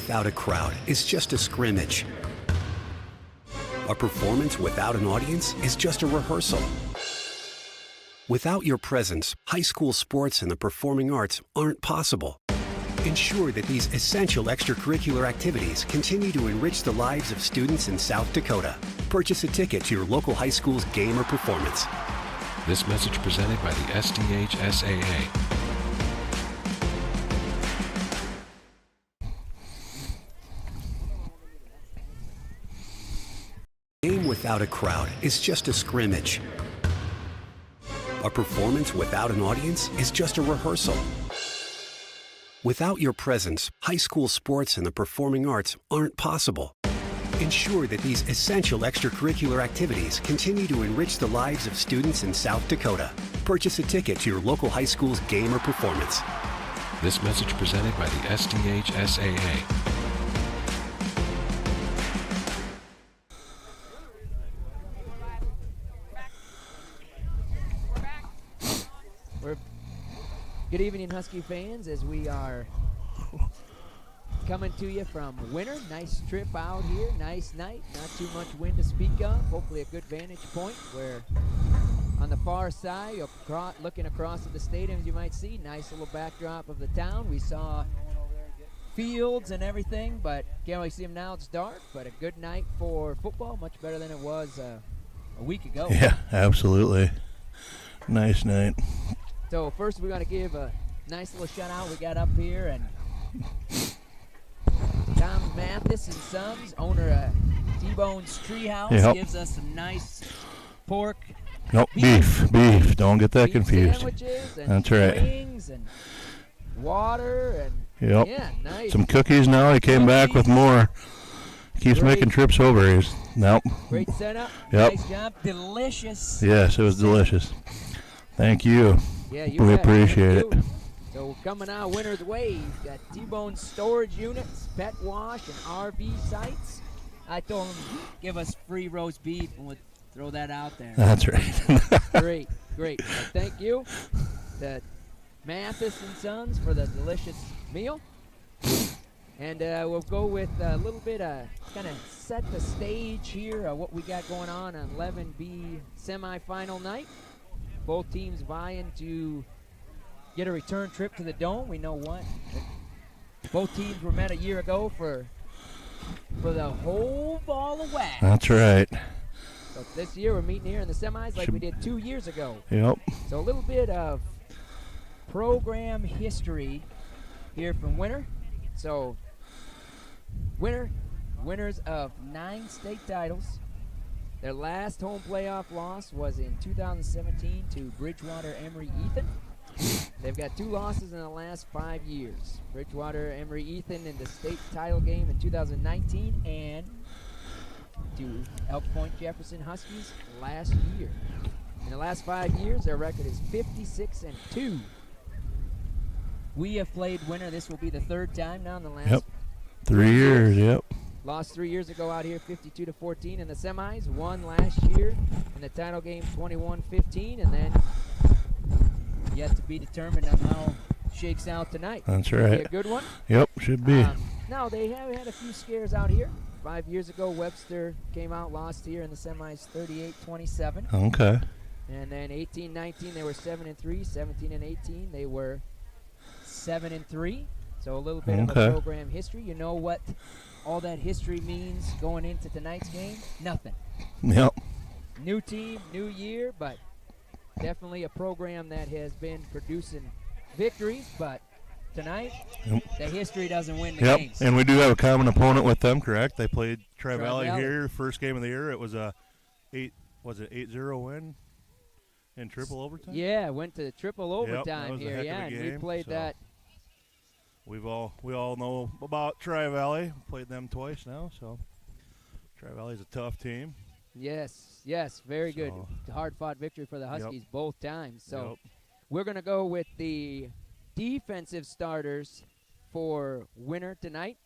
without a crowd is just a scrimmage. A performance without an audience is just a rehearsal. Without your presence, high school sports and the performing arts aren't possible. Ensure that these essential extracurricular activities continue to enrich the lives of students in South Dakota. Purchase a ticket to your local high school's game or performance. This message presented by the SDHSAA. Game without a crowd is just a scrimmage. A performance without an audience is just a rehearsal. Without your presence, high school sports and the performing arts aren't possible. Ensure that these essential extracurricular activities continue to enrich the lives of students in South Dakota. Purchase a ticket to your local high school's game or performance. This message presented by the SDHSAA. Good evening, Husky fans, as we are coming to you from Winter. Nice trip out here, nice night, not too much wind to speak of. Hopefully a good vantage point where on the far side, looking across at the stadium, as you might see, nice little backdrop of the town. We saw fields and everything, but can't really see them now. It's dark, but a good night for football, much better than it was a week ago. Yeah, absolutely. Nice night. So first we're going to give a nice little shout out we got up here, and Tom Mathis and Sons, owner of T-Bone's Treehouse, gives us some nice pork. Nope, beef. Don't get that confused. Sandwiches and that's right. wings and water and yeah, nice. Some cookies now. He came back with more. Keeps making trips over. Great setup. Yep. Nice job. Delicious. Yes, it was delicious. Thank you. Yeah, you we bet. appreciate it. So coming out Winter's Way, you've got T-Bone storage units, pet wash, and RV sites. I told him, give us free roast beef, and we'll throw that out there. That's right. Great. Well, thank you to Mathis and Sons for the delicious meal. And we'll go with a little bit of kind of set the stage here, what we got going on 11B semifinal night. Both teams vying to get a return trip to the Dome. We know what. Both teams were met a year ago for the whole ball of wax. That's right. So this year we're meeting here in the semis like we did 2 years ago. Yep. So a little bit of program history here from Winter. So winners of 9 state titles. Their last home playoff loss was in 2017 to Bridgewater Emory-Ethan. They've got 2 losses in the last 5 years. Bridgewater Emory-Ethan in the state title game in 2019 and to Elk Point-Jefferson Huskies last year. In the last 5 years, their record is 56-2. We have played Winter. This will be the 3rd time now in the last 3 years. Yep. Lost 3 years ago out here, 52-14 in the semis. Won last year in the title game, 21-15, and then yet to be determined on how it shakes out tonight. That's right. Be a good one. Yep, should be. No, they have had a few scares out here. 5 years ago, Webster came out, lost here in the semis, 38-27. Okay. And then 18-19, they were 7-3. 17-18, they were 7-3. So a little bit of a program history. You know what all that history means going into tonight's game? Nothing. Yep. New team, new year, but definitely a program that has been producing victories. But tonight, the history doesn't win the games. And we do have a common opponent with them, correct? They played Tri-Valley here, first game of the year. It was a 8-0 win in triple overtime? Yeah, went to triple overtime here. Yeah, and we played that. We all know about Tri-Valley. Played them twice now, so Tri-Valley's a tough team. Yes, very good. Hard-fought victory for the Huskies both times. So we're going to go with the defensive starters for Winter tonight.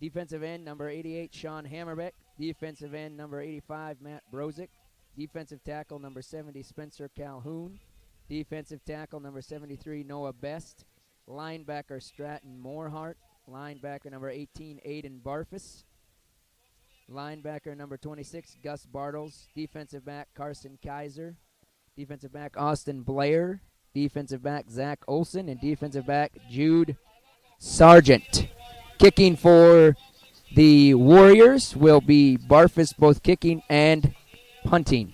Defensive end, number 88, Sean Hammerbeck. Defensive end, number 85, Matt Brozick. Defensive tackle, number 70, Spencer Calhoun. Defensive tackle, number 73, Noah Best. Linebacker, Stratton Morehart. Linebacker number 18, Aiden Barfus. Linebacker number 26, Gus Bartles. Defensive back, Carson Kaiser. Defensive back, Austin Blair. Defensive back, Zach Olson. And defensive back, Jude Sargent. Kicking for the Warriors will be Barfus, both kicking and punting.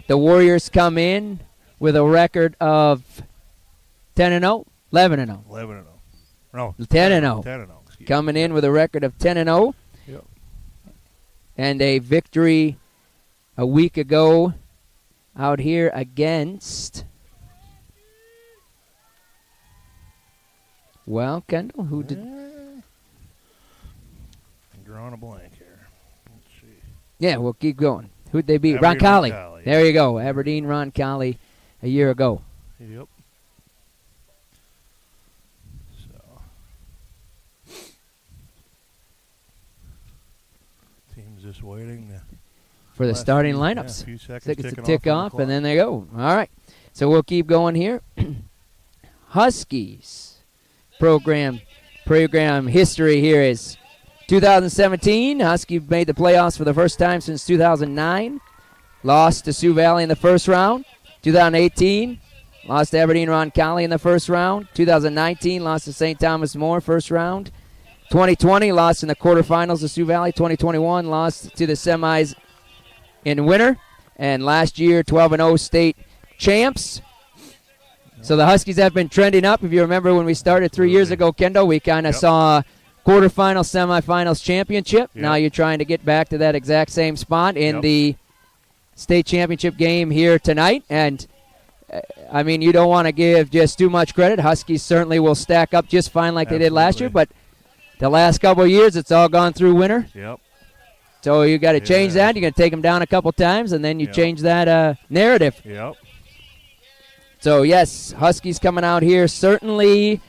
The Warriors come in with a record of 10-0, 11-0. 11-0. No, 10-0. 10-0. Coming in with a record of 10-0. Yep. And a victory a week ago out here against, well, Kendall, who did? I'm drawing a blank here. Let's see. Yeah, we'll keep going. Who'd they beat? Aberdeen Roncalli. Roncalli. There you go. Aberdeen Roncalli a year ago. Yep. So, team's just waiting For the last starting few- lineups. Yeah, a few seconds Seconds to ticking tick on the off, clock. and then they go. All right. So we'll keep going here. Huskies program history here is 2017. Huskies made the playoffs for the first time since 2009. Lost to Sioux Valley in the first round. 2018, lost to Aberdeen Roncalli in the first round. 2019, lost to St. Thomas More first round. 2020, lost in the quarterfinals to Sioux Valley. 2021, lost to the semis in winter. And last year, 12-0 state champs. So the Huskies have been trending up. If you remember when we started 3 years ago, Kendall, we kind of saw quarterfinals, semifinals, championship. Yep. Now you're trying to get back to that exact same spot in Yep. the state championship game here tonight. And, I mean, you don't want to give just too much credit. Huskies certainly will stack up just fine like they did last year. But the last couple of years, it's all gone through winter. Yep. So you got to change Yeah. that. You're going to take them down a couple times, and then you Yep. change that narrative. Yep. So, yes, Huskies coming out here. Certainly,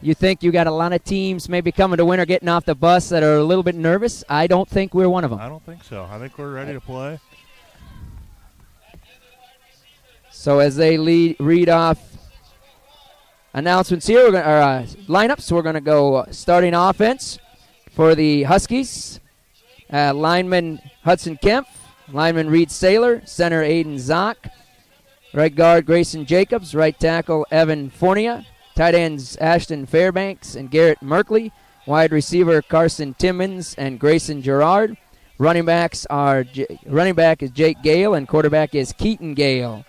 you think you got a lot of teams maybe coming to winter, getting off the bus that are a little bit nervous. I don't think we're one of them. I don't think so. I think we're ready to play. So as they read off announcements here, we're gonna, lineups, we're going to go starting offense for the Huskies. Lineman Hudson Kemp, lineman Reed Saylor, center Aiden Zock, right guard Grayson Jacobs, right tackle Evan Fornia, tight ends Ashton Fairbanks and Garrett Merkley, wide receiver Carson Timmons and Grayson Gerard. Running backs are running back is Jake Gale and quarterback is Keaton Gale.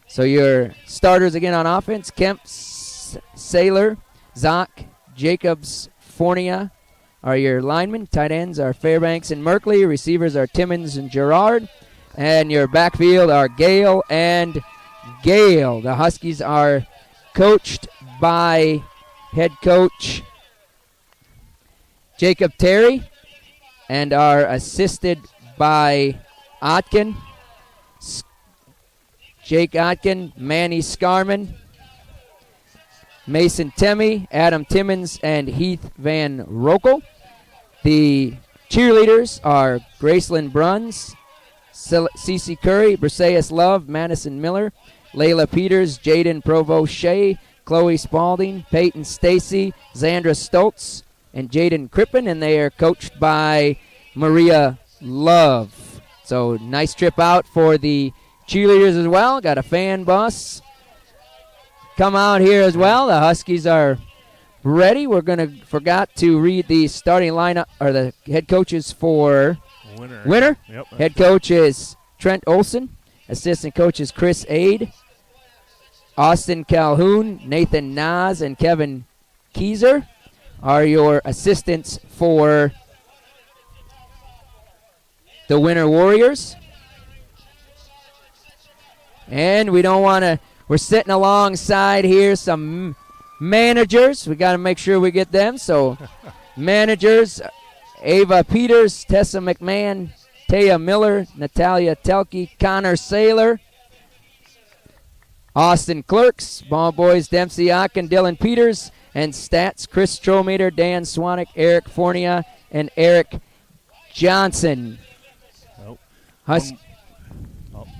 So your starters again on offense: Kemp, Saylor, Zock, Jacobs, Fornia are your linemen. Tight ends are Fairbanks and Merkley. Receivers are Timmons and Gerard. And your backfield are Gale and Gale. The Huskies are coached by head coach Jacob Terry and are assisted by Otkin, Jake Otkin, Manny Scarman, Mason Temmie, Adam Timmons, and Heath Van Rokel. The cheerleaders are Gracelyn Bruns, Cece Curry, Briseis Love, Madison Miller, Layla Peters, Jaden Provo Shea, Chloe Spalding, Peyton Stacy, Xandra Stoltz, and Jaden Crippen, and they are coached by Maria Love. So nice trip out for the cheerleaders as well. Got a fan bus come out here as well. The Huskies are ready. We're going to forgot to read the starting lineup or the head coaches for winter. Yep. Head coach is Trent Olson. Assistant coach is Chris Aid. Austin Calhoun, Nathan Nas, and Kevin Keyser are your assistants for the Winter Warriors. And we don't want to, we're sitting alongside here some managers. We got to make sure we get them. So managers, Ava Peters, Tessa McMahon, Taya Miller, Natalia Telke, Connor Saylor, Austin Clerks, Ball Boys, Dempsey Ocken, Dylan Peters, and Stats, Chris Strometer, Dan Swanick, Eric Fornia, and Eric Johnson. Nope. Hus-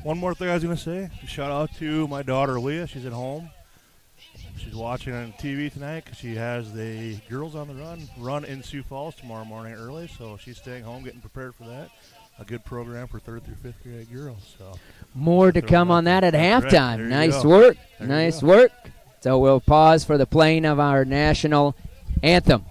One more thing I was going to say. Shout out to my daughter, Leah. She's at home. She's watching on TV tonight because she has the Girls on the run in Sioux Falls tomorrow morning early, so she's staying home getting prepared for that. A good program for 3rd through 5th grade girls. So more to come on that at halftime. Right. Nice work. Nice work. So we'll pause for the playing of our national anthem.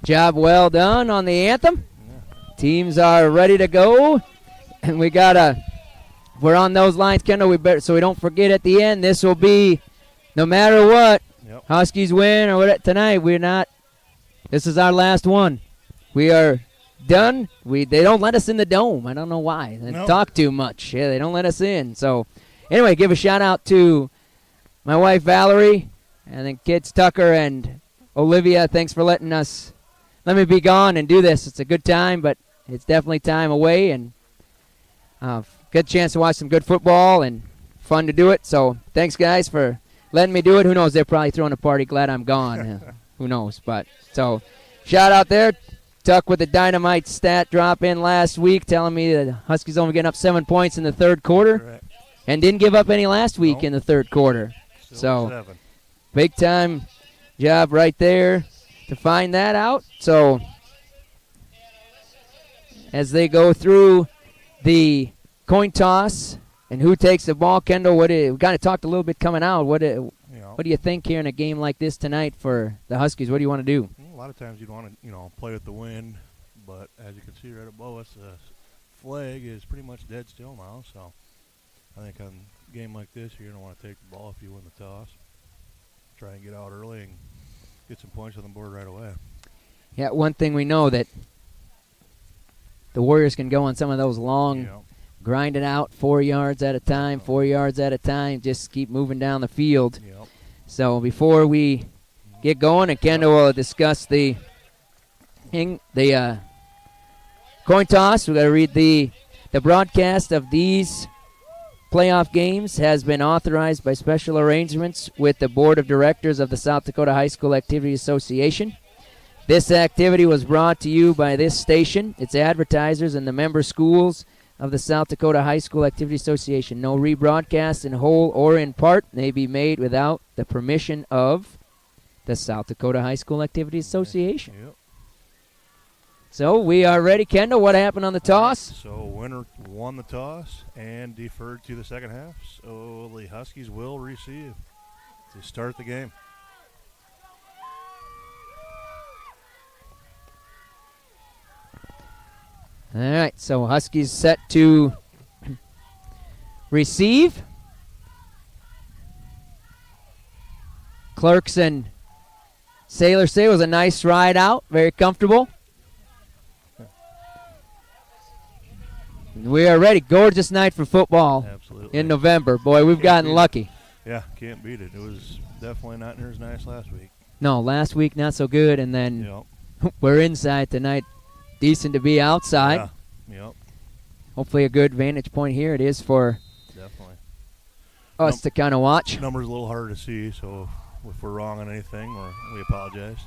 Job well done on the anthem. Teams are ready to go. And we're on those lines, Kendall. So we don't forget at the end, this will be, no matter what, Huskies win or what tonight, this is our last one. We are done. They don't let us in the dome. I don't know why. They talk too much. Yeah, they don't let us in. So anyway, give a shout out to my wife Valerie and then kids Tucker and Olivia. Thanks for letting me be gone and do this. It's a good time, but it's definitely time away, and good chance to watch some good football and fun to do it. So thanks, guys, for letting me do it. Who knows? They're probably throwing a party. Glad I'm gone. Who knows? But so shout out there. Tuck with the dynamite stat drop in last week, telling me the Huskies only getting up 7 points in the third quarter, and didn't give up any last week in the third quarter. So big time job right there to find that out. So as they go through the coin toss and who takes the ball, Kendall, we kind of talked a little bit coming out. What do you think here in a game like this tonight for the Huskies? What do you want to do? A lot of times you'd want to play with the wind, but as you can see right above us, the flag is pretty much dead still now. So I think on a game like this, you're going to want to take the ball if you win the toss. Try and get out early and get some points on the board right away. Yeah, one thing we know that the Warriors can go on some of those long, grind it out 4 yards at a time, 4 yards at a time, just keep moving down the field. So before we get going, and Kendall will discuss the coin toss, we've got to read the broadcast of these playoff games has been authorized by special arrangements with the Board of Directors of the South Dakota High School Activity Association. This activity was brought to you by this station, its advertisers, and the member schools of the South Dakota High School Activity Association. No rebroadcast in whole or in part may be made without the permission of the South Dakota High School Activity Association. So we are ready. Kendall, what happened on the toss? So winner won the toss and deferred to the second half. So the Huskies will receive to start the game. All right, so Huskies set to receive. Clarkson, Sailor say, was a nice ride out, very comfortable. We are ready. Gorgeous night for football. Absolutely. In November. Boy, we've gotten lucky. Yeah, can't beat it. It was definitely not near as nice last week. No, last week not so good, and then we're inside tonight. Decent to be outside. Yeah. Yep. Hopefully a good vantage point here it is for definitely us to kind of watch. Numbers a little harder to see, so if we're wrong on anything, we apologize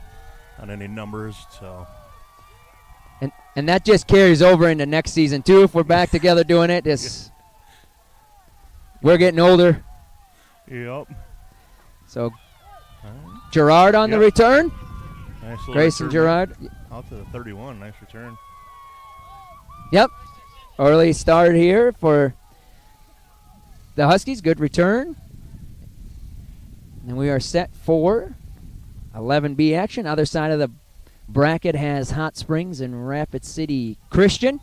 on any numbers. So. And that just carries over into next season too. If we're back together doing it, we're getting older. Yep. So Gerard on the return. Nice little Grayson return. Gerard. Out to the 31. Nice return. Yep. Early start here for the Huskies. Good return. And we are set for 11B action. Other side of the bracket has Hot Springs and Rapid City Christian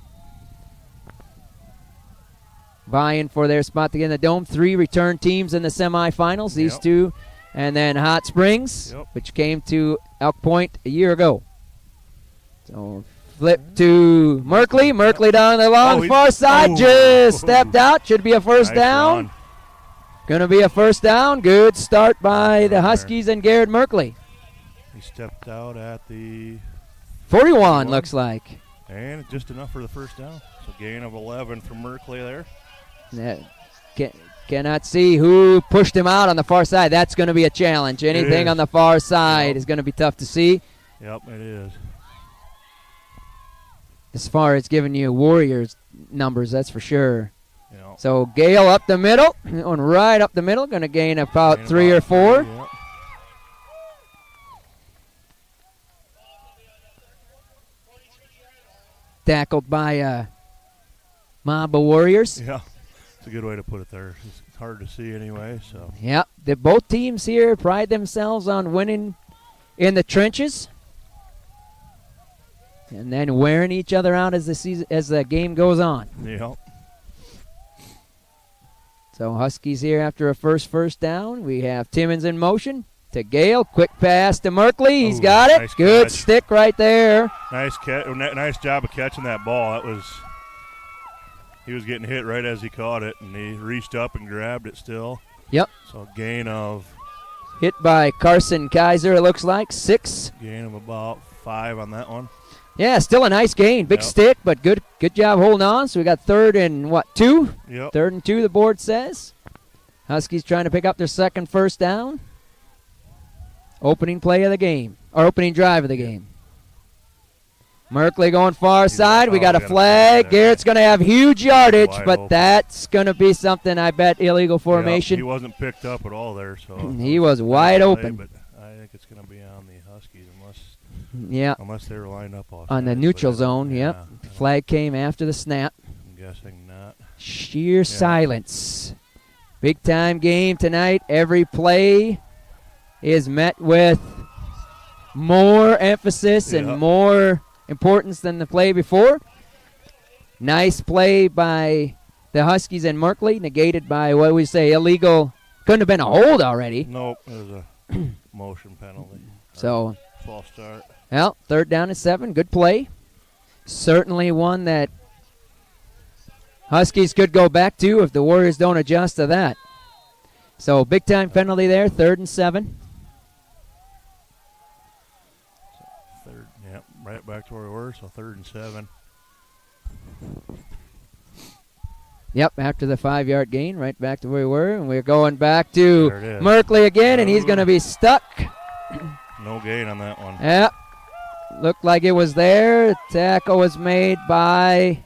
vying for their spot to get in the Dome. 3 return teams in the semifinals. These two, and then Hot Springs, which came to Elk Point a year ago. So flip to Merkley. Merkley down the long far side. Just stepped out. Should be a first down. Going to be a first down. Good start by the Huskies and Garrett Merkley. He stepped out at the 41, looks like. And just enough for the first down. So gain of 11 from Merkley there. Cannot see who pushed him out on the far side. That's going to be a challenge. Anything on the far side is going to be tough to see. Yep, it is. As far as giving you Warriors numbers, that's for sure. So Gale up the middle, going right up the middle, going to gain about 3 or 4. Tackled by Mamba Warriors. Yeah, it's a good way to put it there. It's hard to see anyway. So. Yeah, both teams here pride themselves on winning in the trenches, and then wearing each other out as the game goes on. Yeah. So Huskies here after a first down. We have Timmons in motion to Gale. Quick pass to Merkley. He's got it. Nice Good catch. stick right there. Nice catch. Nice job of catching that ball. He was getting hit right as he caught it, and he reached up and grabbed it still. Yep. So gain of. Hit by Carson Kaiser, it looks like. 6. Gain of about 5 on that one. Yeah, still a nice gain. Big stick, but good job holding on. So we got 3rd and 2? Yep. 3rd and 2, the board says. Huskies trying to pick up their second first down. Opening play of the game, or opening drive of the game. Merkley going far side. We got a flag. Garrett's going to have huge yardage, but that's going to be something, I bet, illegal formation. He wasn't picked up at all there. So he was wide open. But I think it's going to be on the Huskies unless they were lined up on the neutral zone. Yep. Flag came after the snap. I'm guessing not. Sheer silence. Big time game tonight. Every play is met with more emphasis and more importance than the play before. Nice play by the Huskies and Merkley, negated by what we say illegal. Couldn't have been a hold already. Nope, it was a motion penalty. So, false start. Well, 3rd down and 7. Good play. Certainly one that Huskies could go back to if the Warriors don't adjust to that. So, big time penalty there, 3rd and 7. Right back to where we were, so 3rd and 7. Yep, after the 5-yard gain, right back to where we were, and we're going back to Merkley again, and he's going to be stuck. No gain on that one. Yep, looked like it was there. Tackle was made by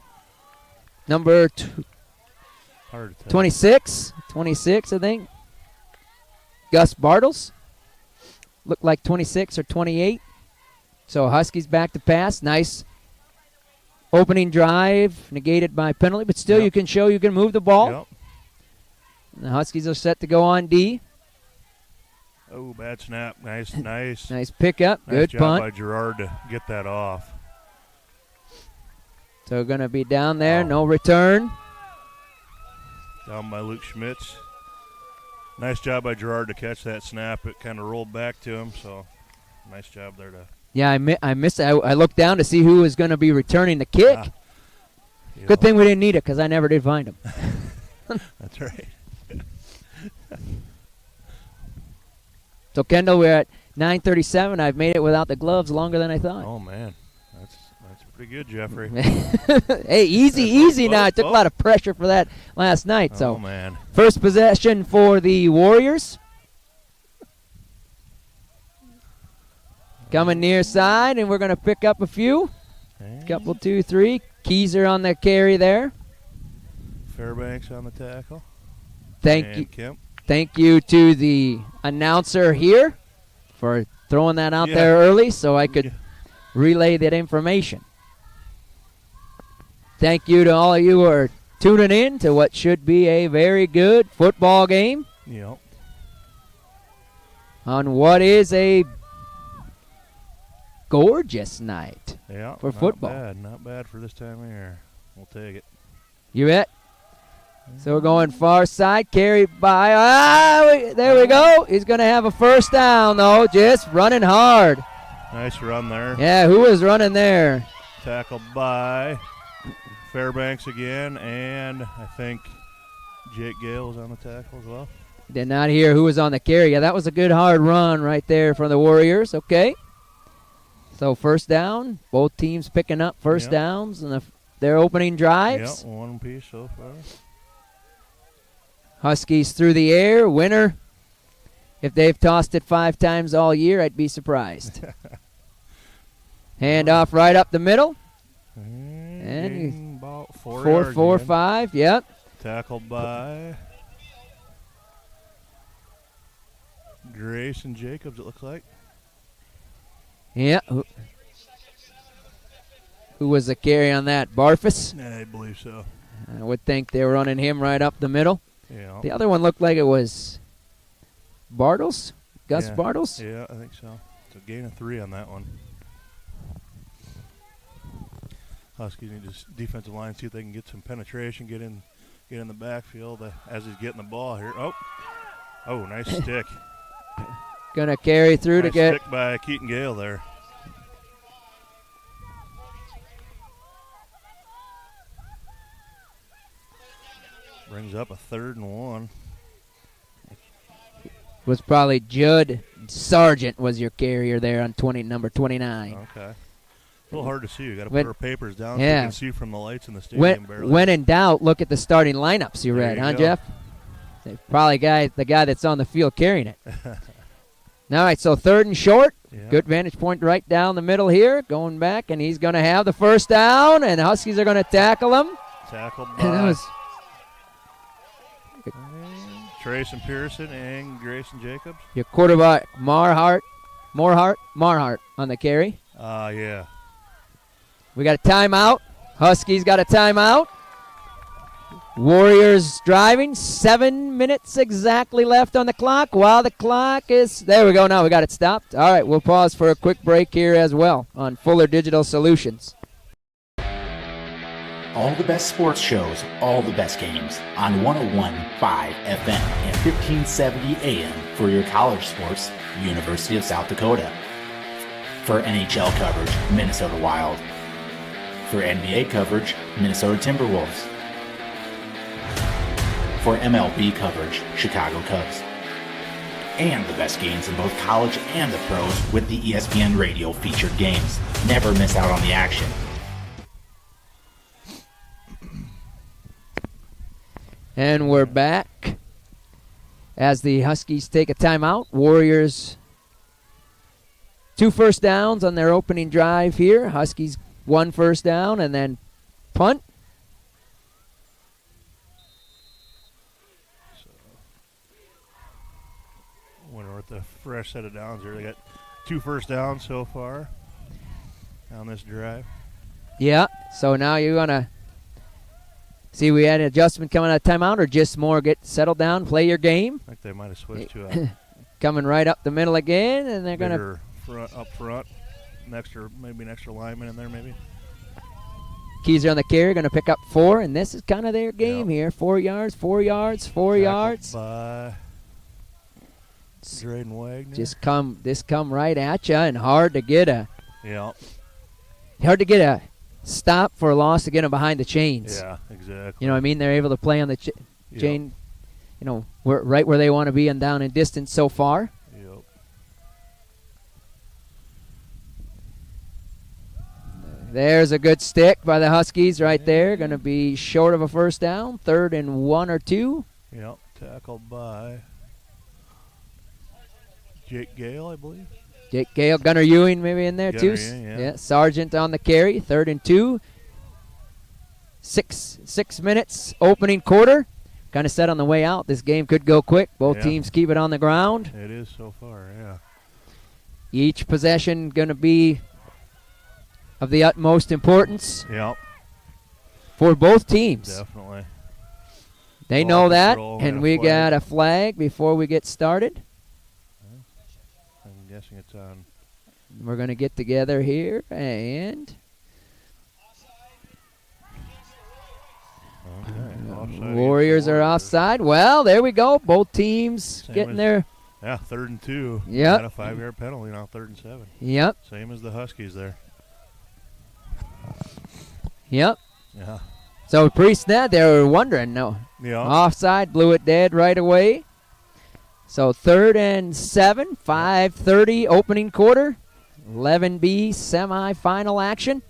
number 26, I think. Gus Bartles. Looked like 26 or 28. So Huskies back to pass. Nice opening drive, negated by penalty, but still you can show you can move the ball. Yep. The Huskies are set to go on D. Oh, bad snap. Nice. Nice pickup. Nice Good job punt. by Gerard to get that off. So going to be down there. No return. Down by Luke Schmitz. Nice job by Gerard to catch that snap. It kind of rolled back to him, so nice job there to. Yeah, I missed it. I looked down to see who was going to be returning the kick. Good thing we didn't need it because I never did find them. That's right. So, Kendall, we're at 9:37. I've made it without the gloves longer than I thought. Oh, man. That's pretty good, Jeffrey. Hey, easy now. I took a lot of pressure for that last night. So, man. First possession for the Warriors. Coming near side, and we're going to pick up a few. Couple, 2, 3. Keyser on the carry there. Fairbanks on the tackle. Thank you. Kemp. Thank you to the announcer here for throwing that out there early so I could relay that information. Thank you to all of you who are tuning in to what should be a very good football game. Yep. On what is a gorgeous night for football. Not bad for this time of year. We'll take it. You bet. So we're going far side, carried by. There we go. He's going to have a first down, though, just running hard. Nice run there. Yeah, who was running there? Tackled by Fairbanks again, and I think Jake Gale was on the tackle as well. Did not hear who was on the carry. Yeah, that was a good hard run right there from the Warriors. Okay. So first down, both teams picking up first downs in their opening drives. Yep, one piece so far. Huskies through the air, winner. If they've tossed it 5 times all year, I'd be surprised. Hand off right up the middle. And about 4 5, yep. Tackled by Grayson Jacobs, it looks like. Yeah. Who was the carry on that? Barfus? I believe so. I would think they were running him right up the middle. Yeah. The other one looked like it was Bartles? Gus Bartles? Yeah, I think so. It's a gain of 3 on that one. Huskies need this defensive line, see if they can get some penetration, get in the backfield as he's getting the ball here. Oh, nice stick. Gonna carry through nice to get stick by Keaton Gale there. Brings up a 3rd and 1. Was probably Judd Sargent was your carrier there on number 29. Okay. A little hard to see. You got to put our papers down so you can see from the lights in the stadium. When in doubt, look at the starting lineups you read, huh, Jeff? Probably the guy that's on the field carrying it. All right, so 3rd and short. Yeah. Good vantage point right down the middle here. Going back, and he's going to have the first down, and the Huskies are going to tackle him. Tackled by Trayson Pearson and Grayson Jacobs. Your quarterback, Marhart on the carry. Yeah. We got a timeout. Huskies got a timeout. Warriors driving. 7 minutes exactly left on the clock. While the clock is... There we go. Now we got it stopped. All right, we'll pause for a quick break here as well on Fuller Digital Solutions. All the best sports shows, all the best games on 101.5 FM and 1570 AM for your college sports, University of South Dakota. For NHL coverage, Minnesota Wild. For NBA coverage, Minnesota Timberwolves. For MLB coverage, Chicago Cubs. And the best games in both college and the pros with the ESPN Radio featured games. Never miss out on the action. And we're back as the Huskies take a timeout. Warriors 2 first downs on their opening drive here. Huskies 1 first down and then punt. So, wonder what the fresh set of downs here. They got 2 first downs so far on this drive. Yeah, so now you're going to see we had an adjustment coming out of timeout or just more get settled down, play your game. I think they might have switched to a coming right up the middle again, and they're going to up front, maybe an extra lineman in there maybe. Keyser on the carry, going to pick up 4, and this is kind of their game here. 4 yards, 4 yards, 4 yards. By Drayden Wagner. Just come right at you, and hard to get a stop for a loss to get them behind the chains. Yeah, exactly. You know what I mean? They're able to play on the chain, you know, right where they want to be and down in distance so far. Yep. There's a good stick by the Huskies right there. Going to be short of a first down. 3rd and 1 or 2. Yep, tackled by Jake Gale, I believe. Jake Gale, Gunnar Ewing maybe in there too. Yeah. Sargent on the carry. 3rd and 2. 6 minutes opening quarter. Kind of set on the way out. This game could go quick. Both teams keep it on the ground. It is so far, yeah. Each possession going to be of the utmost importance Yep. for both teams. Definitely. They Ball know that, control and and a we flag. got a flag before we get started. I'm guessing it's on. We're going to get together here, and Okay. Offside Warriors against are offside. Well, there we go. Both teams Same getting as- there. Yeah, 3rd and 2. Yep. Got a 5-yard penalty now, 3rd and 7. Yep, Same as the Huskies there. yep. Yeah. So pre-snap, they were wondering, no. Yeah. Offside, blew it dead right away. So 3rd and 7, 5:30 opening quarter. 11B semifinal action.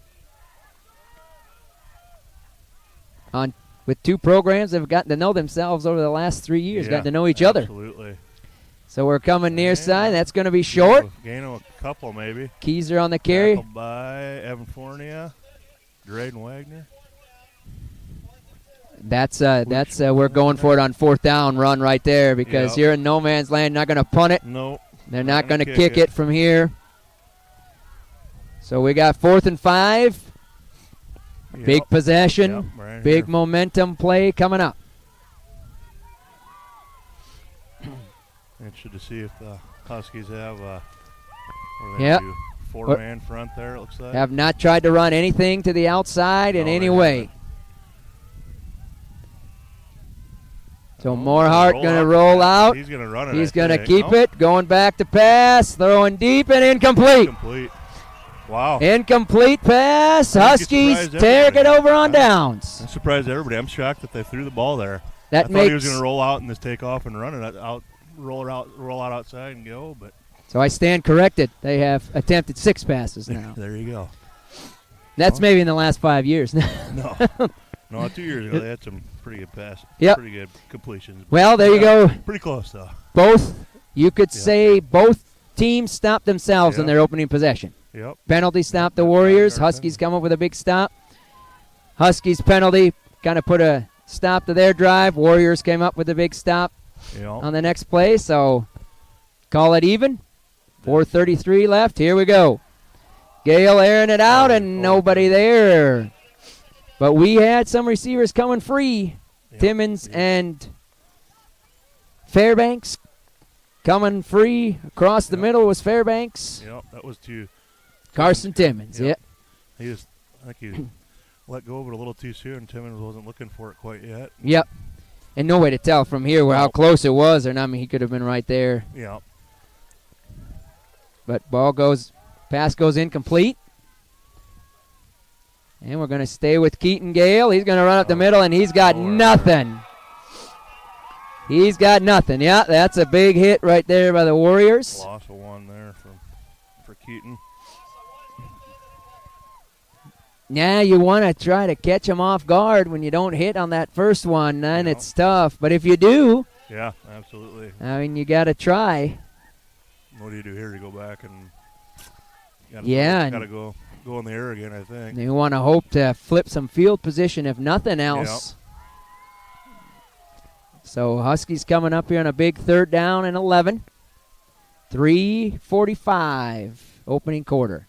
With two programs that have gotten to know themselves over the last 3 years, gotten to know each other. Absolutely. So we're coming near side. That's going to be short. Gain of a couple, maybe. Keyser on the carry. Tackled by Evan Fournier, Drayden Wagner. That's we're going for it on 4th down run right there because you're in no man's land. Not going to punt it. Nope. They're not going to kick it from here. So we got 4th and 5. Yep. Big possession. Yep, right Big here. momentum play coming up. Interested to see if the Huskies have Yep. four-man front there, it looks like. Have not tried to run anything to the outside in No, any they way. haven't. So Morehart going to roll out. He's going to run it. He's I going to think. keep Nope. it. Going back to pass. Throwing deep and incomplete. Complete. Wow. Incomplete pass. I think it Huskies surprised take it everybody. over on downs. I'm surprised everybody. I'm shocked that they threw the ball there. That I thought makes he was going to roll out and just take off and run it out, roll out outside and go. But So I stand corrected. They have attempted 6 passes now. there you go. That's maybe in the last 5 years. No, 2 years ago they had some pretty good passes. Yep. Pretty good completions. Well, there you go. Pretty close though. Both, you could Yep. say both teams stopped themselves in Yep. their opening possession. Yep. Penalty stopped the Yep. Warriors. 5-yard Huskies come up with a big stop. Huskies penalty kind of put a stop to their drive. Warriors came up with a big stop Yep. on the next play. So call it even. 4:33 left. Here we go. Gale airing it out and nobody there. But we had some receivers coming free. Yep. Timmons and Fairbanks coming free. Across the middle was Fairbanks. Yep. That was too. Carson Timmons. Yep. Yep. I think he let go of it a little too soon. Timmons wasn't looking for it quite yet. Yep. And no way to tell from here how close it was. Or I mean, he could have been right there. Yep. But pass goes incomplete. And we're going to stay with Keaton Gale. He's going to run up the middle, and he's got nothing. He's got nothing. Yeah, that's a big hit right there by the Warriors. Loss of one there for Keaton. Yeah, you want to try to catch him off guard when you don't hit on that first one. Then it's tough. But if you do, Yeah, absolutely. I mean, you got to try. What do you do here? You go back and Yeah, got to go in the air again, I think. You want to hope to flip some field position, if nothing else. So Huskies coming up here on a big 3rd down and 11. 3:45 opening quarter.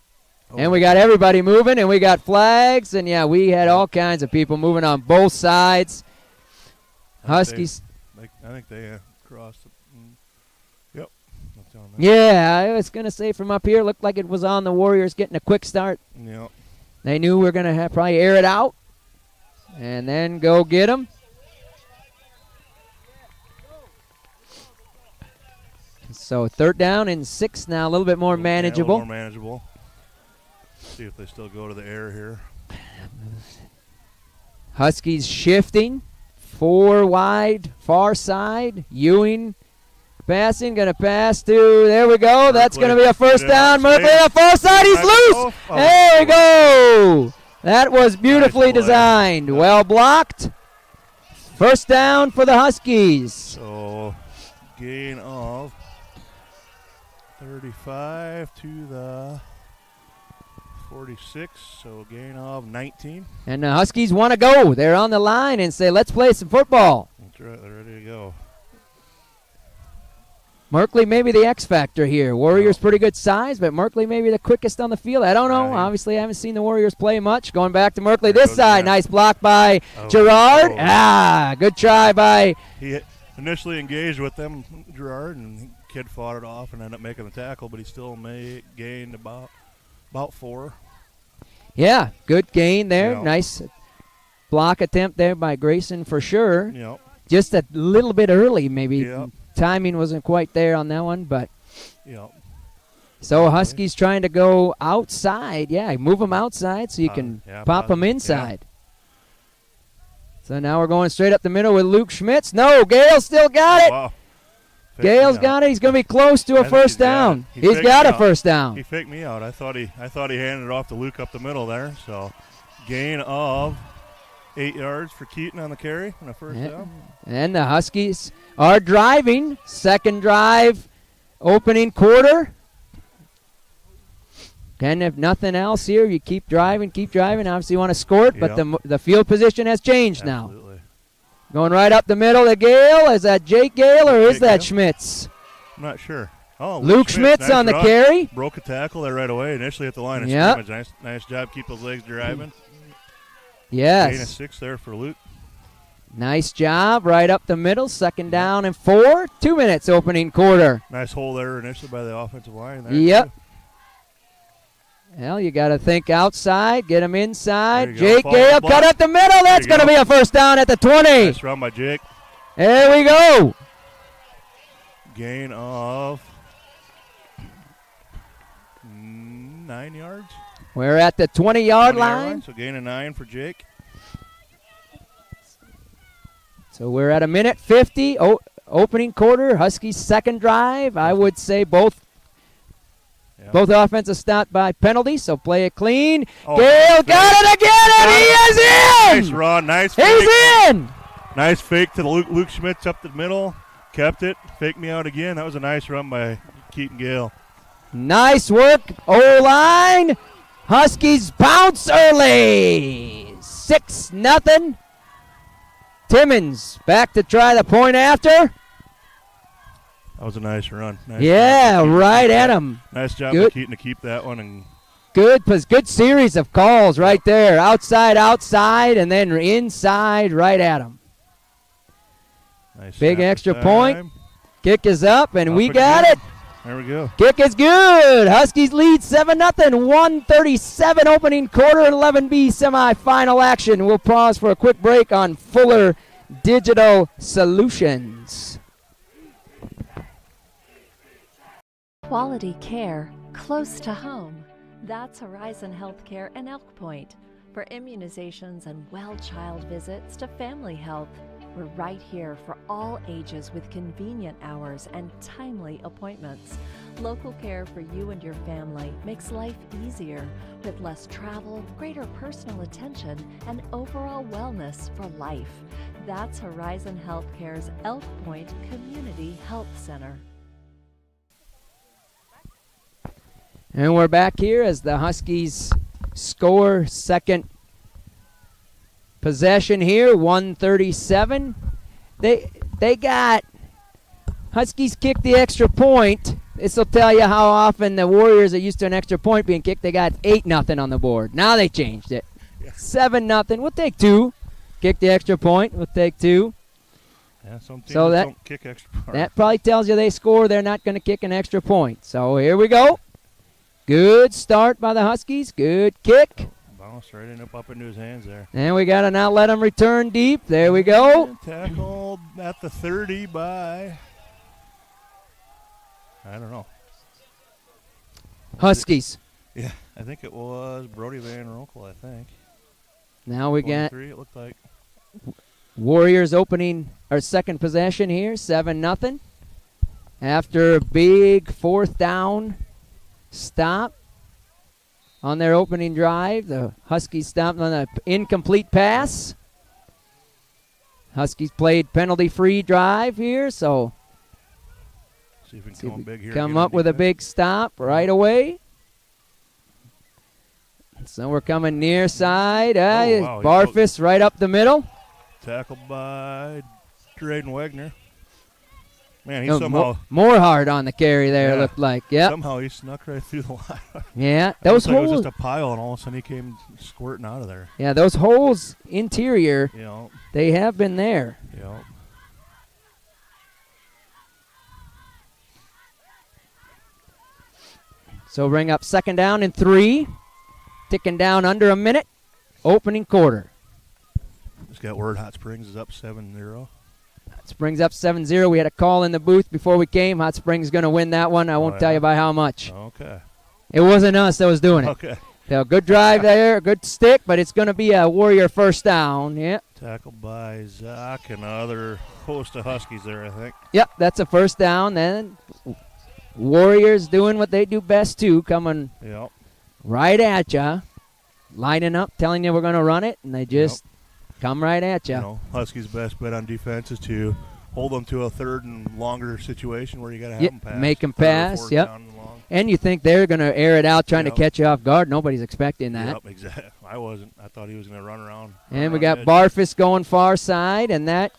And we got everybody moving, and we got flags, and yeah, we had all kinds of people moving on both sides. Huskies. I think they crossed. Yep. That's on there. Yeah, I was going to say from up here, looked like it was on the Warriors getting a quick start. Yep. They knew we were going to probably air it out and then go get them. So 3rd down and 6 now, a little bit more manageable. Yeah, a little more manageable. See if they still go to the air here. Huskies shifting. 4 wide, far side. Ewing passing, going to pass to, there we go. That's going to be a first down. Merkley on the far side, he's loose. There we go. That was beautifully designed. Well blocked. First down for the Huskies. So, gain of 35 to the 46, so gain of 19. And the Huskies want to go. They're on the line and say, let's play some football. That's right, they're ready to go. Merkley maybe the X factor here. Warriors pretty good size, but Merkley maybe the quickest on the field. I don't know. Right. Obviously, I haven't seen the Warriors play much. Going back to Merkley this side. Again. Nice block by Gerard. Good try by. He initially engaged with them, Gerard, and kid fought it off and ended up making the tackle, but he still gained about 4. Yeah, good gain there. Yep. Nice block attempt there by Grayson for sure. Yep. Just a little bit early, maybe. Yep. Timing wasn't quite there on that one, but. Yep. So Huskies trying to go outside. Yeah, move them outside so you can pop them inside. Yeah. So now we're going straight up the middle with Luke Schmitz. No, Gale still got it. Wow. Gale's got it. He's going to be close to a first down. He's got a first down. He faked me out. I thought he handed it off to Luke up the middle there. So gain of 8 yards for Keaton on the carry and a first down. And the Huskies are driving. Second drive, opening quarter. And if nothing else here, you keep driving. Obviously, you want to score it, but the field position has changed now. Going right up the middle to Gale. Is that Jake Gale or is that Schmitz? I'm not sure. Oh, Luke Schmitz nice on the run. carry. Broke a tackle there right away. Initially at the line of scrimmage. Nice job. Keep those legs driving. Yes. Gain of 6 there for Luke. Nice job. Right up the middle. Second down and 4. 2 minutes opening quarter. Nice hole there initially by the offensive line. There yep. Too. Well, you got to think outside, get him inside. Jake Gale cut up the middle. That's going to be a first down at the 20. Nice run by Jake. There we go. Gain of 9 yards. We're at the 20-yard line. So gain of 9 for Jake. So we're at 1:50. Opening quarter. Huskies' second drive. I would say both offenses stopped by penalty, so play it clean. Gale got it again, and he is in! Nice run, nice fake. He's in! Nice fake to Luke Schmitz up the middle. Kept it, faked me out again. That was a nice run by Keaton Gale. Nice work, O-line. Huskies bounce early. 6-0. Timmons back to try the point after. That was a nice run. Right at him. Nice job by Keaton to keep that one. And good series of calls right there. Outside, and then inside right at him. Nice big extra point. Kick is up, and we got it. There we go. Kick is good. Huskies lead 7-0. 1:37 opening quarter, 11B semifinal action. We'll pause for a quick break on Fuller Digital Solutions. Quality care close to home. That's Horizon Healthcare in Elk Point. For immunizations and well-child visits to family health, we're right here for all ages with convenient hours and timely appointments. Local care for you and your family makes life easier with less travel, greater personal attention, and overall wellness for life. That's Horizon Healthcare's Elk Point Community Health Center. And we're back here as the Huskies score second possession here, 1:37. They got Huskies kicked the extra point. This will tell you how often the Warriors are used to an extra point being kicked. They got 8-0 on the board. Now they changed it. 7-0. We'll take 2. Kick the extra point. We'll take 2. Yeah, some teams don't kick extra points. That probably tells you they score. They're not going to kick an extra point. So here we go. Good start by the Huskies. Good kick. Bounced right up into his hands there. And we got to now let him return deep. There we go. Tackled at the 30 by, I don't know. Huskies. Yeah, I think it was Brody Van Rokel, I think. Now we got 23, it looked like. Warriors opening our second possession here, 7-0. After a big fourth down stop on their opening drive, the Huskies stopped on an incomplete pass. Huskies played penalty-free drive here, so See if we can come big here. come up with a big stop right away. So we're coming near side. wow, Barfus right up the middle. Tackled by Drayden Wagner. Man, he somehow more hard on the carry there. Looked like. Yeah. Somehow he snuck right through the line. Yeah, those holes. It was just a pile, and all of a sudden he came squirting out of there. Yeah, those holes interior. Yeah. They have been there. Yeah. So bring up 2nd down and 3. Ticking down under a minute. Opening quarter. Just got word Hot Springs is up 7-0. Hot Springs up 7-0. We had a call in the booth before we came. Hot Springs is going to win that one. I won't tell you by how much. Okay. It wasn't us that was doing it. Okay. So good drive there, good stick, but it's going to be a Warrior first down. Yeah. Tackled by Zach and another host of Huskies there, I think. Yep, that's a first down. Then Warriors doing what they do best too, coming right at you, lining up, telling you we're going to run it, and they just come right at you. You know, Huskies' best bet on defense is to hold them to a 3rd and longer situation where you got to have them pass. Make them pass. Yep. And you think they're going to air it out trying to catch you off guard. Nobody's expecting that. Yep, exactly. I wasn't. I thought he was going to run around. And we got Barfus going far side, and that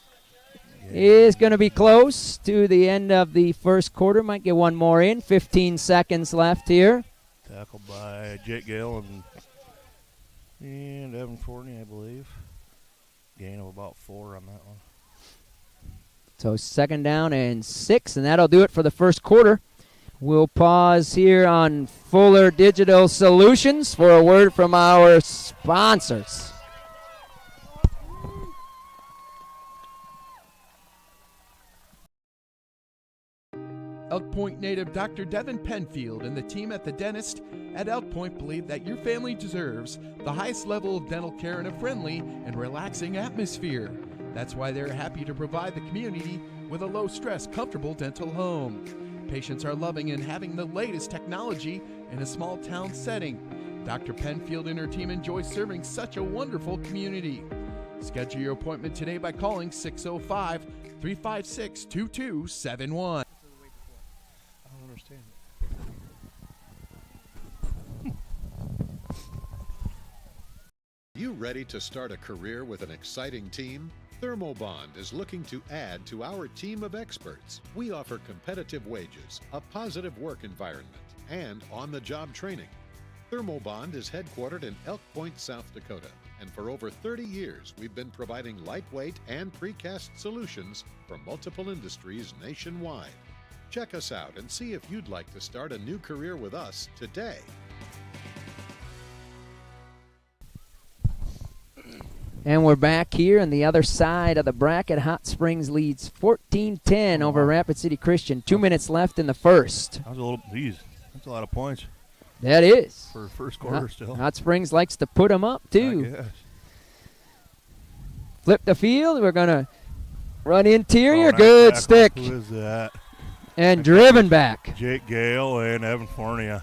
is going to be close to the end of the first quarter. Might get one more in. 15 seconds left here. Tackled by Jake Gale and Evan Forney, I believe. Gain of about 4 on that one. So 2nd down and 6, and that'll do it for the first quarter. We'll pause here on Fuller Digital Solutions for a word from our sponsors. Elk Point native Dr. Devin Penfield and the team at The Dentist at Elk Point believe that your family deserves the highest level of dental care in a friendly and relaxing atmosphere. That's why they're happy to provide the community with a low-stress, comfortable dental home. Patients are loving and having the latest technology in a small-town setting. Dr. Penfield and her team enjoy serving such a wonderful community. Schedule your appointment today by calling 605-356-2271. You ready to start a career with an exciting team? Thermobond is looking to add to our team of experts. We offer competitive wages, a positive work environment, and on-the-job training. Thermobond is headquartered in Elk Point, South Dakota, and for over 30 years we've been providing lightweight and precast solutions for multiple industries nationwide. Check us out and see if you'd like to start a new career with us today. And we're back here on the other side of the bracket. Hot Springs leads 14-10 over Rapid City Christian. 2 minutes left in the first. That was that's a lot of points. That is. For first quarter still. Hot Springs likes to put them up, too. I guess. Flip the field. We're going to run interior. Good tackle. stick. Who is that? And driven back. Jake Gale and Evan Fornia.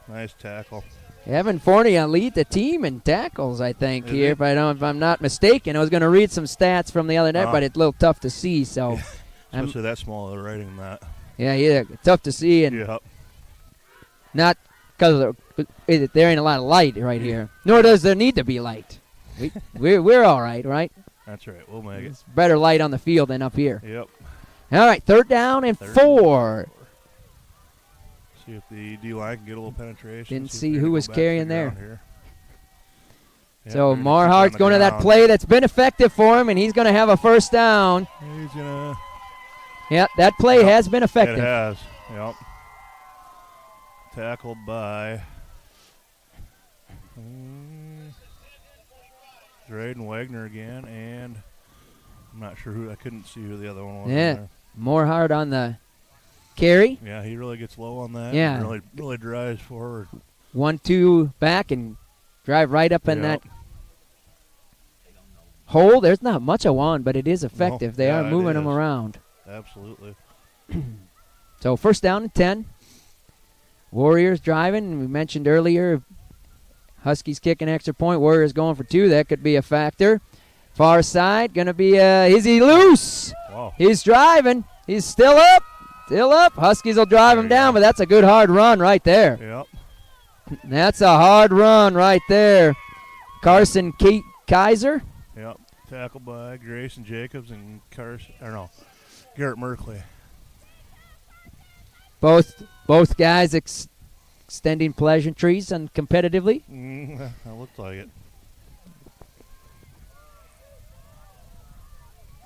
Nice tackle. Evan Fornia lead the team in tackles, I think, here. If I'm not mistaken. I was going to read some stats from the other night, but it's a little tough to see. So, especially that small, they're writing that. Yeah, tough to see, and not because there ain't a lot of light right here. Nor does there need to be light. We're all right, right? That's right. We'll make it. It's better light on the field than up here. Yep. All right, 3rd down and 4. See if the D-line can get a little penetration. Didn't see who was carrying there. Yep, so Marhart's going to that play that's been effective for him, and he's going to have a first down. He's going to. Yeah, that play has been effective. It has. Yep. Tackled by Drayden Wagner again, and I'm not sure who. I couldn't see who the other one was. Yeah, Marhart on the carry. Yeah, he really gets low on that. Yeah. Really drives forward. 1-2 back and drive right up in that hole. There's not much of one, but it is effective. No, They are yeah, moving it them is. around. Absolutely. So first down and 10. Warriors driving. And we mentioned earlier, Huskies kicking extra point. Warriors going for 2. That could be a factor. Far side, going to be, is he loose? Wow. He's driving. He's still up. Still up. Huskies will drive him down, but that's a good hard run right there. Yep. That's a hard run right there. Carson Kaiser. Yep. Tackled by Grayson Jacobs and Garrett Merkley. Both guys extending pleasantries and competitively. That looks like it.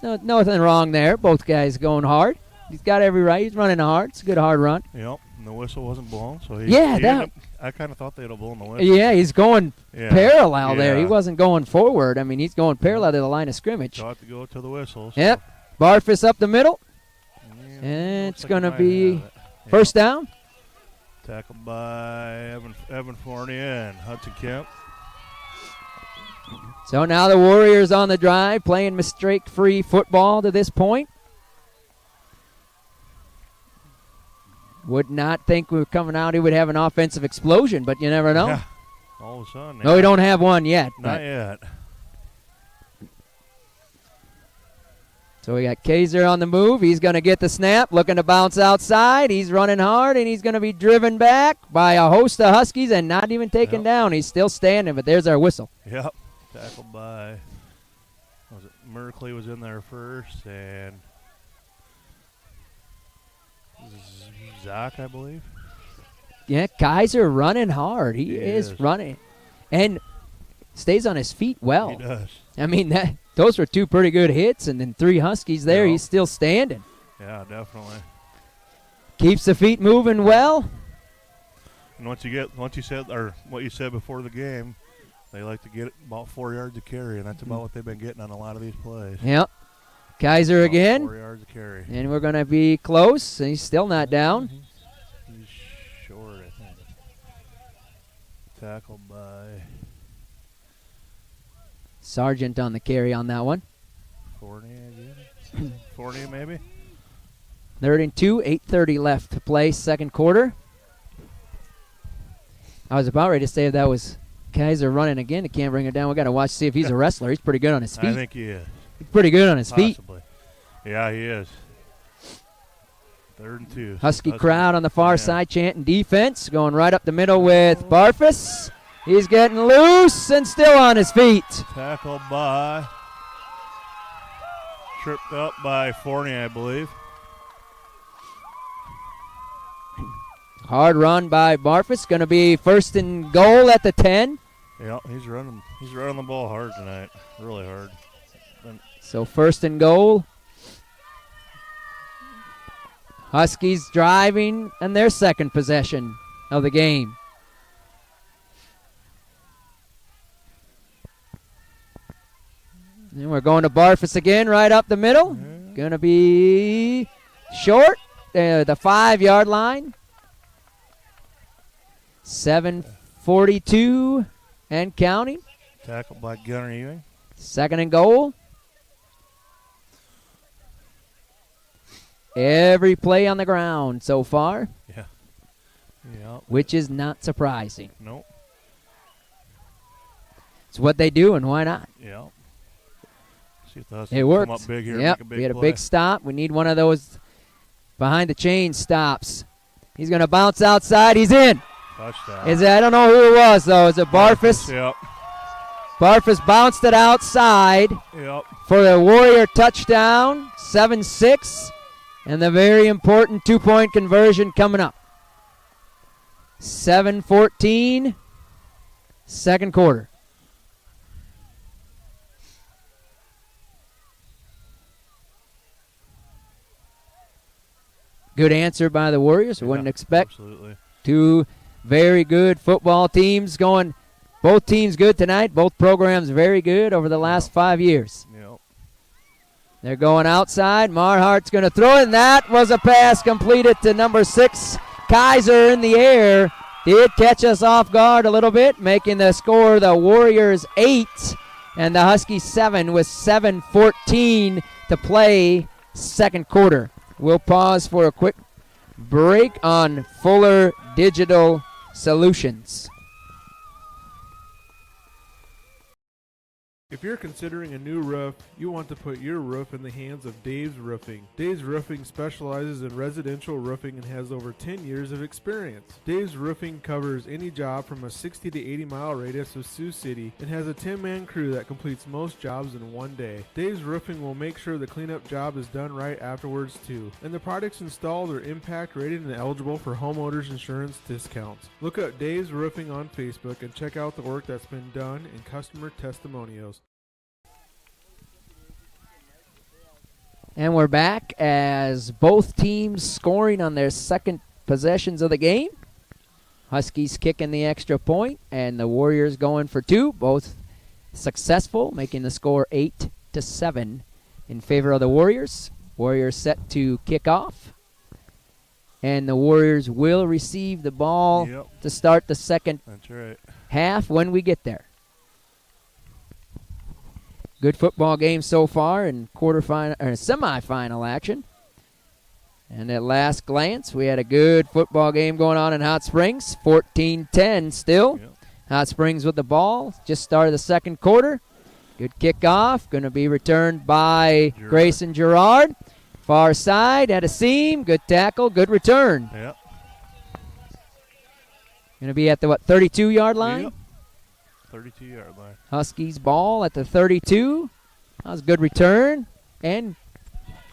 No, nothing wrong there. Both guys going hard. He's got every right. He's running hard. It's a good hard run. Yep. And the whistle wasn't blown, so I kind of thought they'd have blown the whistle. Yeah, he's going parallel there. He Yeah. wasn't going forward. I mean, he's going parallel to the line of scrimmage. Thought to go to the whistle. So. Yep. Barfus up the middle. Yeah, And it's looks like going to he might be have it. Yep. first down. Tackled by Evan Fournier and Hudson Kemp. So now the Warriors on the drive, playing mistake-free football to this point. Would not think we were coming out he would have an offensive explosion, but you never know. Yeah. All of a sudden. No, we don't have one yet. Not yet. So we got Kaiser on the move. He's going to get the snap, looking to bounce outside. He's running hard, and he's going to be driven back by a host of Huskies and not even taken down. He's still standing, but there's our whistle. Yep. Tackled by, Merkley was in there first, and Zach, I believe. Yeah, Kaiser running hard. He is running. And stays on his feet well. He does. I mean, those were 2 pretty good hits, and then 3 Huskies there. Yeah. He's still standing. Yeah, definitely. Keeps the feet moving well. And what you said before the game, they like to get about 4 yards of carry, and that's about what they've been getting on a lot of these plays. Yep. Kaiser About again. 4 yards of carry. And we're going to be close. He's still not down. He's short, I think. Tackled by Sargent on the carry on that one. Fournier again. Fournier maybe. 3rd and 2, 8:30 left to play, second quarter. I was about ready to say if that was Kaiser running again. He can't bring it down. We got to watch to see if he's a wrestler. He's pretty good on his feet. I think he is. He's pretty good on his feet. Possibly. Yeah, he is. 3rd and 2. Husky crowd on the far side chanting defense. Going right up the middle with Barfus. He's getting loose and still on his feet. Tackled by, tripped up by Fournier, I believe. Hard run by Barfus. Going to be 1st and goal at the 10. Yeah, he's running the ball hard tonight, really hard. So 1st and goal. Huskies driving and their second possession of the game. And we're going to Barfus again, right up the middle. Going to be short, the 5-yard line. 7:42 and counting. Tackled by Gunnar Ewing. 2nd and goal. Every play on the ground so far. Yeah. Yeah. Which is not surprising. Nope. It's what they do, and why not? Yeah. See if the Huskies It come worked. up big here. Yep, Make a big we had a play. big stop. We need one of those behind the chain stops. He's going to bounce outside. He's in. Touchdown. I don't know who it was, though. Is it Barfus? Yep. Barfus bounced it outside Yep. for the Warrior touchdown, 7-6, and the very important 2-point conversion coming up. 7:14, second quarter. Good answer by the Warriors. We wouldn't expect. Absolutely. 2 very good football teams going. Both teams good tonight. Both programs very good over the last 5 years. Yep. They're going outside. Marhart's going to throw it, and that was a pass completed to number 6. Kaiser in the air. Did catch us off guard a little bit, making the score the Warriors 8 and the Huskies 7 with 7:14 to play second quarter. We'll pause for a quick break on Fuller Digital Solutions. If you're considering a new roof, you want to put your roof in the hands of Dave's Roofing. Dave's Roofing specializes in residential roofing and has over 10 years of experience. Dave's Roofing covers any job from a 60 to 80 mile radius of Sioux City and has a 10-man crew that completes most jobs in one day. Dave's Roofing will make sure the cleanup job is done right afterwards too. And the products installed are impact rated and eligible for homeowners insurance discounts. Look up Dave's Roofing on Facebook and check out the work that's been done and customer testimonials. And we're back as both teams scoring on their second possessions of the game. Huskies kicking the extra point, and the Warriors going for two. Both successful, making the score 8-7 in favor of the Warriors. Warriors set to kick off. And the Warriors will receive the ball to start the second half when we get there. Good football game so far in semifinal action. And at last glance, we had a good football game going on in Hot Springs. 14-10 still. Hot Springs with the ball. Just started the second quarter. Good kickoff. Going to be returned by Grayson Gerard. Far side, had a seam. Good tackle. Good return. Yep. Going to be at the, 32-yard line? Yep. 32-yard line. Huskies ball at the 32. That was a good return and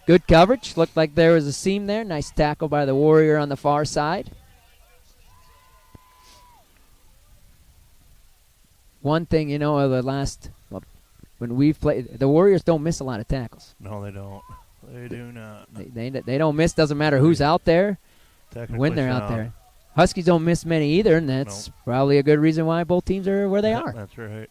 good coverage. Looked like there was a seam there. Nice tackle by the Warrior on the far side. One thing, when we've played, the Warriors don't miss a lot of tackles. No, they don't. They do not. They don't miss. Doesn't matter who's out there, when they're out there. Huskies don't miss many either, and that's probably a good reason why both teams are where they are. That's right.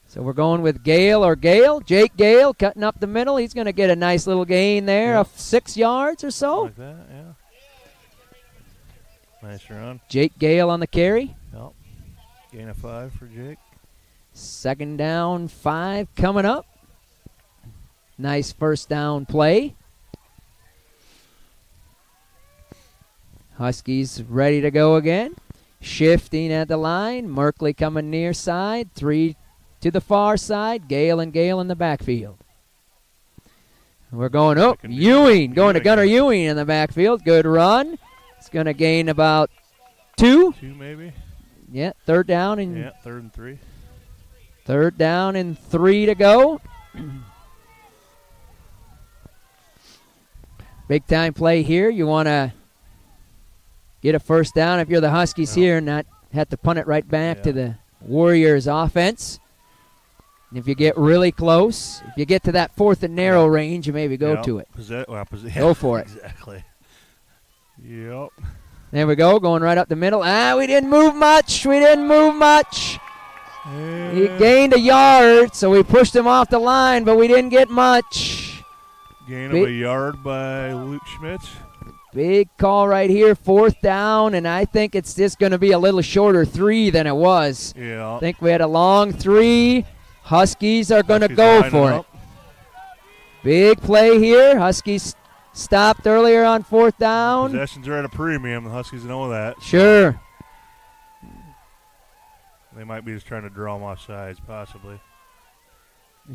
So we're going with Gale. Jake Gale cutting up the middle. He's going to get a nice little gain there of 6 yards or so. Like that, yeah. Nice run. Jake Gale on the carry. Yep. Gain of 5 for Jake. Second down, 5 coming up. Nice first down play. Huskies ready to go again. Shifting at the line. Merkley coming near side. 3 to the far side. Gale in the backfield. We're going up. Ewing going to Gunnar Ewing in the backfield. Good run. It's going to gain about 2. 2 maybe. Yeah, third down. Third and 3. Third down and 3 to go. Big time play here. You want to get a first down if you're the Huskies here and not have to punt it right back to the Warriors offense. And if you get really close, if you get to that 4th and narrow range, you maybe go to it. Go for it. Exactly. Yep. There we go, going right up the middle. We didn't move much. He gained a yard, so we pushed him off the line, but we didn't get much. Gain of a yard by Luke Schmitz. Big call right here, 4th down, and I think it's just going to be a little shorter 3 than it was. Yeah. I think we had a long 3. Huskies are going to go for it. Big play here. Huskies stopped earlier on 4th down. Possessions are at a premium. The Huskies know that. Sure. They might be just trying to draw them off sides, possibly.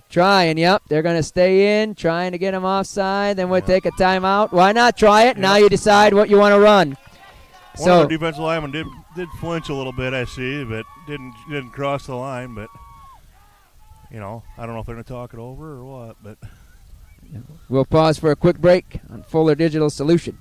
Trying, yep. They're going to stay in, trying to get them offside. Then we'll take a timeout. Why not try it? Now you decide what you want to run. One of our defensive linemen did flinch a little bit, I see, but didn't cross the line. But, I don't know if they're going to talk it over or what. But we'll pause for a quick break on Fuller Digital Solution.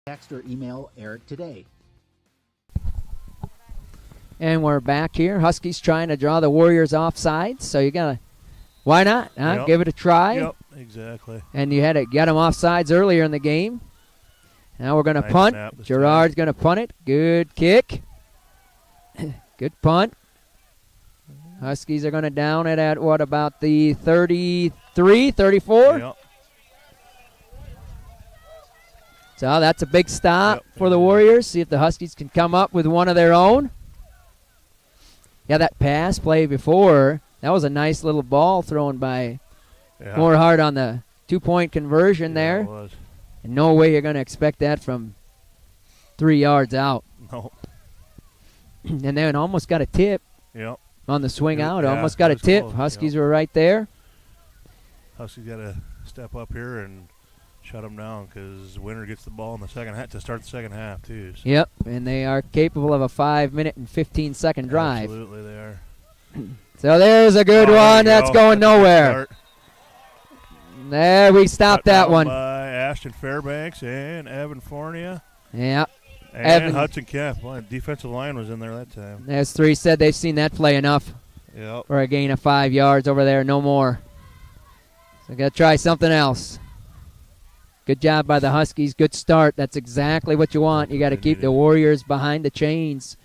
Text or email Eric today. And we're back here. Huskies trying to draw the Warriors offside, so you got to, why not? Huh? Yep. Give it a try. Yep, exactly. And you got them offsides earlier in the game. Now we're going to punt. Gerard's going to punt it. Good kick. Good punt. Huskies are going to down it at what, about the 33, 34? Yep. So that's a big stop Yep, for the Warriors. See if the Huskies can come up with one of their own. Yeah, that pass play before, that was a nice little ball thrown by Moorhart on the 2-point conversion there. It was. And no way you're going to expect that from 3 yards out. No. And then almost got a tip Yep. on the swing out. Yeah, Almost got a tip. close, Huskies were right there. Huskies got to step up here and shut them down because Winter gets the ball in the second half to start the second half too. So. Yep, and they are capable of a 5-minute and 15-second drive. Absolutely, they are. So there's a good one. That's going nowhere. There, we stopped that one. By Ashton Fairbanks and Evan Fournier. Yeah. And Evan. Hudson Kemp. Well, defensive line was in there that time. As 3 said, they've seen that play enough Yep. for a gain of 5 yards over there. No more. So got to try something else. Good job by the Huskies. Good start. That's exactly what you want. You got to keep the Warriors behind the chains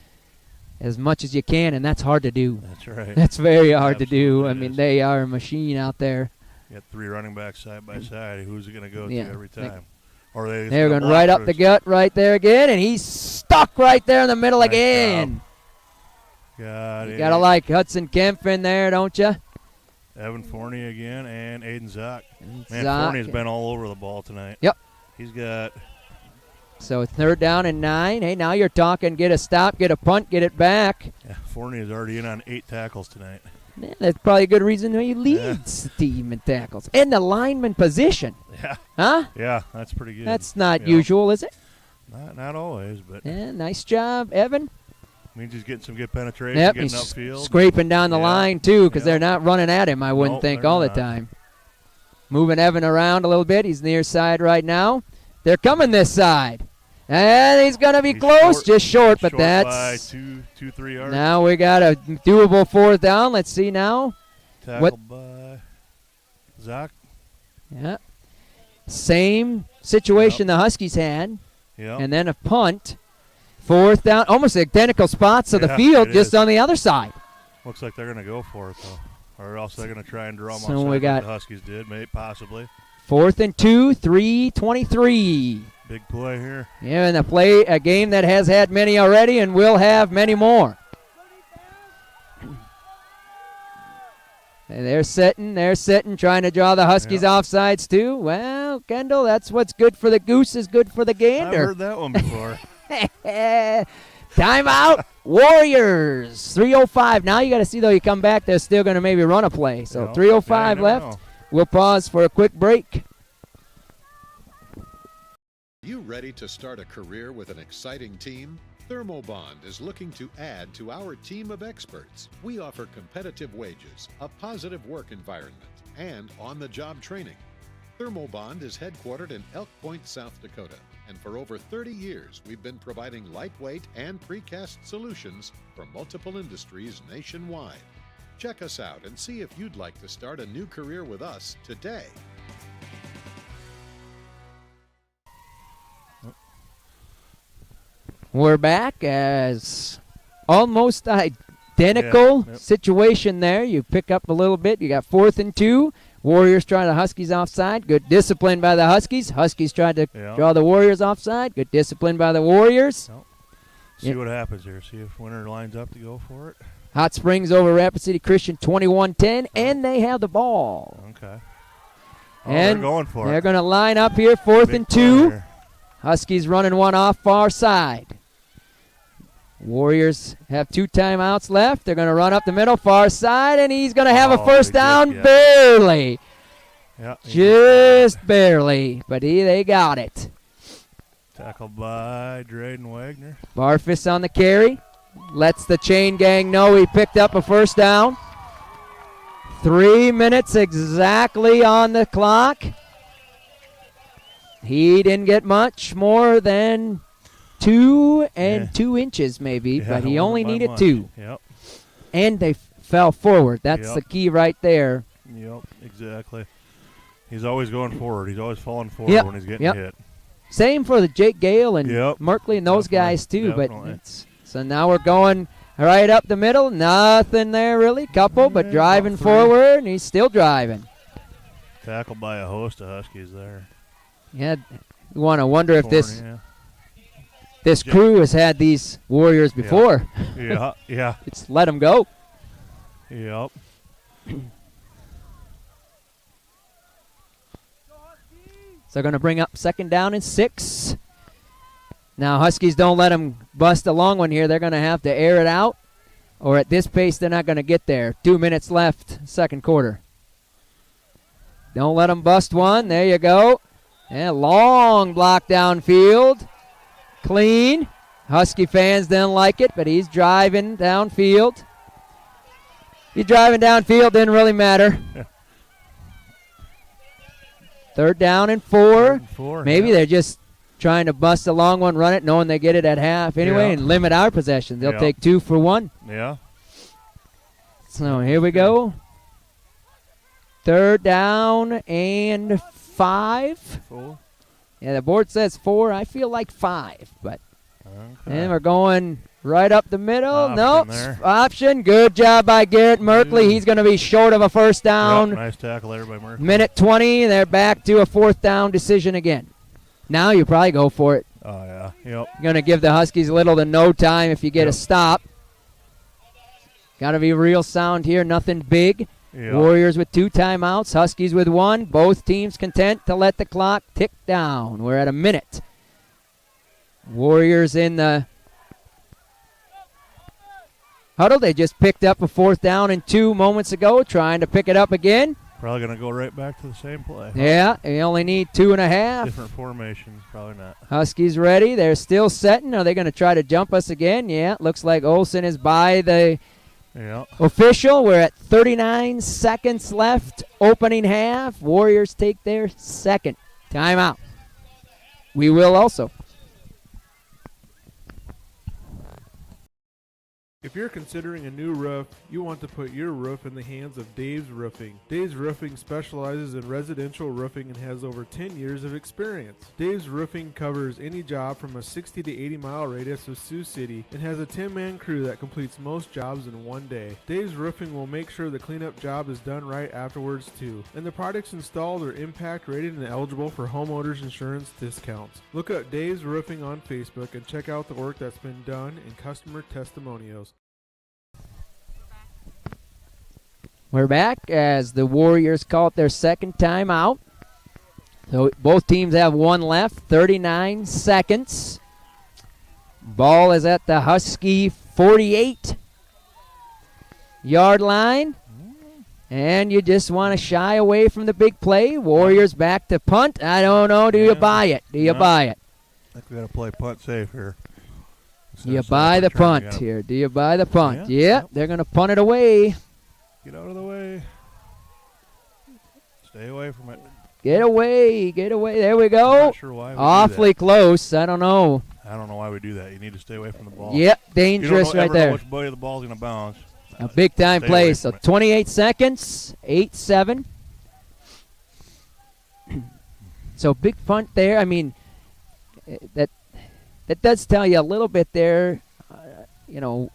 as much as you can, and that's hard to do. That's right. That's very hard to do. Absolutely I mean, is. they are a machine out there. You got 3 running backs side by side. Who's it going to go Yeah. to every time? Or They're going right up the gut right there again, and he's stuck right there in the middle Nice again. Got You it. got to like Hudson Kemp in there, don't you? Evan Fournier again and Aiden Zock. Man, Zock. Fournier's been all over the ball tonight. Yep. He's got... So it's 3rd down and 9. Hey, now you're talking get a stop, get a punt, get it back. Yeah, Fournier's already in on 8 tackles tonight. Yeah, that's probably a good reason why he leads the team in tackles. And the lineman position. Yeah. Huh? Yeah, that's pretty good. That's not Yep. usual, is it? Not always, but Yeah, nice job, Evan. means he's getting some good penetration, Yep, getting he's upfield. scraping down the Yeah. line, too, because Yep. they're not running at him, I wouldn't Nope, think, they're all the not. time. Moving Evan around a little bit. He's near side right now. They're coming this side. And he's going to be He's close, short- just short, but by that's... 2-3 yards. Now we got a doable 4th down. Let's see now. Tackled by Zock. Yeah. Same situation the Huskies had. Yep. And then a punt. 4th down. Almost identical spots of the Yeah, field, it just is. on the other side. Looks like they're going to go for it, though. Or else they're going to try and draw them So outside we got- like the Huskies did, maybe, possibly. 4th and 2, 3:23. Big play here. Yeah, and a game that has had many already and will have many more. And they're sitting, trying to draw the Huskies offsides too. Well, Kendall, that's what's good for the goose is good for the I've gander. heard that one before. Timeout, Warriors. 3:05. Now you got to see, though, you come back, they're still going to maybe run a play. So Yep. 3:05 Yeah, you never left. know. We'll pause for a quick break. You ready to start a career with an exciting team? Thermobond is looking to add to our team of experts. We offer competitive wages, a positive work environment, and on-the-job training. Thermobond is headquartered in Elk Point, South Dakota, and for over 30 years we've been providing lightweight and precast solutions for multiple industries nationwide. Check us out and see if you'd like to start a new career with us today. We're back as almost identical situation there. You pick up a little bit. You got 4th and 2. Warriors trying the Huskies offside. Good discipline by the Huskies. Huskies tried to draw the Warriors offside. Good discipline by the Warriors. See what happens here. See if Winter lines up to go for it. Hot Springs over Rapid City Christian 21-10, and they have the ball. Okay. And they're going for it. They're going to line up here, 4th Big and 2. play. Huskies running one off far side. Warriors have 2 timeouts left. They're going to run up the middle, far side, and he's going to have a first down, barely. Yeah, just barely, but they got it. Tackled by Drayden Wagner. Barfus on the carry. Lets the chain gang know he picked up a first down. 3 minutes exactly on the clock. He didn't get much more than 2 and 2 inches maybe, Yeah, but he it only wasn't by needed much. 2. Yep. And they fell forward. That's Yep. the key right there. Yep, exactly. He's always going forward. He's always falling forward when he's getting hit. Same for the Jake Gale and Yep. Merkley and those Definitely, guys too. definitely. But so now we're going right up the middle. Nothing there really. Couple, but driving about 3. forward, and he's still driving. Tackled by a host of Huskies there. Yeah, you want to wonder if this Yeah. crew has had these Warriors before. Yeah, yeah. It's let them go. Yep. So they're going to bring up 2nd down and 6. Now Huskies don't let them bust a long one here. They're going to have to air it out, or at this pace they're not going to get there. 2 minutes left, second quarter. Don't let them bust one. There you go. Yeah, long block downfield. Clean. Husky fans didn't like it, but he's driving downfield. He's driving downfield, didn't really matter. 3rd down and 4. Maybe they're just trying to bust a long one, run it, knowing they get it at half anyway, and limit our possession. They'll take 2 for 1. Yeah. So here we go. 3rd down and 5. 4. Yeah, the board says 4. I feel like 5, but Okay. and we're going right up the middle. Option Nope. there. Option. Good job by Garrett Merkley. He's going to be short of a first down. Yep, nice tackle there by Murphy. Minute 20. They're back to a 4th down decision again. Now you probably go for it. Oh, yeah. Yep. Going to give the Huskies little to no time if you get a stop. Got to be real sound here. Nothing big. Yep. Warriors with 2 timeouts. Huskies with 1. Both teams content to let the clock tick down. We're at a minute. Warriors in the huddle. They just picked up a 4th down and 2 moments ago, trying to pick it up again. Probably going to go right back to the same play. Yeah, they only need 2.5. Different formation, probably not. Huskies ready. They're still setting. Are they going to try to jump us again? Yeah, it looks like Olsen is by the official. We're at 39 seconds left. Opening half. Warriors take their 2nd timeout. We will also. If you're considering a new roof, you want to put your roof in the hands of Dave's Roofing. Dave's Roofing specializes in residential roofing and has over 10 years of experience. Dave's Roofing covers any job from a 60 to 80 mile radius of Sioux City and has a 10-man crew that completes most jobs in one day. Dave's Roofing will make sure the cleanup job is done right afterwards too. And the products installed are impact rated and eligible for homeowners insurance discounts. Look up Dave's Roofing on Facebook and check out the work that's been done and customer testimonials. We're back as the Warriors call it their 2nd timeout. So both teams have 1 left, 39 seconds. Ball is at the Husky 48-yard line. And you just want to shy away from the big play. Warriors back to punt. I don't know. Do you buy it? Do you buy it? I think we got to play punt safe here. Do you buy the punt here? Do you buy the punt? Yeah. They're going to punt it away. Get out of the way. Stay away from it. Get away. Get away. There we go. I'm not sure why we Awfully do that. close. I don't know. I don't know why we do that. You need to stay away from the ball. Yep, dangerous you don't right there. know which way the ball's going to bounce. A big-time Stay play. away So from it. 28 seconds, 8-7. So big punt there. I mean, that does tell you a little bit there.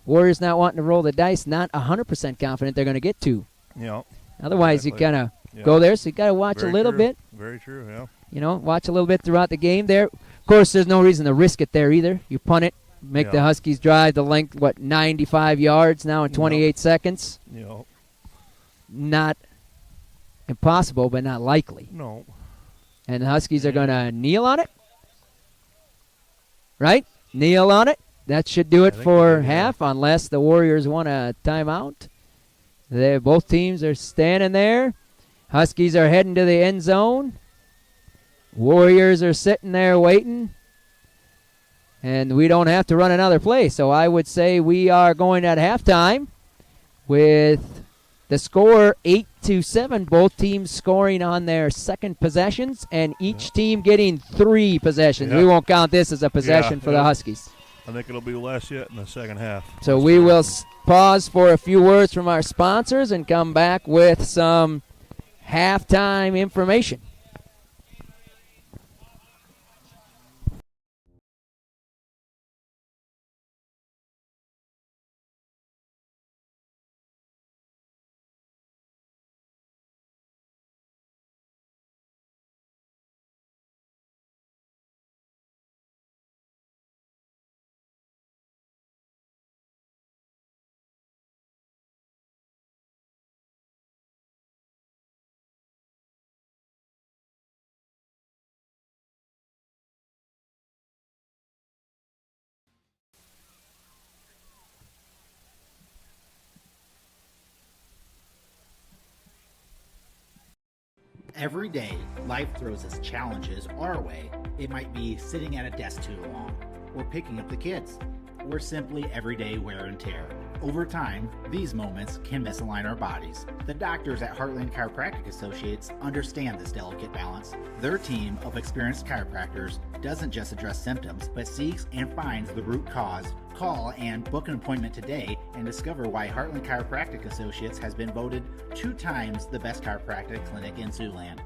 Warriors not wanting to roll the dice, not 100% confident they're going to get 2. Yeah. Otherwise, exactly. you kind of go there. So you got to watch Very a little true. bit. Very true, yeah. Watch a little bit throughout the game there. Of course, there's no reason to risk it there either. You punt it, make the Huskies drive the length, 95 yards now in 28 seconds. Yeah. Not impossible, but not likely. No. And the Huskies are going to kneel on it. Right? Kneel on it. That should do it for half, unless the Warriors want a timeout. Both teams are standing there. Huskies are heading to the end zone. Warriors are sitting there waiting. And we don't have to run another play. So I would say we are going at halftime with the score 8-7, both teams scoring on their second possessions, and each team getting 3 possessions. We won't count this as a possession for the Huskies. I think it'll be less yet in the second half. So we will pause for a few words from our sponsors and come back with some halftime information. Every day, life throws its challenges our way. It might be sitting at a desk too long, or picking up the kids, or simply everyday wear and tear. Over time, these moments can misalign our bodies. The doctors at Heartland Chiropractic Associates understand this delicate balance. Their team of experienced chiropractors doesn't just address symptoms, but seeks and finds the root cause. Call and book an appointment today and discover why Heartland Chiropractic Associates has been voted 2 times the best chiropractic clinic in Siouxland.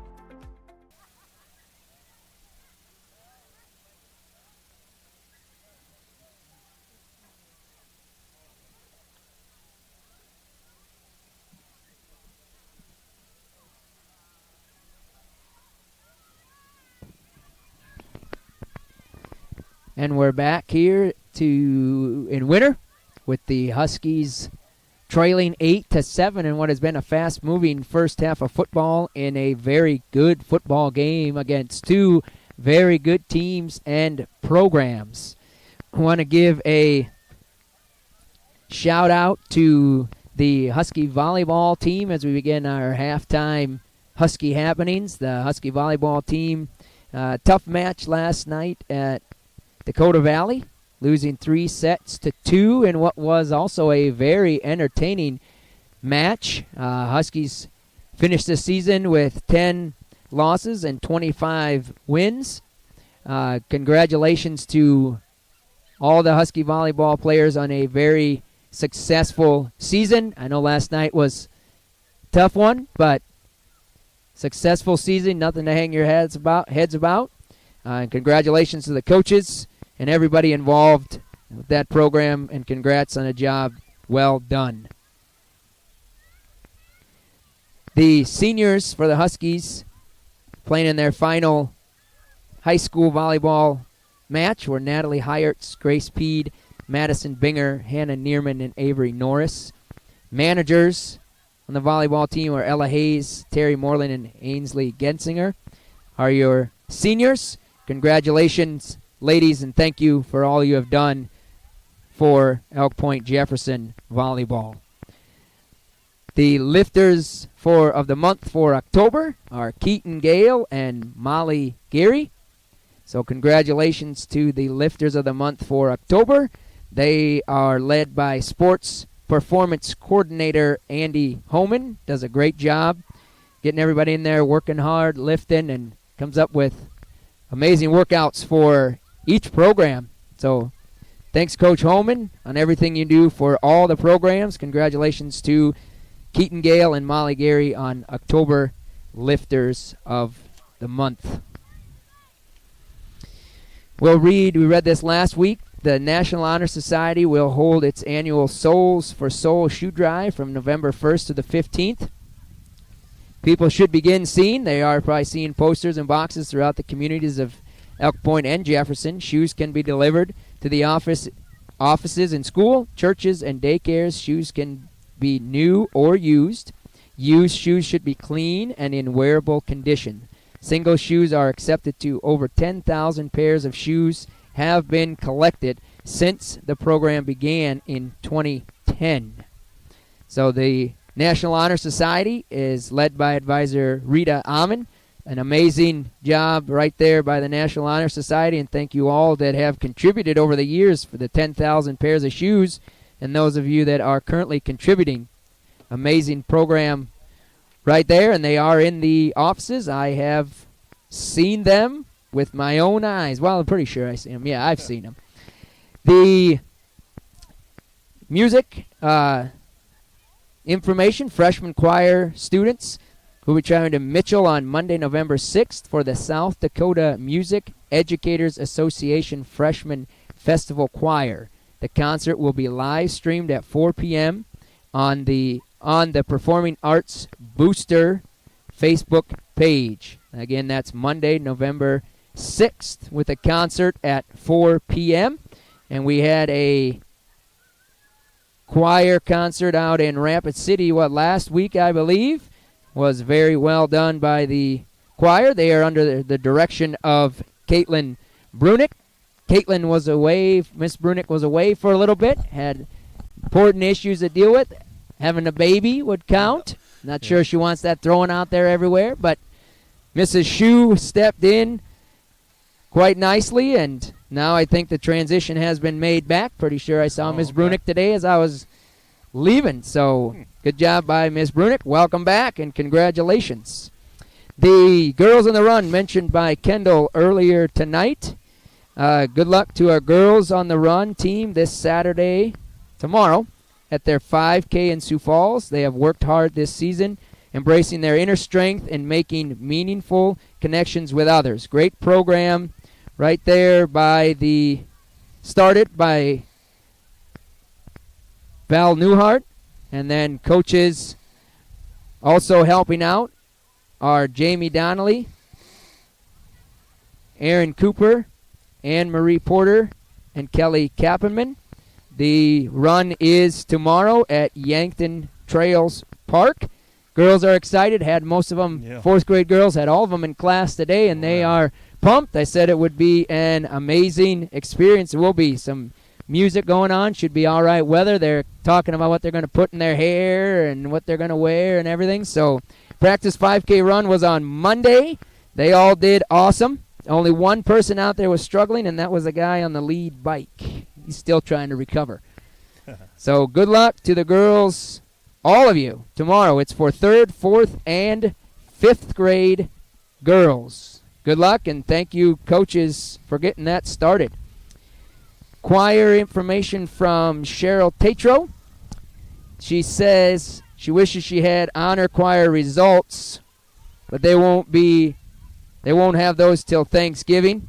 And we're back here in winter with the Huskies trailing 8-7 in what has been a fast-moving first half of football in a very good football game against 2 very good teams and programs. I want to give a shout-out to the Husky volleyball team as we begin our halftime Husky happenings. The Husky volleyball team, tough match last night at Dakota Valley, losing 3-2 in what was also a very entertaining match. Huskies finished the season with 10 losses and 25 wins. Congratulations to all the Husky volleyball players on a very successful season. I know last night was a tough one, but successful season, nothing to hang your heads about. And congratulations to the coaches and everybody involved with that program, and congrats on a job well done. The seniors for the Huskies playing in their final high school volleyball match were Natalie Heyertz, Grace Peed, Madison Binger, Hannah Neerman, and Avery Norris. Managers on the volleyball team are Ella Hayes, Terry Moreland, and Ainsley Gensinger. Are your seniors. Congratulations, ladies, and thank you for all you have done for Elk Point-Jefferson volleyball. The lifters of the month for October are Keaton Gale and Molly Geary. So congratulations to the lifters of the month for October. They are led by sports performance coordinator Andy Homan. Does a great job getting everybody in there working hard, lifting, and comes up with amazing workouts for each program. So thanks, Coach Holman, on everything you do for all the programs. Congratulations to Keaton Gale and Molly Geary on October Lifters of the Month. We read this last week. The National Honor Society will hold its annual Souls for Soul shoe drive from November 1st to the 15th. People should begin seeing. They are probably seeing posters and boxes throughout the communities of Elk Point and Jefferson. Shoes can be delivered to the offices in school, churches, and daycares. Shoes can be new or used. Used shoes should be clean and in wearable condition. Single shoes are accepted to. Over 10,000 pairs of shoes have been collected since the program began in 2010. So the National Honor Society is led by advisor Rita Amon. An amazing job right there by the National Honor Society, and thank you all that have contributed over the years for the 10,000 pairs of shoes, and those of you that are currently contributing. Amazing program right there, and they are in the offices. I have seen them with my own eyes. Well, I'm pretty sure I see them. Yeah, I've seen them. The music information, freshman choir students who will be traveling to Mitchell on Monday, November 6th for the South Dakota Music Educators Association Freshman Festival Choir. The concert will be live streamed at 4 p.m. on the Performing Arts Booster Facebook page. Again, that's Monday, November 6th with a concert at 4 p.m. And we had a choir concert out in Rapid City, last week, I believe. Was very well done by the choir. They are under the direction of Caitlin Brunick. Caitlin was away, Miss Brunick was away for a little bit, had important issues to deal with. Having a baby would count. Not sure she wants that thrown out there everywhere, but Mrs. Shue stepped in quite nicely, and now I think the transition has been made back. Pretty sure I saw Miss Brunick today as I was leaving, so good job by Miss Brunick. Welcome back, and congratulations. The girls on the run mentioned by Kendall earlier tonight. Good luck to our girls on the run team this Saturday, tomorrow, at their 5K in Sioux Falls. They have worked hard this season, embracing their inner strength and making meaningful connections with others. Great program right there started by Val Newhart, and then coaches also helping out are Jamie Donnelly, Aaron Cooper, Anne-Marie Porter, and Kelly Kappenman. The run is tomorrow at Yankton Trails Park. Girls are excited. Had most of them, fourth grade girls, had all of them in class today, and they are pumped. I said it would be an amazing experience. There will be some music going on. Should be all right weather. They're talking about what they're going to put in their hair and what they're going to wear and everything. So practice 5K run was on Monday. They all did awesome. Only one person out there was struggling, and that was a guy on the lead bike. He's still trying to recover. So good luck to the girls, all of you. Tomorrow it's for 3rd, 4th, and 5th grade girls. Good luck, and thank you, coaches, for getting that started. Choir information from Cheryl Tatro. She says she wishes she had honor choir results, but they won't have those till Thanksgiving.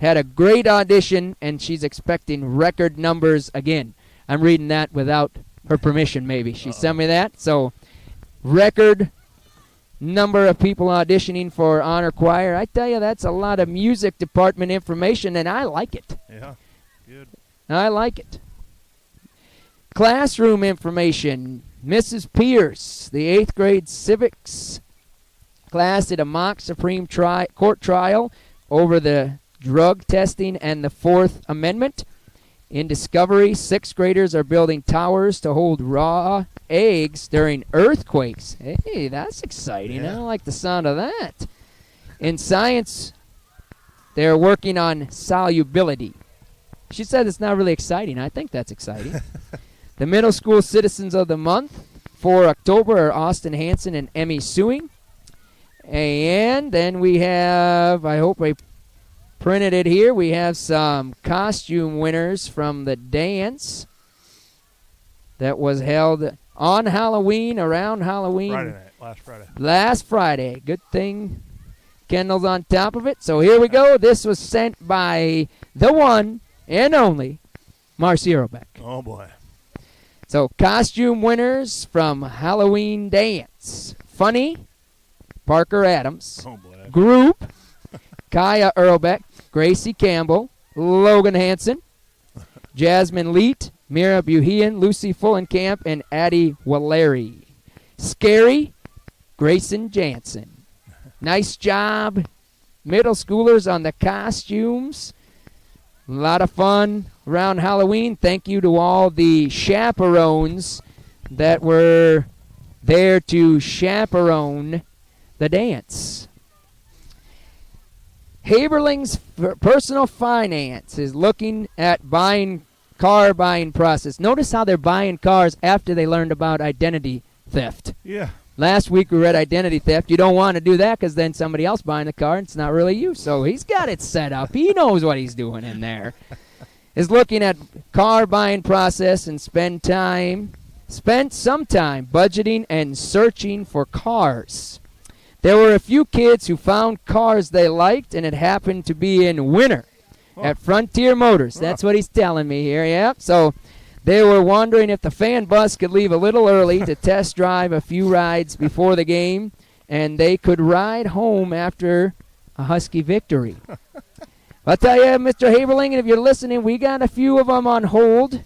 Had a great audition, and she's expecting record numbers again. I'm reading that without her permission, maybe. She sent me that. So, record number of people auditioning for honor choir. I tell you, that's a lot of music department information, and I like it. Yeah, good. I like it. Classroom information. Mrs. Pierce, the 8th grade civics class, did a mock Supreme Court trial over the drug testing and the 4th Amendment. In Discovery, 6th graders are building towers to hold raw eggs during earthquakes. Hey, that's exciting. I like the sound of that. In Science, they're working on solubility. She said it's not really exciting. I think that's exciting. The middle school citizens of the month for October are Austin Hansen and Emmy Suing. And then we have, I hope I printed it here, we have some costume winners from the dance that was held on Halloween, around Halloween. Friday night, last Friday. Good thing Kendall's on top of it. So here we go. This was sent by the one and only Marcy Earlbeck. Oh, boy. So costume winners from Halloween Dance. Funny, Parker Adams. Oh, boy. Group, Kaya Earlbeck, Gracie Campbell, Logan Hansen, Jasmine Leet, Mira Buhian, Lucy Fullenkamp, and Addie Walleri. Scary, Grayson Jansen. Nice job, middle schoolers, on the costumes. A lot of fun around Halloween. Thank you to all the chaperones that were there to chaperone the dance. Haberling's Personal Finance is looking at car buying process. Notice how they're buying cars after they learned about identity theft. Yeah. Last week we read identity theft. You don't want to do that because then somebody else buying the car and it's not really you. So he's got it set up. He knows what he's doing in there. Is looking at car buying process and spent some time budgeting and searching for cars. There were a few kids who found cars they liked, and it happened to be in winter at Frontier Motors. That's what he's telling me here, yeah. So they were wondering if the fan bus could leave a little early to test drive a few rides before the game, and they could ride home after a Husky victory. I'll tell you, Mr. Haberling, if you're listening, we got a few of them on hold.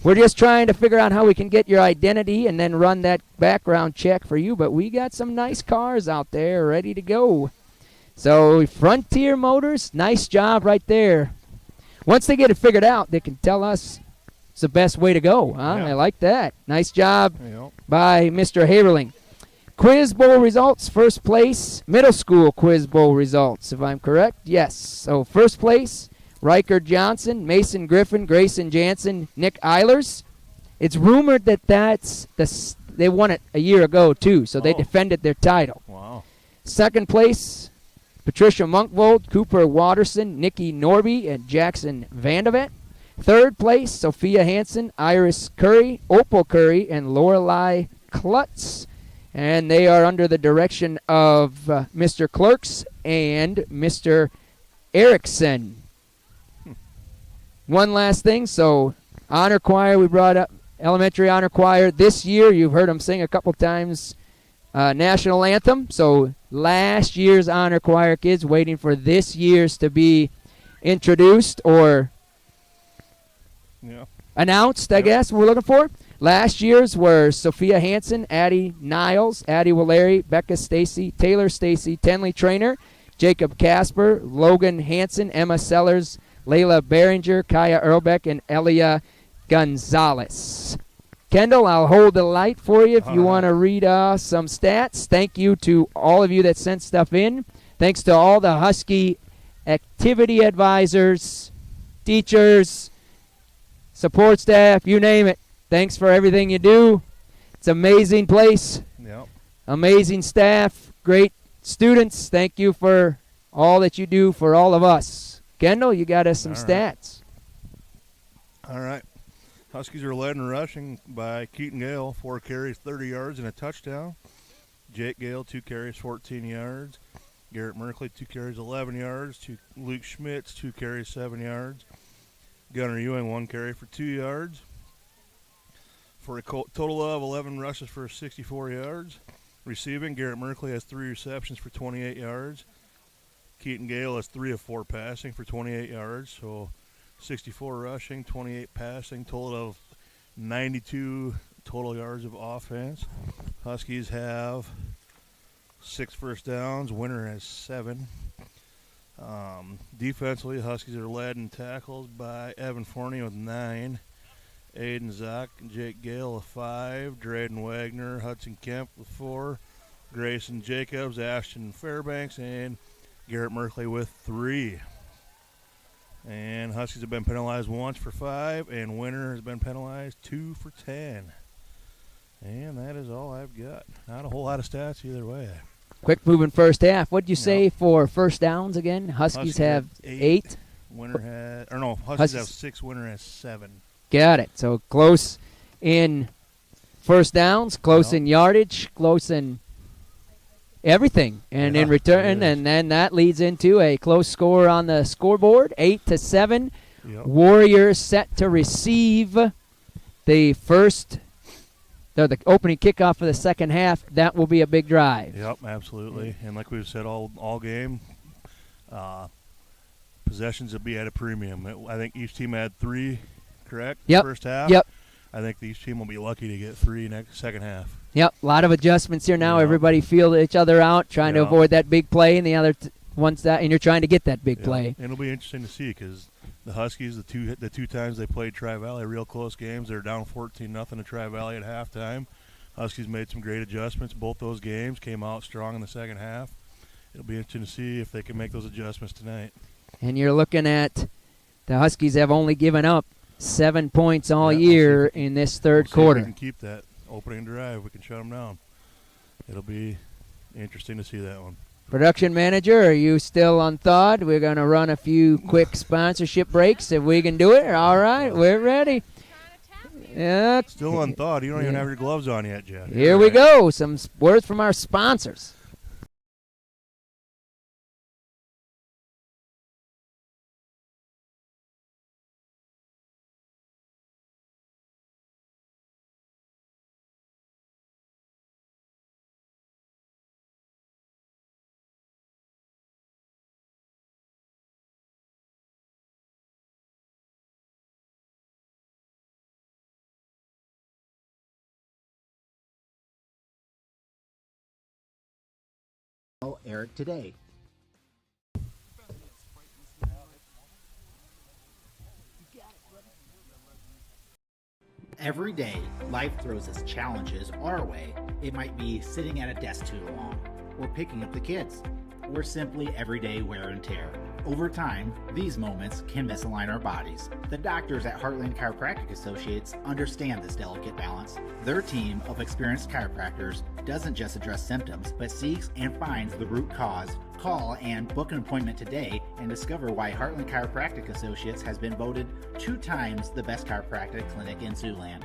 We're just trying to figure out how we can get your identity and then run that background check for you, but we got some nice cars out there ready to go. So Frontier Motors, nice job right there. Once they get it figured out, they can tell us it's the best way to go. Huh? Yeah. I like that. Nice job by Mr. Haberling. Quiz Bowl results, first place, middle school Quiz Bowl results, if I'm correct. Yes. So first place, Riker Johnson, Mason Griffin, Grayson Jansen, Nick Eilers. It's rumored that they won it a year ago, too, so they defended their title. Wow. Second place, Patricia Monkvold, Cooper Watterson, Nikki Norby, and Jackson Vandevet. Third place, Sophia Hansen, Iris Curry, Opal Curry, and Lorelei Klutz. And they are under the direction of Mr. Clerks and Mr. Erickson. One last thing, so honor choir we brought up, elementary honor choir. This year, you've heard them sing a couple times, national anthem. So last year's honor choir kids waiting for this year's to be introduced or announced, I guess we're looking for. Last year's were Sophia Hansen, Addie Niles, Addie Walleri, Becca Stacy, Taylor Stacy, Tenley Trainer, Jacob Casper, Logan Hansen, Emma Sellers, Layla Behringer, Kaya Earlbeck, and Elia Gonzalez. Kendall, I'll hold the light for you if you want to read some stats. Thank you to all of you that sent stuff in. Thanks to all the Husky activity advisors, teachers, support staff, you name it. Thanks for everything you do. It's an amazing place. Yep. Amazing staff, great students. Thank you for all that you do for all of us. Kendall, you got us some stats. All right. Huskies are led in rushing by Keaton Gale, 4 carries, 30 yards, and a touchdown. Jake Gale, 2 carries, 14 yards. Garrett Merkley, 2 carries, 11 yards. Luke Schmitz, 2 carries, 7 yards. Gunnar Ewing, 1 carry for 2 yards. For a total of 11 rushes for 64 yards. Receiving, Garrett Merkley has 3 receptions for 28 yards. Keaton Gale has 3 of 4 passing for 28 yards. So 64 rushing, 28 passing, total of 92 total yards of offense. Huskies have 6 first downs. Winter has 7. Defensively, Huskies are led in tackles by Evan Forney with 9. Aiden Zock and Jake Gale with 5. Drayden Wagner, Hudson Kemp with 4. Grayson Jacobs, Ashton Fairbanks, and Garrett Merkley with 3. And Huskies have been penalized once for 5, and Winter has been penalized 2 for 10. And that is all I've got. Not a whole lot of stats either way. Quick moving first half. What did you say for first downs again? Huskies have 8. Huskies have 6. Winter has 7. Got it. So close in first downs, close in yardage, close in everything. And in return, and then that leads into a close score on the scoreboard, 8-7. Yep. Warriors set to receive the opening kickoff for the second half. That will be a big drive. Yep, absolutely. And like we've said all game, possessions will be at a premium. I think each team had 3, correct? Yep. First half. Yep. I think each team will be lucky to get 3 second half. Yep. A lot of adjustments here now. Everybody feel each other out, trying to avoid that big play, and the other and you're trying to get that big play. And it'll be interesting to see because the Huskies, the two times they played Tri-Valley, real close games. They're down 14-0 to Tri-Valley at halftime. Huskies made some great adjustments. Both those games came out strong in the second half. It'll be interesting to see if they can make those adjustments tonight. And you're looking at the Huskies have only given up 7 points all year in this third quarter. We can keep that opening drive. We can shut them down. it'll be interesting to see that one. Production manager, are you still on thawed? We're going to run a few quick sponsorship breaks if we can do it. All right, we're ready. Yeah. Still unthawed. You don't even have your gloves on yet, Jeff. Here we go. Some words from our sponsors. Eric today. Every day, life throws its challenges our way. It might be sitting at a desk too long, or picking up the kids, or simply everyday wear and tear. Over time, these moments can misalign our bodies. The doctors at Heartland Chiropractic Associates understand this delicate balance. Their team of experienced chiropractors doesn't just address symptoms, but seeks and finds the root cause. Call and book an appointment today and discover why Heartland Chiropractic Associates has been voted 2 times the best chiropractic clinic in Siouxland.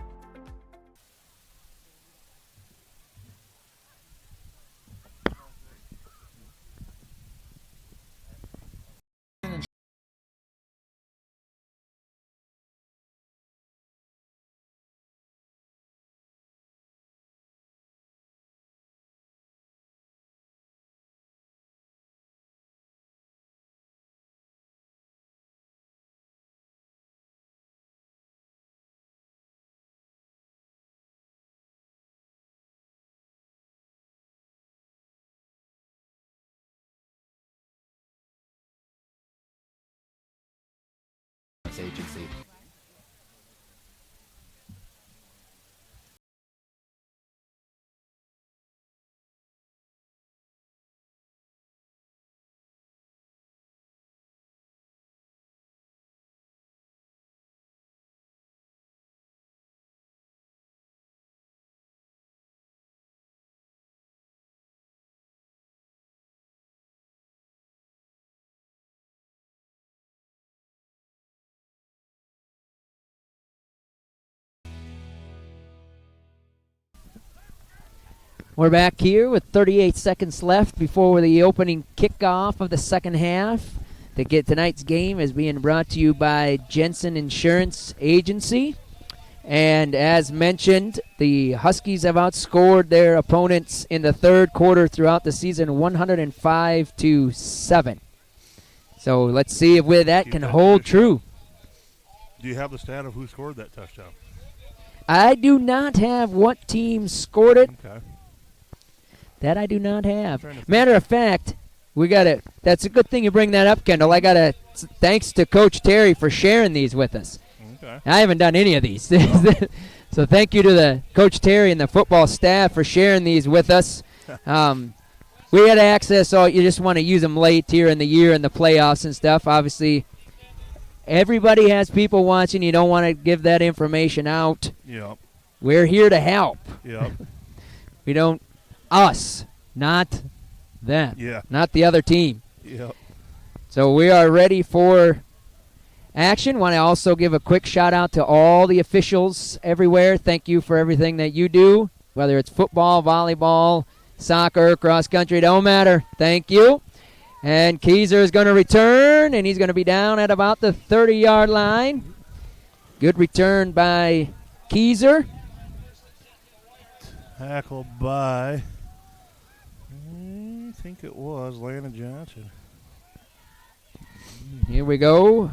Agency. We're back here with 38 seconds left before the opening kickoff of the second half. Tonight's game is being brought to you by Jensen Insurance Agency. And as mentioned, the Huskies have outscored their opponents in the third quarter throughout the season 105-7. So let's see if that can hold true. Do you have the stat of who scored that touchdown? I do not have what team scored it. Okay. That I do not have. Matter of fact, that's a good thing you bring that up, Kendall. Thanks to Coach Terry for sharing these with us. Okay. I haven't done any of these. So thank you to the Coach Terry and the football staff for sharing these with us. We had access, so you just want to use them late here in the year in the playoffs and stuff. Obviously, everybody has people watching. You don't want to give that information out. Yep. We're here to help. Yep. We don't. Us, not them. Yeah. Not the other team. Yep. So we are ready for action. Want to also give a quick shout out to all the officials everywhere. Thank you for everything that you do, whether it's football, volleyball, soccer, cross country, don't matter. Thank you. And Keyser is going to return, and he's going to be down at about the 30-yard line. Good return by Keyser. Tackled by, I think it was Landon Johnson. Here we go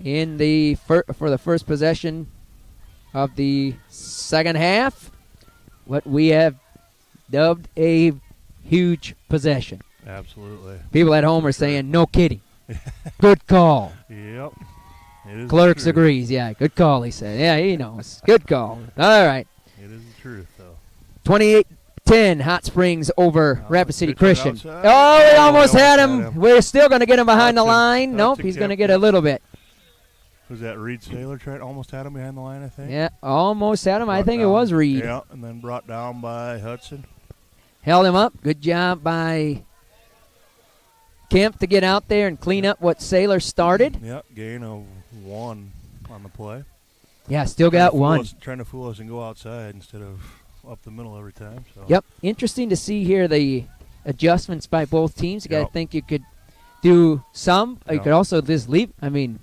in the for the first possession of the second half. What we have dubbed a huge possession. Absolutely. People at home are saying, no kidding. Good call. Yep. It is Clerks agrees. Yeah, good call, he said. Yeah, he knows. Good call. All right. It is the truth, though. 28-10, Hot Springs over Rapid City Christian. Outside. Oh, we almost had him. We're still going to get him behind the line. Nope, he's going to get a little bit. Was that Reed Saylor almost had him behind the line, I think? Yeah, almost had him. I think it was Reed. Yeah, and then brought down by Hudson. held him up. Good job by Kemp to get out there and clean up what Sailor started. Yep, gain of 1 on the play. Yeah, still got one. Trying to fool us and go outside instead of up the middle every time. So. Yep, interesting to see here the adjustments by both teams. I think you could do some. You could also just leave. I mean,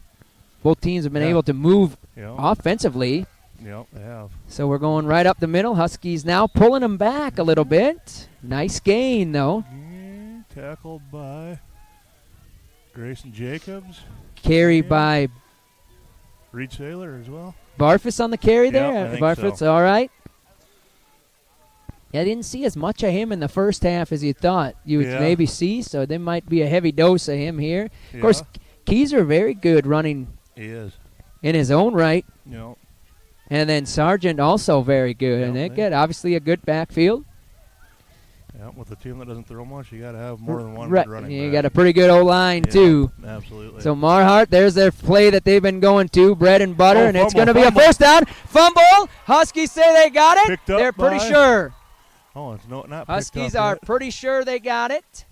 both teams have been able to move offensively. Yep, they have. So we're going right up the middle. Huskies now pulling them back a little bit. Nice gain, though. Tackled by Grayson Jacobs. Carry by Reed Saylor as well. Barfus on the carry there. I think Barfus, so. all right. Yeah, I didn't see as much of him in the first half as you thought you would maybe see, so there might be a heavy dose of him here. Of course, Keyser very good running He is. in his own right. Yep. And then Sargent also very good. And they get obviously a good backfield. Yeah, with a team that doesn't throw much, you got to have more than one right. good running You back. got a pretty good O-line, too. Absolutely. So Marhart, there's their play that they've been going to, bread and butter, and it's going to be a first down. Fumble. Huskies say they got it. Picked up They're pretty sure. Oh, it's not picked Huskies up are yet. pretty sure they got it.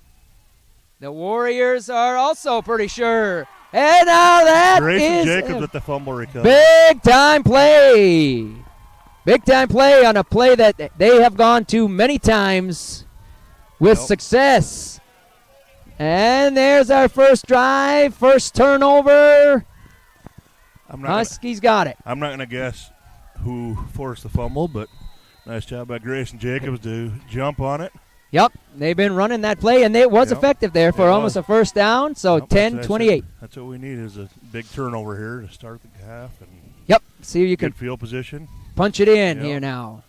The Warriors are also pretty sure. And now that Grayson is Jacobs at the fumble recovery. big-time play. Big-time play on a play that they have gone to many times with success. And there's our first drive, first turnover. Huskies got it. I'm not going to guess who forced the fumble, but nice job by Grayson Jacobs to jump on it. Yep, they've been running that play, and it was effective there for almost a first down, so 10-28. That's what we need is a big turnover here to start the half. And see if you can field position. Punch it in here now.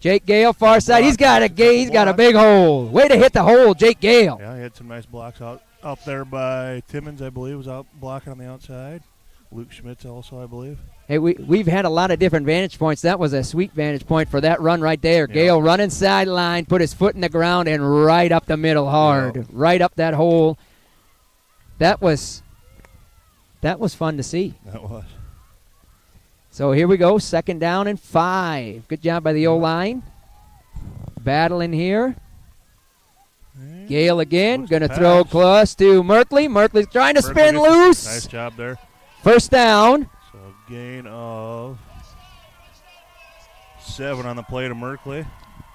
Jake Gale, far side. He's got a big hole. Way to hit the hole, Jake Gale. Yeah, he had some nice blocks out there by Timmons, I believe, was out blocking on the outside. Luke Schmitz also, I believe. Hey, we've had a lot of different vantage points. That was a sweet vantage point for that run right there. Gale running sideline, put his foot in the ground, and right up the middle hard. Right up that hole. That was fun to see. That was. So here we go, 2nd down and 5. Good job by the O-line. Battling here. Gale again, going to throw close to Merkley. Merkley's trying to spin loose. Nice job there. First down. So gain of 7 on the play to Merkley.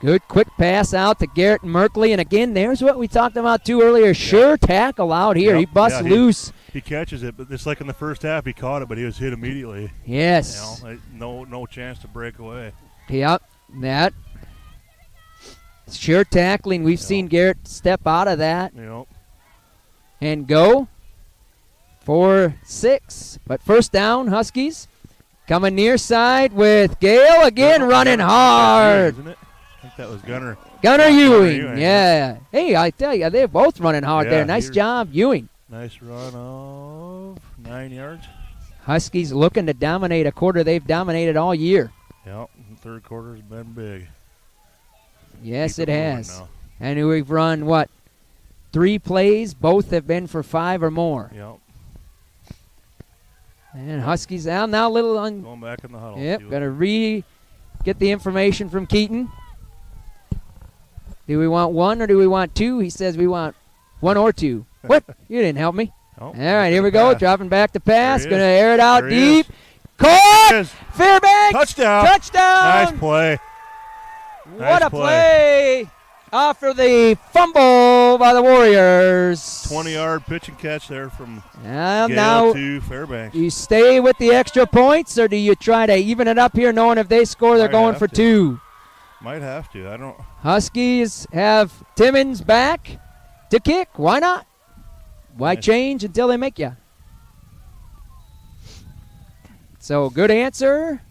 Good quick pass out to Garrett Merkley. And again, there's what we talked about too earlier. Sure tackle out here. He busts loose. He catches it, but just like in the first half, he caught it, but he was hit immediately. Yes. No chance to break away. Yep, that. Sure tackling. We've seen Garrett step out of that and go for 6. But first down, Huskies. Coming near side with Gale again, running hard. Isn't it? I think that was Gunner. Gunner Ewing, yeah. Hey, I tell you, they're both running hard there. Nice job, Ewing. Nice run of 9 yards. Huskies looking to dominate a quarter they've dominated all year. Yep, the third quarter has been big. Yes, it has. And we've run, 3 plays? Both have been for 5 or more. Yep. And Huskies out now a little going back in the huddle. Yep, got to get the information from Keaton. Do we want 1 or do we want 2? He says we want 1 or 2. What? You didn't help me. Oh, all right, here we go. Dropping back to pass. Going to air it out there deep. Caught! Fairbanks! Touchdown! Touchdown! Nice play. What a play! After the fumble by the Warriors. 20-yard pitch and catch there from Gale now to Fairbanks. You stay with the extra points, or do you try to even it up here, knowing if they score, they're going for 2? Might have to. I don't. Huskies have Timmons back to kick. Why not? Why change until they make you? So good answer.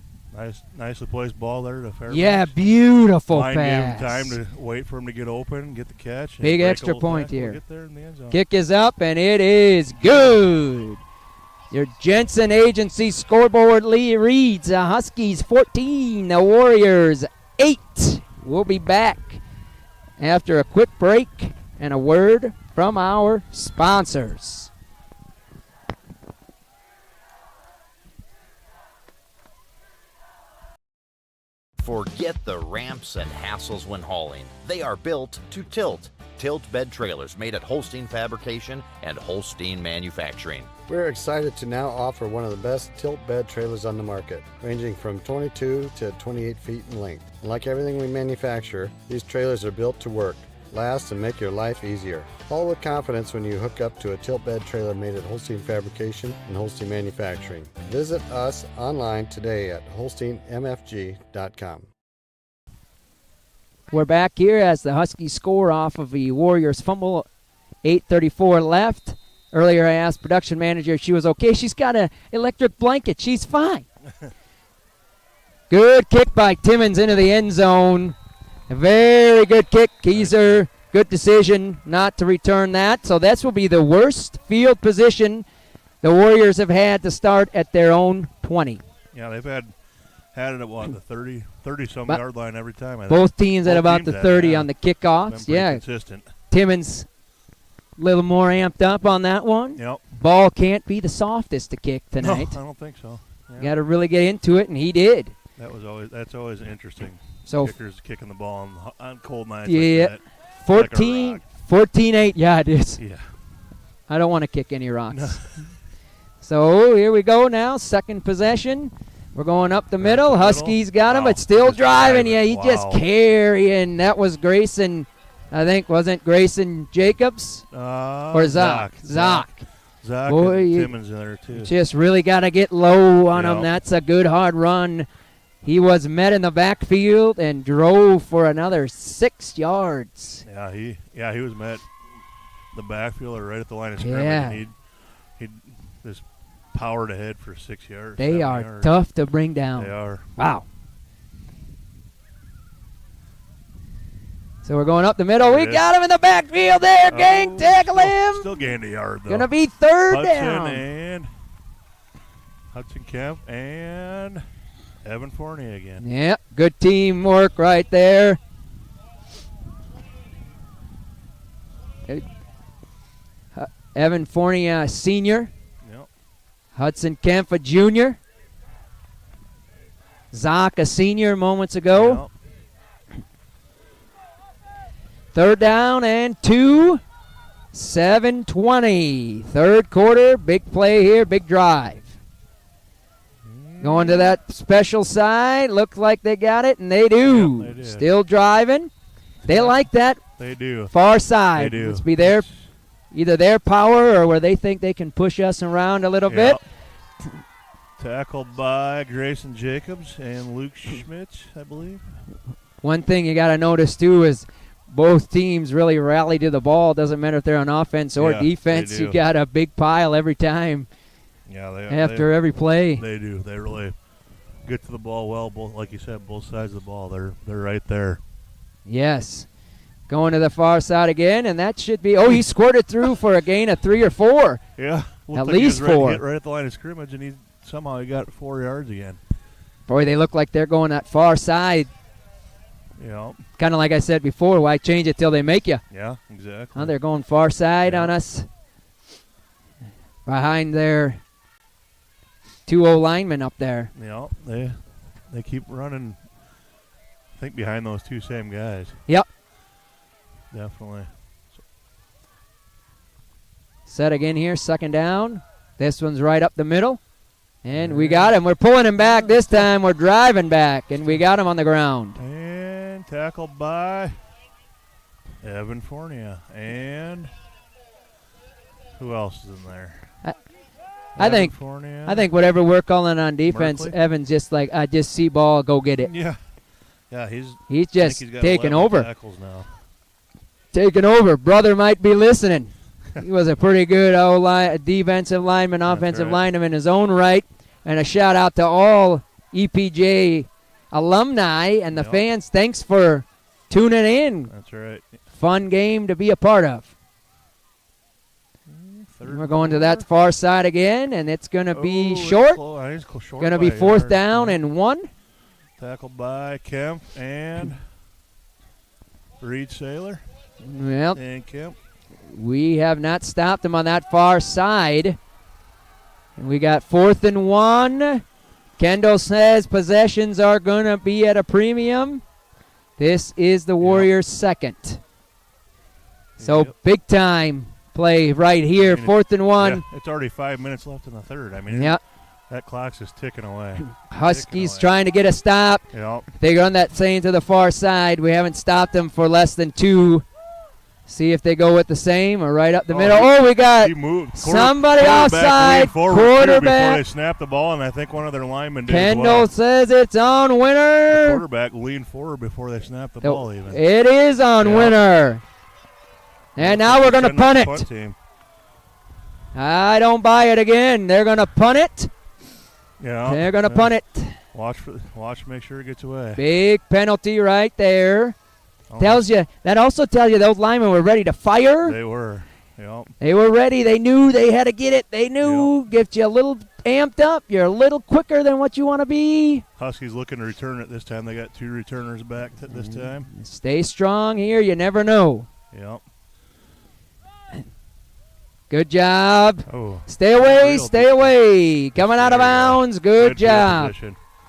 Nicely placed ball there to Fairbanks. Yeah, beautiful pass. pass. Gave him time to wait for him to get open, get the catch. Big extra point here. Get there in the end zone. Kick is up, and it is good. Your Jensen Agency scoreboard reads Huskies 14, the Warriors 8. We'll be back after a quick break and a word from our sponsors. Forget the ramps and hassles when hauling. They are built to tilt. Tilt bed trailers made at Holstein Fabrication and Holstein Manufacturing. We're excited to now offer one of the best tilt bed trailers on the market, ranging from 22 to 28 feet in length. And like everything we manufacture, these trailers are built to work, last, and make your life easier. Haul with confidence when you hook up to a tilt bed trailer made at Holstein Fabrication and Holstein Manufacturing. Visit us online today at holsteinmfg.com. We're back here as the Huskies score off of the Warriors fumble. 8:34 left. Earlier I asked production manager if she was okay. She's got an electric blanket. She's fine. Good kick by Timmons into the end zone. A very good kick. Keyser, good decision not to return that. So this will be the worst field position the Warriors have had to start at their own 20. Yeah, they've had it at what, the 30-some yard line every time. I think. Both teams at about the 30 on the kickoffs. Yeah, consistent. Timmons a little more amped up on that one. Yep. Ball can't be the softest to kick tonight. No, I don't think so. Yeah. Got to really get into it, and he did. That's always interesting. So kickers kicking the ball on cold nights. Yeah, like 14-8. Yeah, it is. Yeah. I don't want to kick any rocks. No. So here we go now. Second possession. We're going up the middle. Huskies got him, but still driving. Yeah, he just carrying. That was Grayson. I think, wasn't Grayson Jacobs? Or Zock? Zock. Boy, and Timmons in there, too. Just really got to get low on him. That's a good, hard run. He was met in the backfield and drove for another 6 yards. Yeah, he was met the backfield or right at the line of scrimmage. Yeah. And he just powered ahead for 6 yards. They are tough to bring down. They are. Wow. So we're going up the middle. We got him in the backfield there, gang. Tackle him. Still gained a yard, though. Going to be third Hudson down. And Hudson Kemp and Evan Fournier again. Yep, good teamwork right there. Evan Fournier, senior. Yep. Hudson Kemp, a junior. Zock, a senior moments ago. Yep. Third down and 2. 7:20. Third quarter, big play here, big drive. Going to that special side. Looks like they got it, and they do. Yep, they Still driving. They like that. They do. Far side. They do. Let's be either their power or where they think they can push us around a little bit. Tackled by Grayson Jacobs and Luke Schmitz, I believe. One thing you got to notice, too, is both teams really rally to the ball. Doesn't matter if they're on offense or defense. You got a big pile every time. Yeah, after every play. They do. They really get to the ball well. Both, like you said, both sides of the ball. They're right there. Yes. Going to the far side again, and that should be. Oh, he squirted through for a gain of 3 or 4. Yeah, at least 4. Hit right at the line of scrimmage, and he got 4 yards again. Boy, they look like they're going that far side. Yeah. Kind of like I said before, why change it till they make you? Yeah, exactly. Oh, they're going far side on us. Behind their 2 linemen up there. Yeah, they keep running, I think, behind those 2 same guys. Yep. Definitely. Set again here, second down. This one's right up the middle. And we got him. We're pulling him back this time. We're driving back, and we got him on the ground. And tackled by Evan Fournier. And who else is in there? I think whatever we're calling on defense, Merkley? Evan's just like, I just see ball, go get it. Yeah. Yeah, he's just taking over. Tackles now. Taking over. Brother might be listening. He was a pretty good defensive lineman, offensive lineman in his own right. And a shout out to all EPJ alumni and the fans. Thanks for tuning in. That's right. Fun game to be a part of. We're going to that far side again, and it's going to be short. Going to be 4th down and 1. Tackled by Kemp and Reed Saylor. Well, and Kemp. We have not stopped him on that far side. And we got 4th and 1. Kendall says possessions are going to be at a premium. This is the Warriors' second. So big time play right here, 4th and 1. Yeah, it's already 5 minutes left in the third. I mean, that clock's just ticking away. Huskies trying to get a stop. Yep. They run that same to the far side. We haven't stopped them for less than 2. See if they go with the same or right up the middle. We got somebody offside. Quarterback. Before they snap the ball, and I think one of their linemen did Kendall as well. says it's on Winner. The quarterback leaned forward before they snapped the ball even. It is on Winner. And now we're going to punt it. Punt team. I don't buy it again. They're going to punt it. Yeah. They're going to punt it. Watch, make sure it gets away. Big penalty right there. That also tells you those linemen were ready to fire. They were. Yep. They were ready. They knew they had to get it. They knew. Get you a little amped up. You're a little quicker than what you want to be. Huskies looking to return it this time. They got 2 returners back this time. Stay strong here. You never know. Yep. Good job. Oh. Stay away. Stay away. Coming out of bounds. Good job.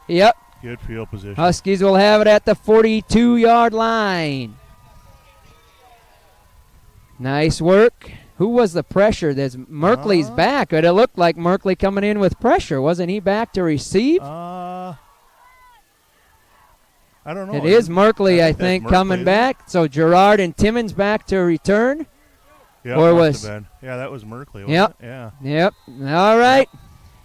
Yep. Good field position. Huskies will have it at the 42-yard line. Nice work. Who was the pressure? There's Merkley's back, but it looked like Merkley coming in with pressure. Wasn't he back to receive? I don't know. It is Merkley, I think, coming back. So Gerard and Timmons back to return. Yeah, or must have been. Yeah, that was Merkley. Yep. Yeah. Yep. All right.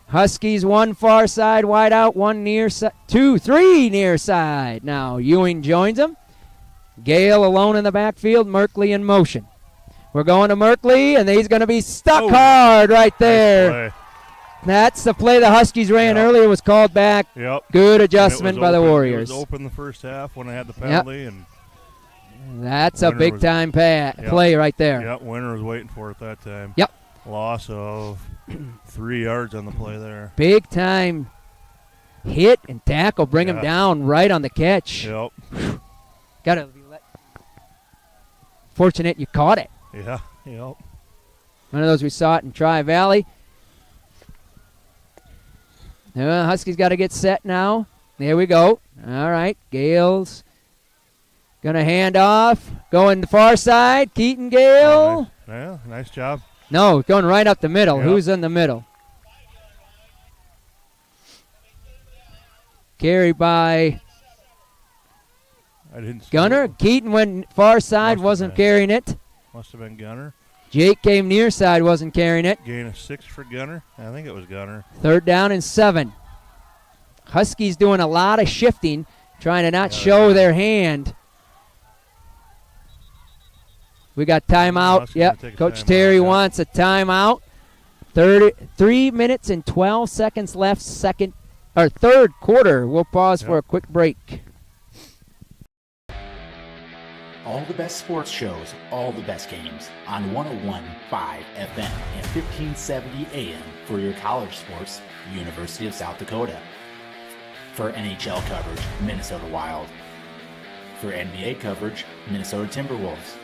Huskies one far side wide out, 1 near side, 2, 3 near side. Now Ewing joins them. Gale alone in the backfield, Merkley in motion. We're going to Merkley, and he's going to be stuck hard right there. Nice play. That's the play the Huskies ran earlier, was called back. Yep. Good adjustment by the Warriors. It was open the first half when they had the penalty. And that's a big-time play right there. Yep, Winter was waiting for it that time. Yep. Loss of 3 yards on the play there. Big-time hit and tackle, bring him down right on the catch. Yep. Got to be fortunate you caught it. Yeah, yep. One of those we saw it in Tri-Valley. Huskies got to get set now. There we go. All right, Gale's going to hand off. Going the far side, Keaton Gale. Yeah, nice job. No, going right up the middle. Yep. Who's in the middle? Carried by Gunner. Keaton went far side, wasn't carrying it. Must have been Gunner. Jake came near side, wasn't carrying it. Gain of 6 for Gunner. I think it was Gunner. 3rd down and 7. Huskies doing a lot of shifting, trying to not show their hand. We got timeout. Yep, Coach Terry wants a timeout. 3 minutes and 12 seconds left, third quarter. We'll pause for a quick break. All the best sports shows, all the best games on 101.5 FM and 1570 AM for your college sports, University of South Dakota. For NHL coverage, Minnesota Wild. For NBA coverage, Minnesota Timberwolves.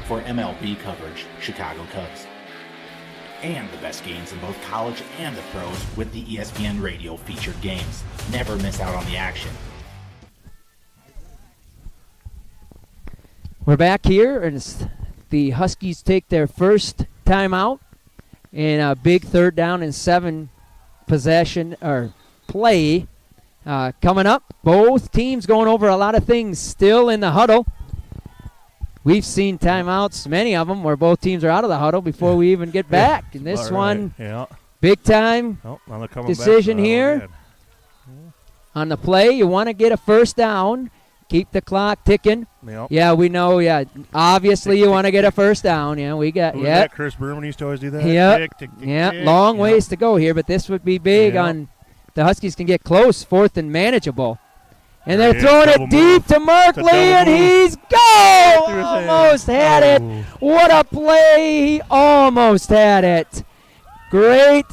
For MLB coverage, Chicago Cubs. And the best games in both college and the pros with the ESPN Radio featured games. Never miss out on the action. We're back here, and the Huskies take their first timeout in a big 3rd down and 7 possession or play coming up. Both teams going over a lot of things still in the huddle. We've seen timeouts, many of them, where both teams are out of the huddle before we even get back. And this one, big time decision here on the play. You want to get a first down. Keep the clock ticking. Yep. Yeah, we know. Yeah, obviously you want to get a first down. Yeah, we got. Yeah, Chris Berman used to always do that. Yep. Tick, tick, yeah, tick. long ways to go here, but this would be big on the Huskies can get close, 4th and manageable. And they're throwing it deep to Merkley, and he's go! Almost had it. What a play. He almost had it. Great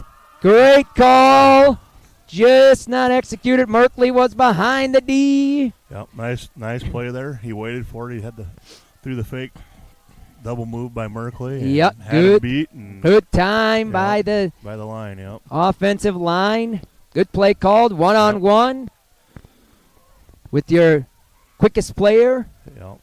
call. Just not executed. Merkley was behind the D. Yep, nice play there. He waited for it. He had threw the fake double move by Merkley. Yep, had him beat and good time by the line. Yep, offensive line. Good play called, one-on-one with your quickest player. Yep.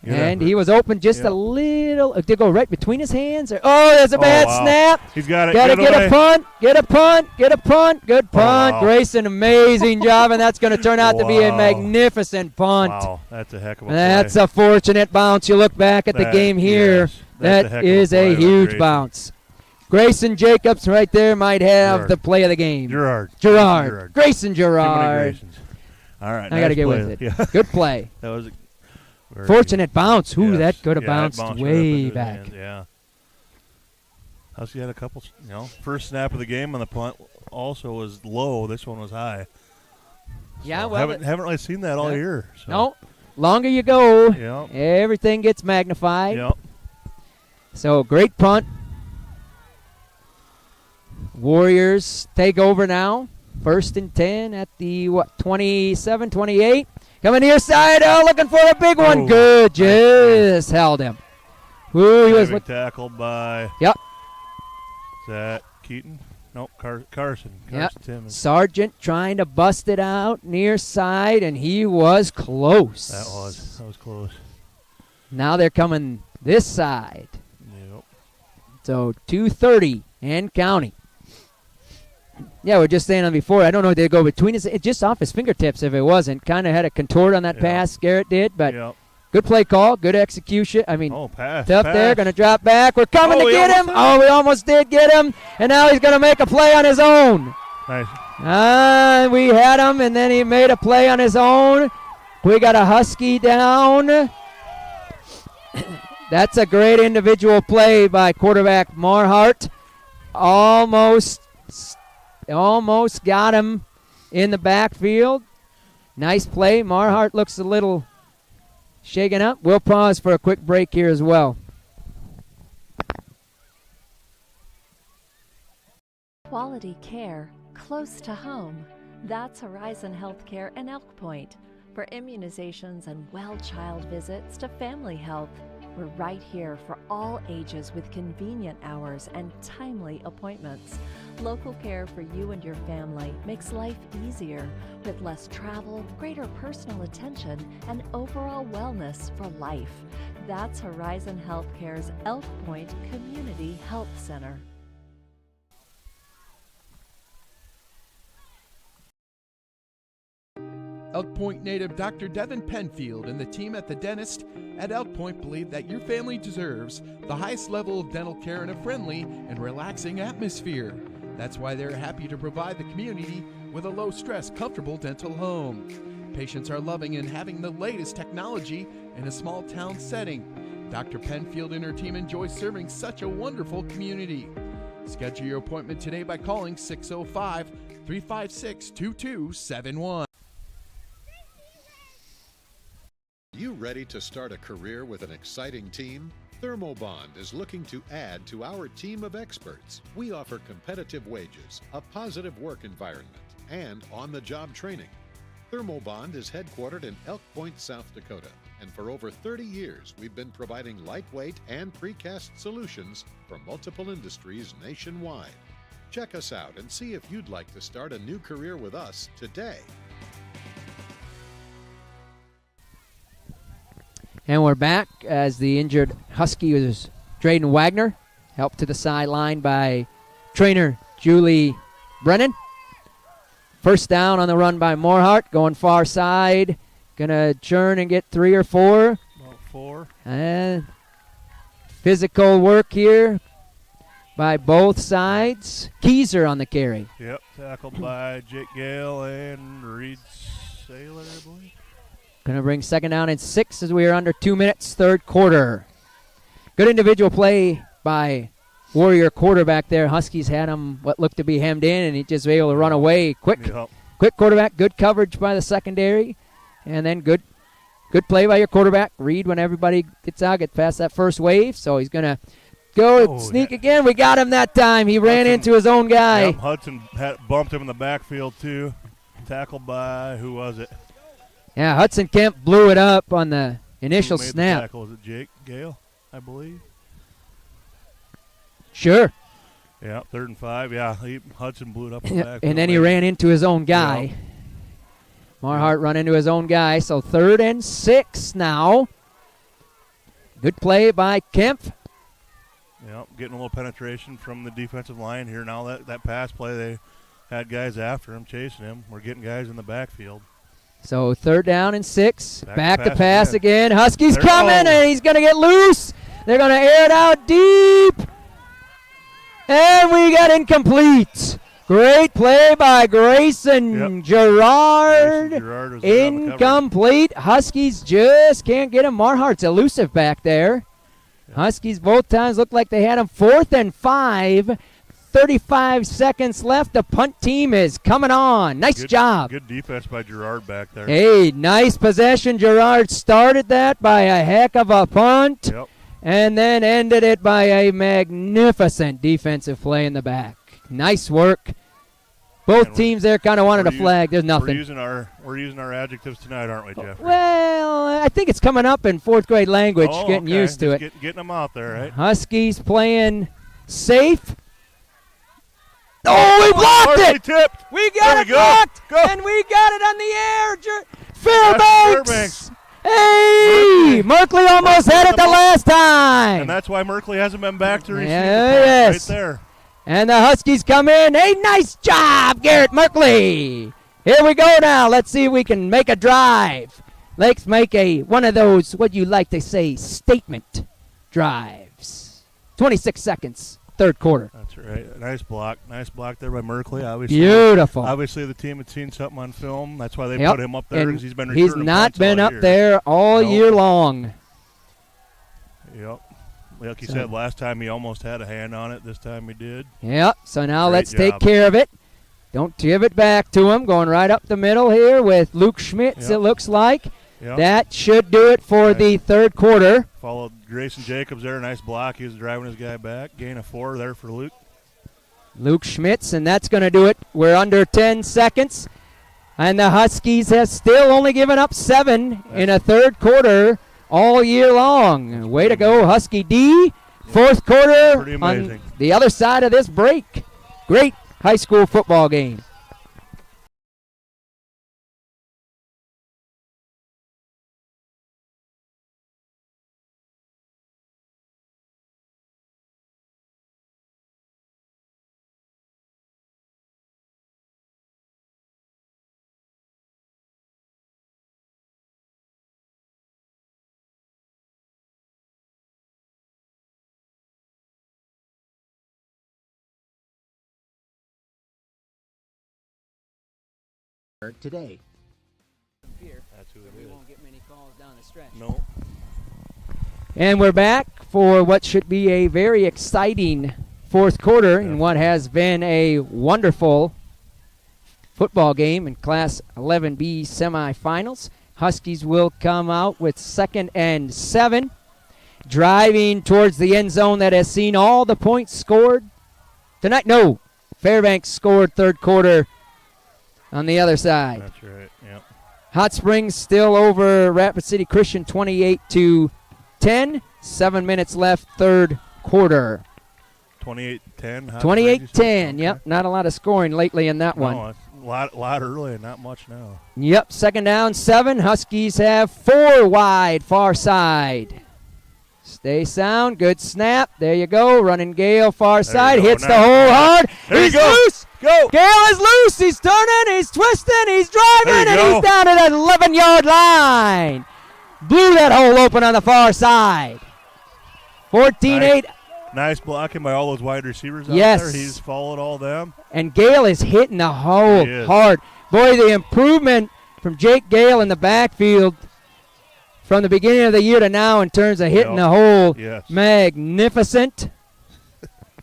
And he was open just a little. Did it go right between his hands? There's a bad snap. He's got it. Got to get a punt. Get a punt. Get a punt. Good punt. Wow. Grayson, amazing job, and that's going to turn out to be a magnificent punt. Wow, that's a heck of a That's play. a fortunate bounce. You look back at the game here. Yes, that's that is a huge bounce. Grayson Jacobs right there might have the play of the game. Gerard. Grayson Too many Gerard. Graysons. All right, I got to get with it. Yeah. Good play. That was fortunate bounce. Yes. That could have bounced bounced right way into his back. hands, yeah. Husky had a couple, first snap of the game on the punt also was low. This one was high. Yeah, So well, haven't really seen that all year. So. No, longer you go, Yep. everything gets magnified. Yep. So great punt. Warriors take over now. 1st and 10 at the 27, 28. Coming near side, looking for a big one. Good, just held him. Ooh, he was tackled by. Yep. Is that Keaton? Nope, Carson. Yep. Timmons. Sargent trying to bust it out near side, and he was close. That was close. Now they're coming this side. Yep. So 2:30 and counting. Yeah, we are just saying on before. I don't know if they go between his, just off his fingertips. If it wasn't, kind of had a contort on that pass. Garrett did, but good play call, good execution. I mean, pass there, going to drop back. We're coming to get him. We almost did get him, and now he's going to make a play on his own. Nice. We had him, and then he made a play on his own. We got a Husky down. That's a great individual play by quarterback Marhart. Almost got him in the backfield. Nice play. Marhart looks a little shaken up. We'll pause for a quick break here as well. Quality care close to home. That's Horizon Healthcare in Elk Point. For immunizations and well-child visits to family health, we're right here for all ages with convenient hours and timely appointments. Local care for you and your family makes life easier with less travel, greater personal attention, and overall wellness for life. That's Horizon Healthcare's Elk Point Community Health Center. Elk Point native Dr. Devin Penfield and the team at the dentist at Elk Point believe that your family deserves the highest level of dental care in a friendly and relaxing atmosphere. That's why they're happy to provide the community with a low-stress, comfortable dental home. Patients are loving and having the latest technology in a small-town setting. Dr. Penfield and her team enjoy serving such a wonderful community. Schedule your appointment today by calling 605-356-2271. You ready to start a career with an exciting team? Thermobond is looking to add to our team of experts. We offer competitive wages, a positive work environment, and on-the-job training. Thermobond is headquartered in Elk Point, South Dakota, and for over 30 years we've been providing lightweight and precast solutions for multiple industries nationwide. Check us out and see if you'd like to start a new career with us today. And we're back as the injured Husky was Drayden Wagner, helped to the sideline by trainer Julie Brennan. First down on the run by Morhart, going far side. Gonna churn and get 3 or 4. About 4. And physical work here by both sides. Keyser on the carry. Yep, tackled by Jake Gale and Reed Saylor, I believe. Going to bring second down and 6 as we are under 2 minutes, third quarter. Good individual play by Warrior quarterback there. Huskies had him what looked to be hemmed in, and he just was able to run away quick. Yep. Quick quarterback, good coverage by the secondary, and then good play by your quarterback. Reed, when everybody gets out, get past that first wave, so he's going to go sneak again. We got him that time. He ran into his own guy. Yep, Hudson bumped him in the backfield, too. Tackled by, who was it? Yeah, Hudson Kemp blew it up on the Initial Who made the snap. tackle? Was it Jake Gale, I believe? Sure. Yeah, 3rd and 5. Yeah, Hudson blew it up in the Yep, back. and then he ran into his own guy. Yeah. Marhart run into his own guy, so 3rd and 6 now. Good play by Kemp. Yep, getting a little penetration from the defensive line here. Now that pass play, they had guys after him, chasing him. We're getting guys in the backfield. So 3rd down and 6. Back to pass pass again. Huskies There- coming, oh. and he's going to get loose. They're going to air it out deep. And we got incomplete. Great play by Grayson Gerard. Grayson Gerard was there on the cover. Incomplete. Huskies just can't get him. Marhart's elusive back there. Huskies both times looked like they had him. 4th and 5. 35 seconds left. The punt team is coming on. Nice job. Good defense by Gerard back there. Hey, nice possession. Gerard started that by a heck of a punt. Yep. And then ended it by a magnificent defensive play in the back. Nice work. Both teams there kind of wanted a flag. There's nothing. We're using our adjectives tonight, aren't we, Jeffrey? Well, I think it's coming up in 4th grade language, getting okay. used to Just it. Getting them out there, right? Huskies playing safe. Oh, we blocked it! Tipped. We got There it we go. blocked, Go. and we got it on the air. Fairbanks. Hey, Merkley almost had it the last time. And that's why Merkley hasn't been back to receive the Yes. punt right there. And the Huskies come in. Hey, nice job, Garrett Merkley. Here we go now. Let's see if we can make a drive. Let's make one of those, what you like to say, statement drives. 26 seconds, 3rd quarter. That's right. Nice block there by Merkley. Obviously, Beautiful. Obviously, the team had seen something on film. That's why they Yep. put him up there, And because he's been he's returning not punts been all up year. there all Nope. year long. Yep. Like you So- said, last time he almost had a hand on it. This time he did. Yep, so now Great let's take job. care of it. Don't give it back to him. Going right up the middle here with Luke Schmitz, Yep. it looks like. Yep. That should do it for the 3rd quarter. Followed Grayson Jacobs there. Nice block. He was driving his guy back. Gain of 4 there for Luke. Luke Schmitz, and that's going to do it. We're under 10 seconds. And the Huskies have still only given up 7 in a 3rd quarter all year long. Way to go, Husky D. 4th quarter Pretty on amazing. the other side of this break. Great high school football game. Today. That's who it We is. won't get many calls down the stretch. No. And we're back for what should be a very exciting 4th quarter in what has been a wonderful football game in Class 11B semifinals. Huskies will come out with 2nd and 7, driving towards the end zone that has seen all the points scored tonight. No, Fairbanks scored 3rd quarter on the other side. That's right. Yep. Hot Springs still over Rapid City Christian 28-10. 7 minutes left, 3rd quarter. 28-10. 28-10. Yep, not a lot of scoring lately in that one. No, it's a lot early, not much now. Yep, 2nd down, 7. Huskies have 4 wide, far side. Stay sound, good snap. There you go. Running Gale, far side, go. hits the Nice. hole hard. There He's you go. loose. Go. Gale is loose. He's turning, he's twisting, he's driving, There and you he's go. down to that 11-yard line. Blew that hole open on the far side. 14-8. Nice blocking by all those wide receivers out Yes. there. He's followed all them. And Gale is hitting the hole He is. hard. Boy, the improvement from Jake Gale in the backfield from the beginning of the year to now in terms of hitting the hole, Yes. magnificent.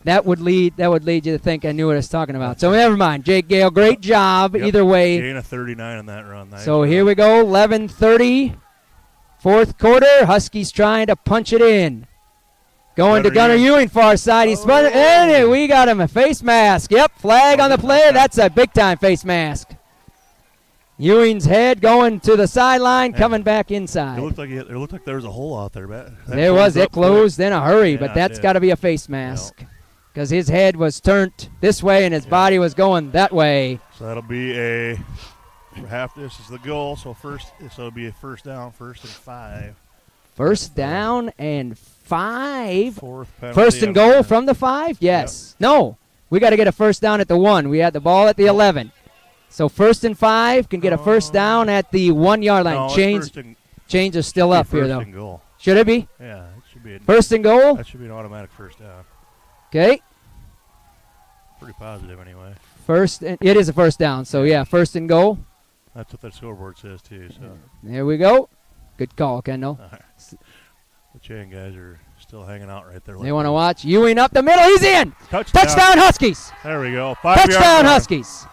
That would lead you to think I knew what I was talking about. So never mind. Jake Gale, great job Yep. either way. Gain of 39 on that run. Nice So run. here we go, 11:30, 4th quarter. Huskies trying to punch it in. Going to Gunnar Ewing, far side. He's spun it, and we got him a face mask. Yep, flag on the play. That's a big-time face mask. Ewing's head going to the sideline, coming back inside. It looked like there was a hole out there, but there was. It closed in a hurry, but Yeah, that's it got to be a face mask because his head was turned this way and his body was going that way. So that'll be half. This is the goal. So it'll be a first down, 1st and 5. First down and 5. Fourth penalty. First and goal from the 5? Yes. Yep. No. We got to get a first down at the 1. We had the ball at the 11. So 1st and 5 can get a first down at the 1 yard line. No, Change is still up here, though. First and goal. Should it be? Yeah, it should be. First and goal? That should be an automatic first down. Okay. Pretty positive, anyway. It is a first down. So, yeah, first and goal. That's what that scoreboard says, too. So there we go. Good call, Kendall. The chain guys are still hanging out right there. They want to watch. Ewing up the middle. He's in. Touchdown Huskies. There we go. Touchdown Huskies.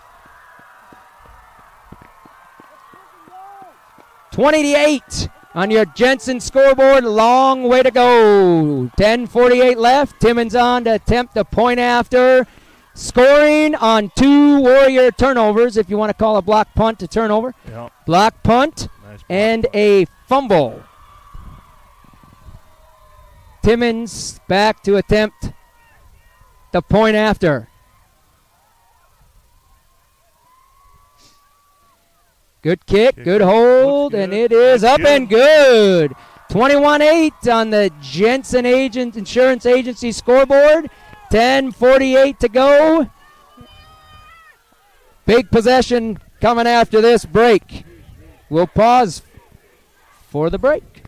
20-8 on your Jensen scoreboard. Long way to go. 10:48 left. Timmons on to attempt the point after. Scoring on 2 Warrior turnovers, if you want to call a block punt a turnover. Yep. Block punt Nice and a fumble. Timmons back to attempt the point after. Good kick, good hold, and it is up and good. 21-8 on the Jensen Insurance Agency scoreboard. 10:48 to go. Big possession coming after this break. We'll pause for the break.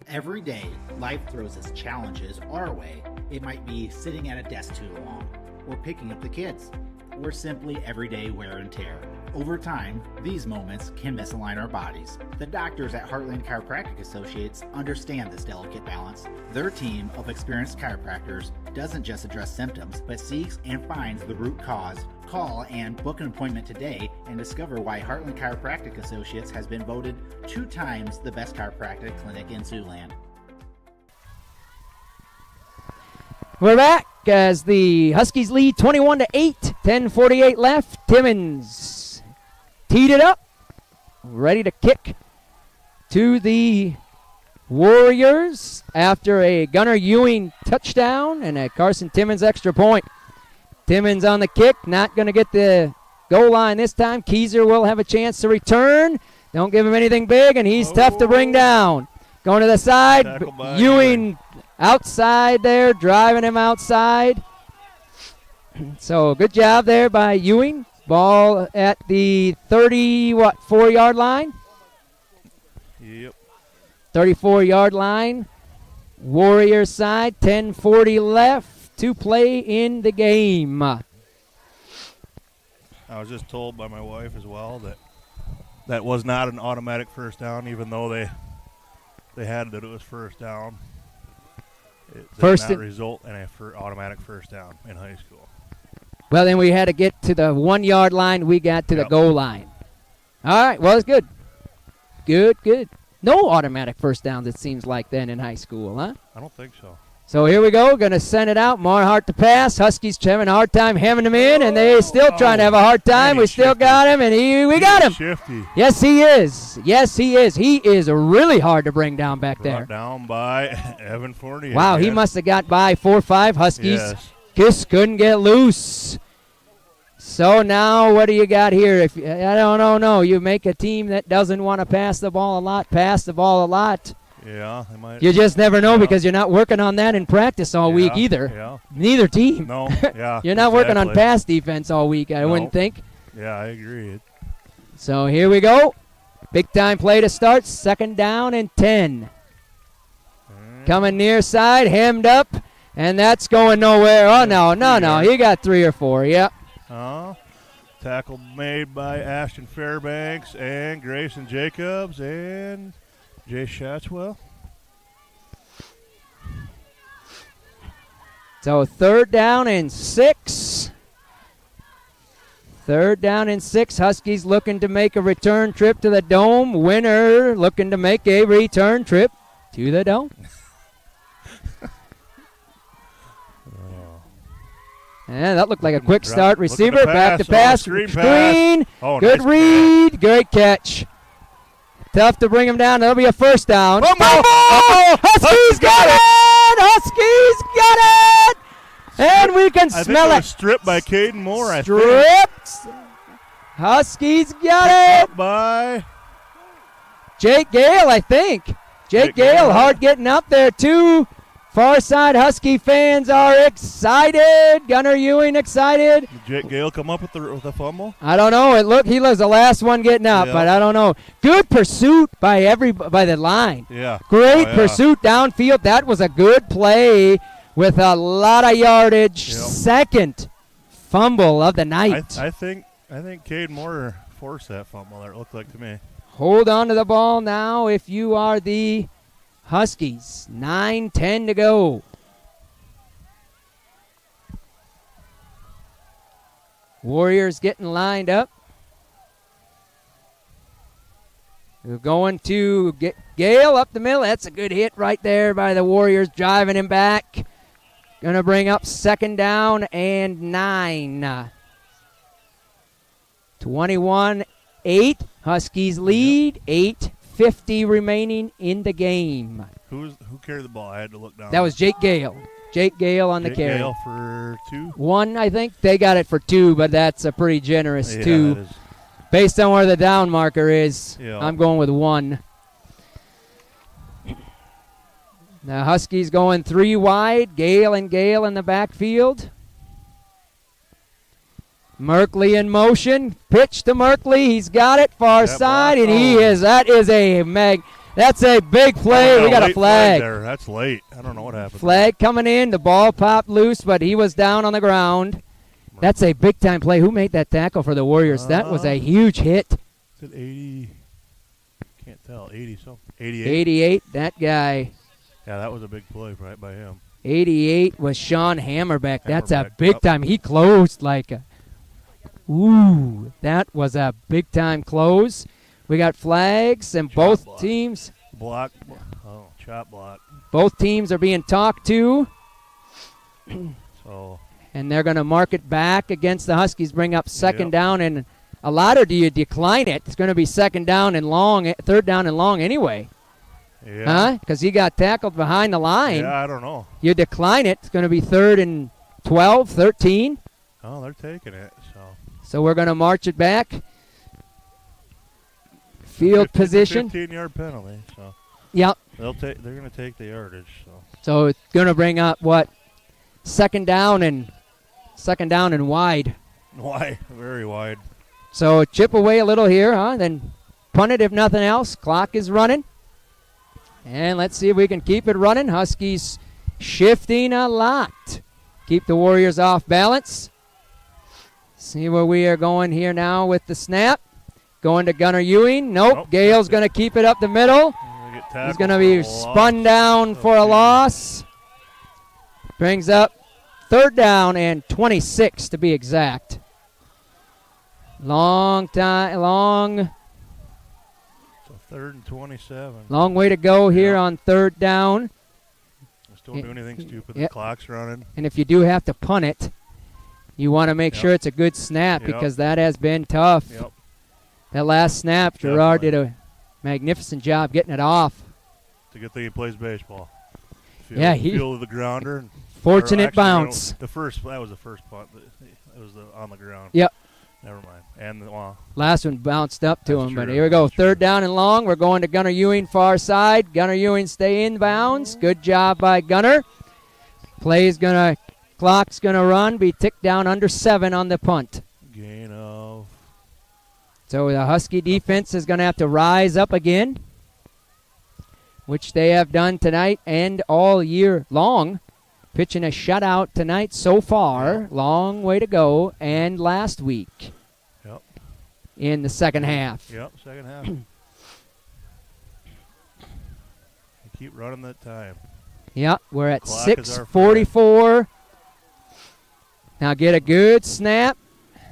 Every day, life throws its challenges our way. It might be sitting at a desk too long, or picking up the kids, or simply everyday wear and tear. Over time, these moments can misalign our bodies. The doctors at Heartland Chiropractic Associates understand this delicate balance. Their team of experienced chiropractors doesn't just address symptoms, but seeks and finds the root cause. Call and book an appointment today and discover why Heartland Chiropractic Associates has been voted 2 times the best chiropractic clinic in Siouxland. We're back as the Huskies lead 21-8. 10:48 left. Timmons teed it up, ready to kick to the Warriors after a Gunnar Ewing touchdown and a Carson Timmons extra point. Timmons on the kick, not going to get the goal line this time. Keyser will have a chance to return. Don't give him anything big, and he's tough to bring down. Going to the side, Ewing outside there, driving him outside. So good job there by Ewing. Ball at the 4-yard line? Yep. 34-yard line. Warriors side, 10:40 left to play in the game. I was just told by my wife as well that was not an automatic first down, even though they had that it was first down. It did not result in a automatic first down in high school. Well, then we had to get to the 1-yard line. We got to the goal line. All right, well, it's good. Good. No automatic first downs, it seems like, then in high school, huh? I don't think so. So here we go. Going to send it out. Marhart to pass. Huskies having a hard time having him in, and they're still trying to have a hard time. We still got him, and we got him. Shifty. Yes, he is. He is really hard to bring down back there. Brought down by Evan Fournier. Wow, he must have got by 4 or 5 Huskies. Yes. Just couldn't get loose. So now what do you got here? I don't know. You make a team that doesn't want to pass the ball a lot. Yeah, they might. You just never know because you're not working on that in practice all week either. Yeah. Neither team. No, yeah. You're not working on pass defense all week, I wouldn't think. Yeah, I agree. So here we go. Big time play to start. 2nd down and 10. Coming near side, hemmed up, and that's going nowhere. Oh, no. He got 3 or 4, yep. Tackle made by Ashton Fairbanks and Grayson Jacobs and Jay Schatzwell. So 3rd down and 6. 3rd down and 6. Huskies looking to make a return trip to the Dome. Winner looking to make a return trip to the Dome. And that looked like a quick Drop- start. looking to Receiver, back to pass. screen pass. Oh, Good nice read. Great catch. Tough to bring him down. That'll be a first down. Fumble! Oh, Huskies got it! Huskies got it! And we can I smell think it it. was stripped by Caden Moore. I think. Stripped. Huskies got it. Up by Jake Gale, I think. Jake Gale, hard getting up there, too. Far side Husky fans are excited. Gunnar Ewing excited. Did Jake Gale come up with the fumble? I don't know. He was the last one getting up, Yeah. but I don't know. Good pursuit by the line. Yeah. Great pursuit downfield. That was a good play with a lot of yardage. Yep. Second fumble of the night. I think Caden Moore forced that fumble there, it looked like to me. Hold on to the ball now if you are the Huskies. 9:10 to go. Warriors getting lined up. We're going to get Gale up the middle. That's a good hit right there by the Warriors, driving him back. Going to bring up second down and 9. 21-8. Huskies lead. 8:50 remaining in the game. Who carried the ball? I had to look down. That was Jake Gale. Jake Gale on the carry. Gale for 2? 1, I think. They got it for 2, but that's a pretty generous 2. That is. Based on where the down marker is, Yeah. I'm going with 1. The Huskies going 3 wide. Gale in the backfield. Merkley in motion. Pitch to Merkley. He's got it far side, and that's a big play. We got a flag. There. That's late. I don't know what happened. Flag coming in. The ball popped loose, but he was down on the ground. That's a big-time play. Who made that tackle for the Warriors? That was a huge hit. Is it 80? Can't tell. 80 something. 88. 88, that guy. Yeah, that was a big play right by him. 88 was Sean Hammerbeck. That's a Hammerbeck, big yep. time. He closed like a. Ooh, that was a big-time close. We got flags, and both block. teams. Chop block. Both teams are being talked to. So. And they're going to mark it back against the Huskies, bring up second Yep. down. And a lot, or do you decline it? It's going to be second down and long, third down and long anyway. Yeah. Huh? Because he got tackled behind the line. Yeah, I don't know. You decline it. It's going to be 3rd and 12, 13. Oh, they're taking it. So we're going to march it back. Field position. 15-yard penalty. So. Yep. They're going to take the yardage. So it's going to bring up what? Second down and wide. Wide, very wide. So chip away a little here, huh? Then punt it if nothing else. Clock is running. And let's see if we can keep it running. Huskies shifting a lot. Keep the Warriors off balance. See where we are going here now with the snap. Going to Gunnar Ewing. Nope. Gale's going to keep it up the middle. He's going to be spun down for a loss. Brings up 3rd down and 26 to be exact. Long. So 3rd and 27. Long way to go here on 3rd down. Just don't do anything stupid. The clock's running. And if you do have to punt it, you want to make sure it's a good snap because that has been tough. Yep. That last snap, Gerard did a magnificent job getting it off. It's a good thing he plays baseball. Feel the grounder. And fortunate bounce. That was the first punt. It was on the ground. Yep. Never mind. And last one bounced up to him, true. but here we go. 3rd down and long. We're going to Gunnar Ewing far side. Gunnar Ewing stay in bounds. Good job by Gunnar. Clock's gonna run. Be ticked down under 7 on the punt. Gain of. So the Husky defense is gonna have to rise up again, which they have done tonight and all year long. Pitching a shutout tonight so far. Long way to go. And last week. Yep. In the second half. Yep, second half. You keep running that time. Yep, we're at Clock 6:44. Now get a good snap.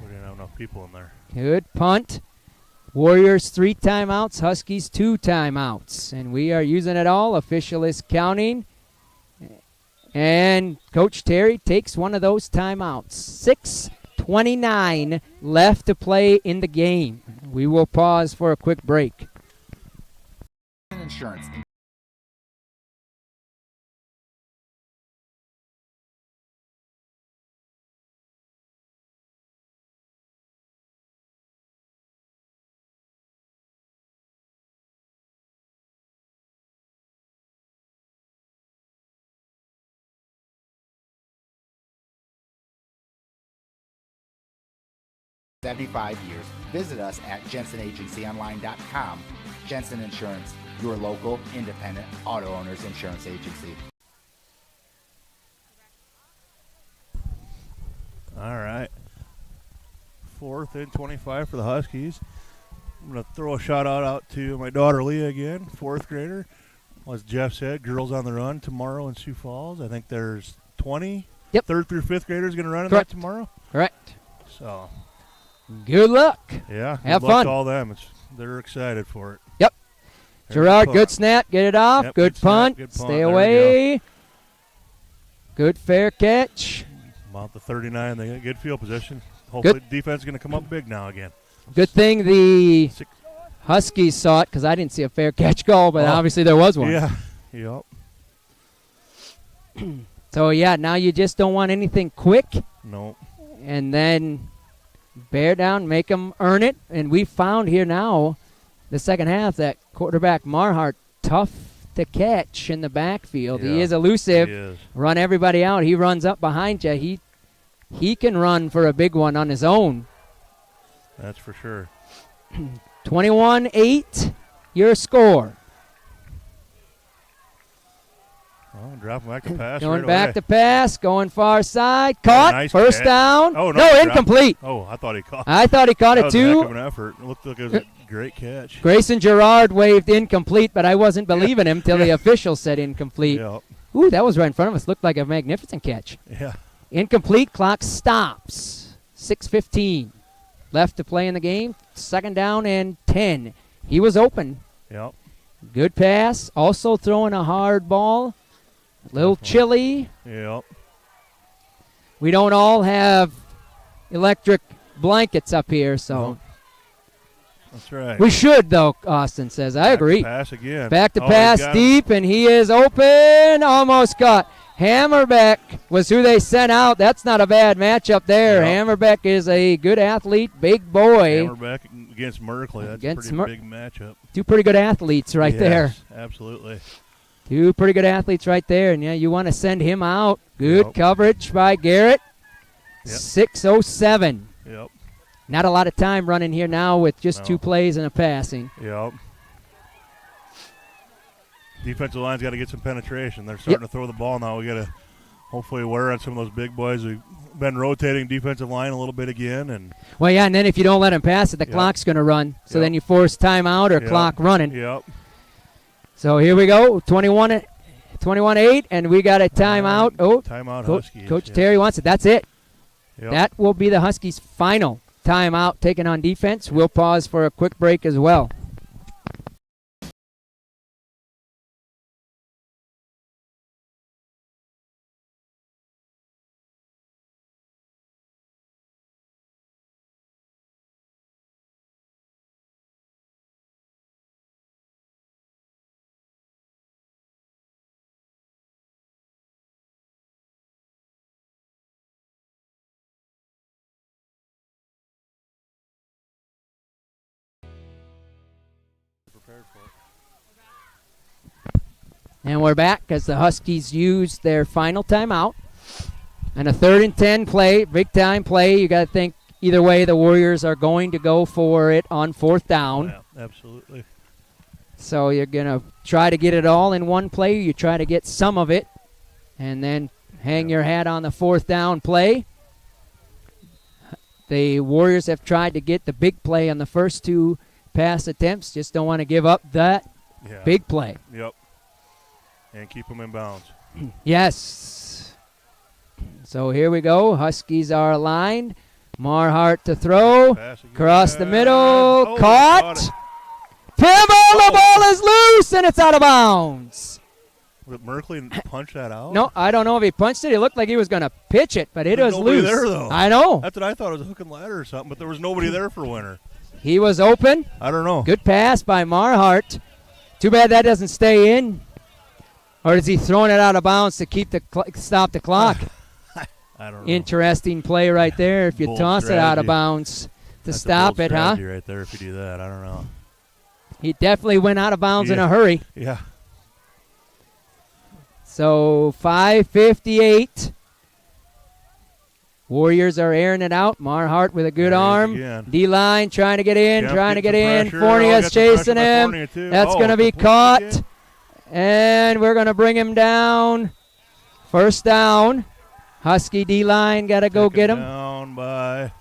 We didn't have enough people in there. Good punt. Warriors 3 timeouts, Huskies 2 timeouts. And we are using it all. Official is counting. And Coach Terry takes one of those timeouts. 6:29 left to play in the game. We will pause for a quick break. Insurance. "75 years. Visit us at jensenagencyonline.com. Jensen Insurance, your local independent auto owners insurance agency." All right. 4th and 25 for the Huskies. I'm going to throw a shout out to my daughter Leah again, 4th grader. As Jeff said, girls on the run tomorrow in Sioux Falls. I think there's 20 3rd through 5th graders going to run in that tomorrow. Correct. So good luck. Yeah, have good luck fun. to all them. They're excited for it. Yep. There's Gerard, the good punt. snap. Get it off. Yep, good, snap, punt. good punt. Stay There we away. Good fair catch. About the 39, they got good field position. Hopefully defense is going to come up big now again. Good thing the Huskies saw it because I didn't see a fair catch call, but obviously there was one. Yeah. Yep. So, yeah, now you just don't want anything quick. Nope. And then bear down, make them earn it. And we found here now, the second half, that quarterback Marhart, tough to catch in the backfield. Yeah, he is elusive. he is. Run everybody out. He runs up behind you. He can run for a big one on his own. That's for sure. 21-8, your score. Oh, dropping back to pass. Going right back away. to pass, going far side. Caught, Nice first catch. down. Oh, no, incomplete. Oh, I thought he caught. I thought he caught that it was a too. heck of an effort. It looked like it was a great catch. Grayson Gerard waved incomplete, but I wasn't believing him till the official said incomplete. Yep. Ooh, that was right in front of us. Looked like a magnificent catch. Yeah. Incomplete, clock stops. 6:15 left to play in the game. 2nd down and 10. He was open. Yep. Good pass. Also throwing a hard ball. A little chilly. Yep. We don't all have electric blankets up here, so. Nope. That's right. We should, though, Austin says. I agree. Back to pass again. Back to Oh, pass he got deep, and he is open. Almost caught. Hammerbeck was who they sent out. That's not a bad matchup there. Yep. Hammerbeck is a good athlete, big boy. Hammerbeck against Merkley. That's Against a pretty big matchup. Two pretty good athletes right there. Yes, absolutely. Two pretty good athletes right there. And, yeah, you want to send him out. Good Yep. coverage by Garrett. Yep. 6:07. Yep. Not a lot of time running here now with just No. 2 plays and a passing. Yep. Defensive line's got to get some penetration. They're starting to throw the ball now. We got to hopefully wear on some of those big boys. We've been rotating defensive line a little bit again, and Well, yeah, and then if you don't let him pass it, the clock's going to run. So then you force timeout or clock running. Yep. So here we go, 21-8, and we got a timeout. Timeout Huskies. Coach Terry wants it. That's it. Yep. That will be the Huskies' final timeout taken on defense. We'll pause for a quick break as well. And we're back as the Huskies use their final timeout. And a 3rd and 10 play, big time play. You got to think either way the Warriors are going to go for it on 4th down. Yeah, absolutely. So you're going to try to get it all in one play. You try to get some of it and then hang your hat on the 4th down play. The Warriors have tried to get the big play on the first 2 pass attempts. Just don't want to give up that big play. Yep. And keep them in bounds. Yes. So here we go. Huskies are aligned. Marhart to throw. Across the middle. Caught. Pimble, the ball is loose, and it's out of bounds. Did Merkley punch that out? No, I don't know if he punched it. It looked like he was going to pitch it, but it was nobody loose. There, though. I know. That's what I thought. It was a hook and ladder or something, but there was nobody there for Winter. He was open. I don't know. Good pass by Marhart. Too bad that doesn't stay in. Or is he throwing it out of bounds to stop the clock? I don't know. Interesting play right there. If you Bold toss strategy. it out of bounds to stop it, huh? Right there. If you do that, I don't know. He definitely went out of bounds in a hurry. Yeah. So 5:58. Warriors are airing it out. Marhart with a good arm. D-line trying to get in, trying to get in. Fournier's chasing him. That's going to be caught. Again. And we're going to bring him down. First down. Husky D-line got to go get him. Down by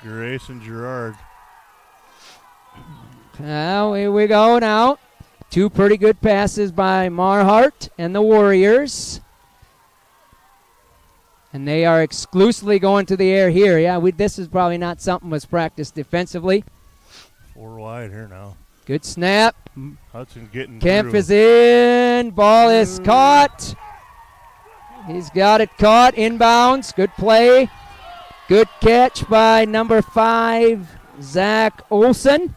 Grayson Gerard. Now, here we go now. Two pretty good passes by Marhart and the Warriors. And they are exclusively going to the air here. Yeah, this is probably not something was practiced defensively. 4 wide here now. Good snap. Hudson getting Kemp through. is in. Ball is caught. He's got it caught. Inbounds. Good play. Good catch by number 5, Zach Olson.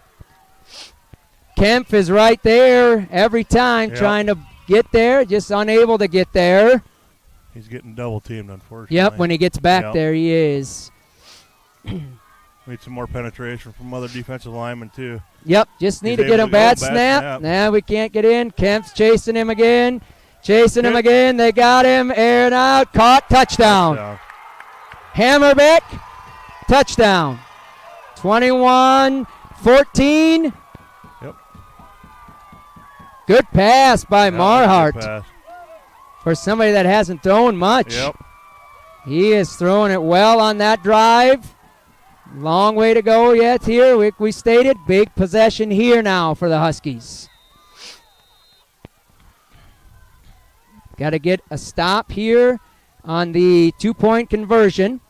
Kemp is right there every time trying to get there, just unable to get there. He's getting double teamed, unfortunately. Yep, when he gets back there, he is. Need some more penetration from other defensive linemen, too. Yep, just need to get a bad snap. Nah, we can't get in. Kemp's chasing him again. Chasing him again. They got him. Aired out. Caught. Touchdown. Hammerbeck. Touchdown. 21-14. Yep. Good pass by Marhart. Good pass. For somebody that hasn't thrown much. Yep. He is throwing it well on that drive. Long way to go yet here. We stated big possession here now for the Huskies. Got to get a stop here on the 2-point conversion.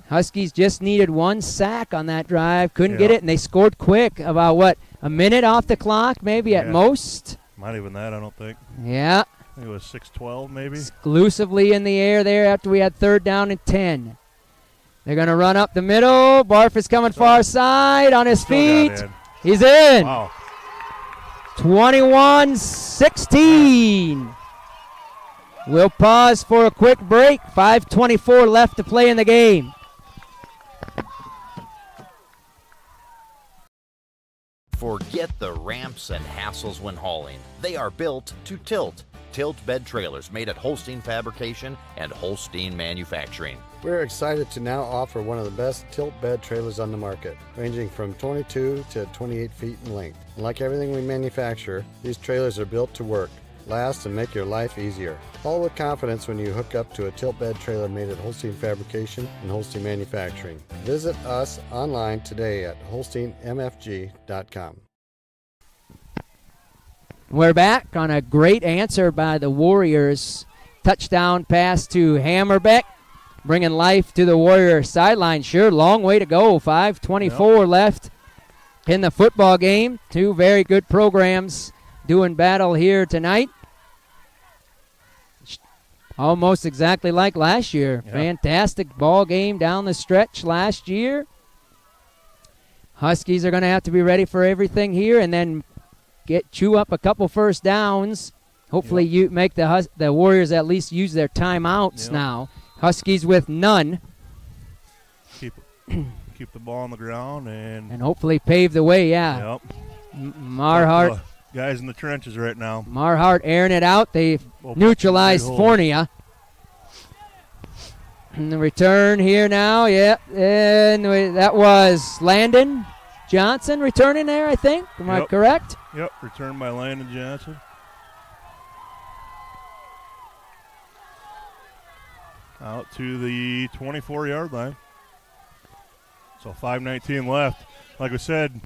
Huskies just needed 1 sack on that drive. Couldn't get it, and they scored quick. About, a minute off the clock maybe at most? Not even that, I don't think. Yeah. I think it was 6:12 maybe. Exclusively in the air there after we had 3rd down and 10. They're going to run up the middle. Barf is coming far side on his feet. He's in. Wow. 21-16. We'll pause for a quick break. 5:24 left to play in the game. Forget the ramps and hassles when hauling. They are built to tilt. Tilt bed trailers made at Holstein Fabrication and Holstein Manufacturing. We're excited to now offer one of the best tilt bed trailers on the market, ranging from 22 to 28 feet in length. And like everything we manufacture, these trailers are built to work, last, and make your life easier. All with confidence when you hook up to a tilt bed trailer made at Holstein Fabrication and Holstein Manufacturing. Visit us online today at holsteinmfg.com. We're back on a great answer by the Warriors. Touchdown pass to Hammerbeck, bringing life to the Warrior sideline. Sure, long way to go. 5:24 left in the football game. Two very good programs doing battle here tonight. Almost exactly like last year. Fantastic ball game down the stretch last year. Huskies are going to have to be ready for everything here and then chew up a couple first downs. Hopefully you make the Warriors at least use their timeouts now. Huskies with none. Keep the ball on the ground and hopefully pave the way, Marhart. Guys in the trenches right now. Marhart airing it out. They've neutralized Fournier. And the return here now, and that was Landon Johnson returning there, I think. Am I correct? Yep, returned by Landon Johnson. Out to the 24-yard line. So 5:19 left. Like we said,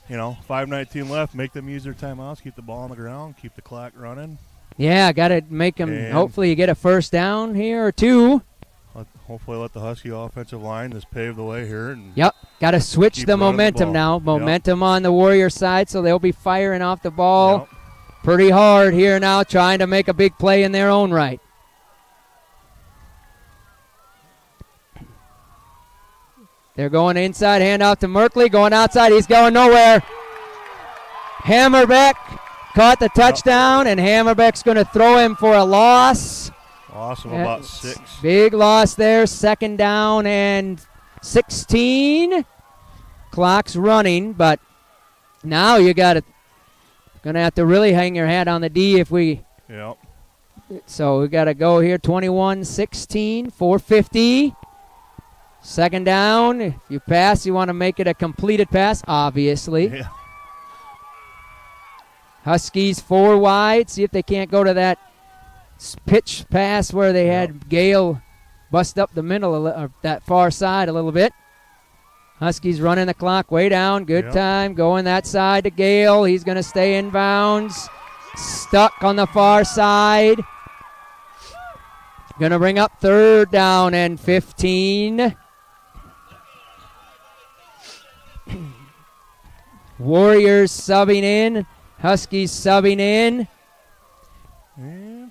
5:19 left. Make them use their timeouts. Keep the ball on the ground. Keep the clock running. Yeah, got to make them. Hopefully you get a first down here or two. Hopefully let the Husky offensive line just pave the way here. And yep, got to switch keep the running momentum ball. now. Yep. Momentum on the Warrior side, so they'll be firing off the ball Yep. pretty hard here now, trying to make a big play in their own right. They're going inside, handoff to Merkley, going outside, he's going nowhere. Hammerbeck caught the touchdown, and Hammerbeck's going to throw him for a loss. Loss of about 6. Big loss there, 2nd down and 16. Clock's running, but now you got to going to have to really hang your hat on the D if we. Yep. So we got to go here, 21-16, 4:50. 2nd down. If you pass, you want to make it a completed pass, obviously. Yeah. Huskies 4 wide. See if they can't go to that pitch pass where they had Gale bust up the middle, or that far side a little bit. Huskies running the clock way down. Good time. Going that side to Gale. He's going to stay in bounds. Stuck on the far side. Going to bring up 3rd down and 15. Warriors subbing in. Huskies subbing in. Yeah.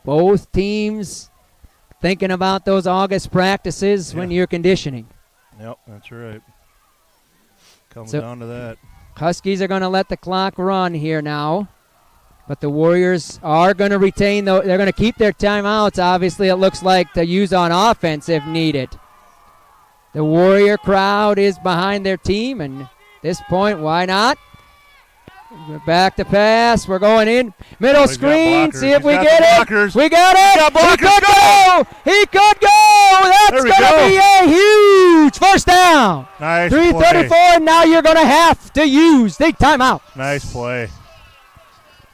Both teams thinking about those August practices when you're conditioning. Yep, that's right. Comes So- down to that. Huskies are going to let the clock run here now. But the Warriors are going to retain, they're going to keep their timeouts, obviously, it looks like, to use on offense if needed. The Warrior crowd is behind their team, and at this point, why not? We're back to pass. We're going in. Middle he's got screen. blockers. See if He's we got get the it. blockers. We got it. He's got He blockers. could go. He could go. That's There we going to go. be a huge first down. Nice 3:34, play. and now you're going to have to use the timeout. Nice play.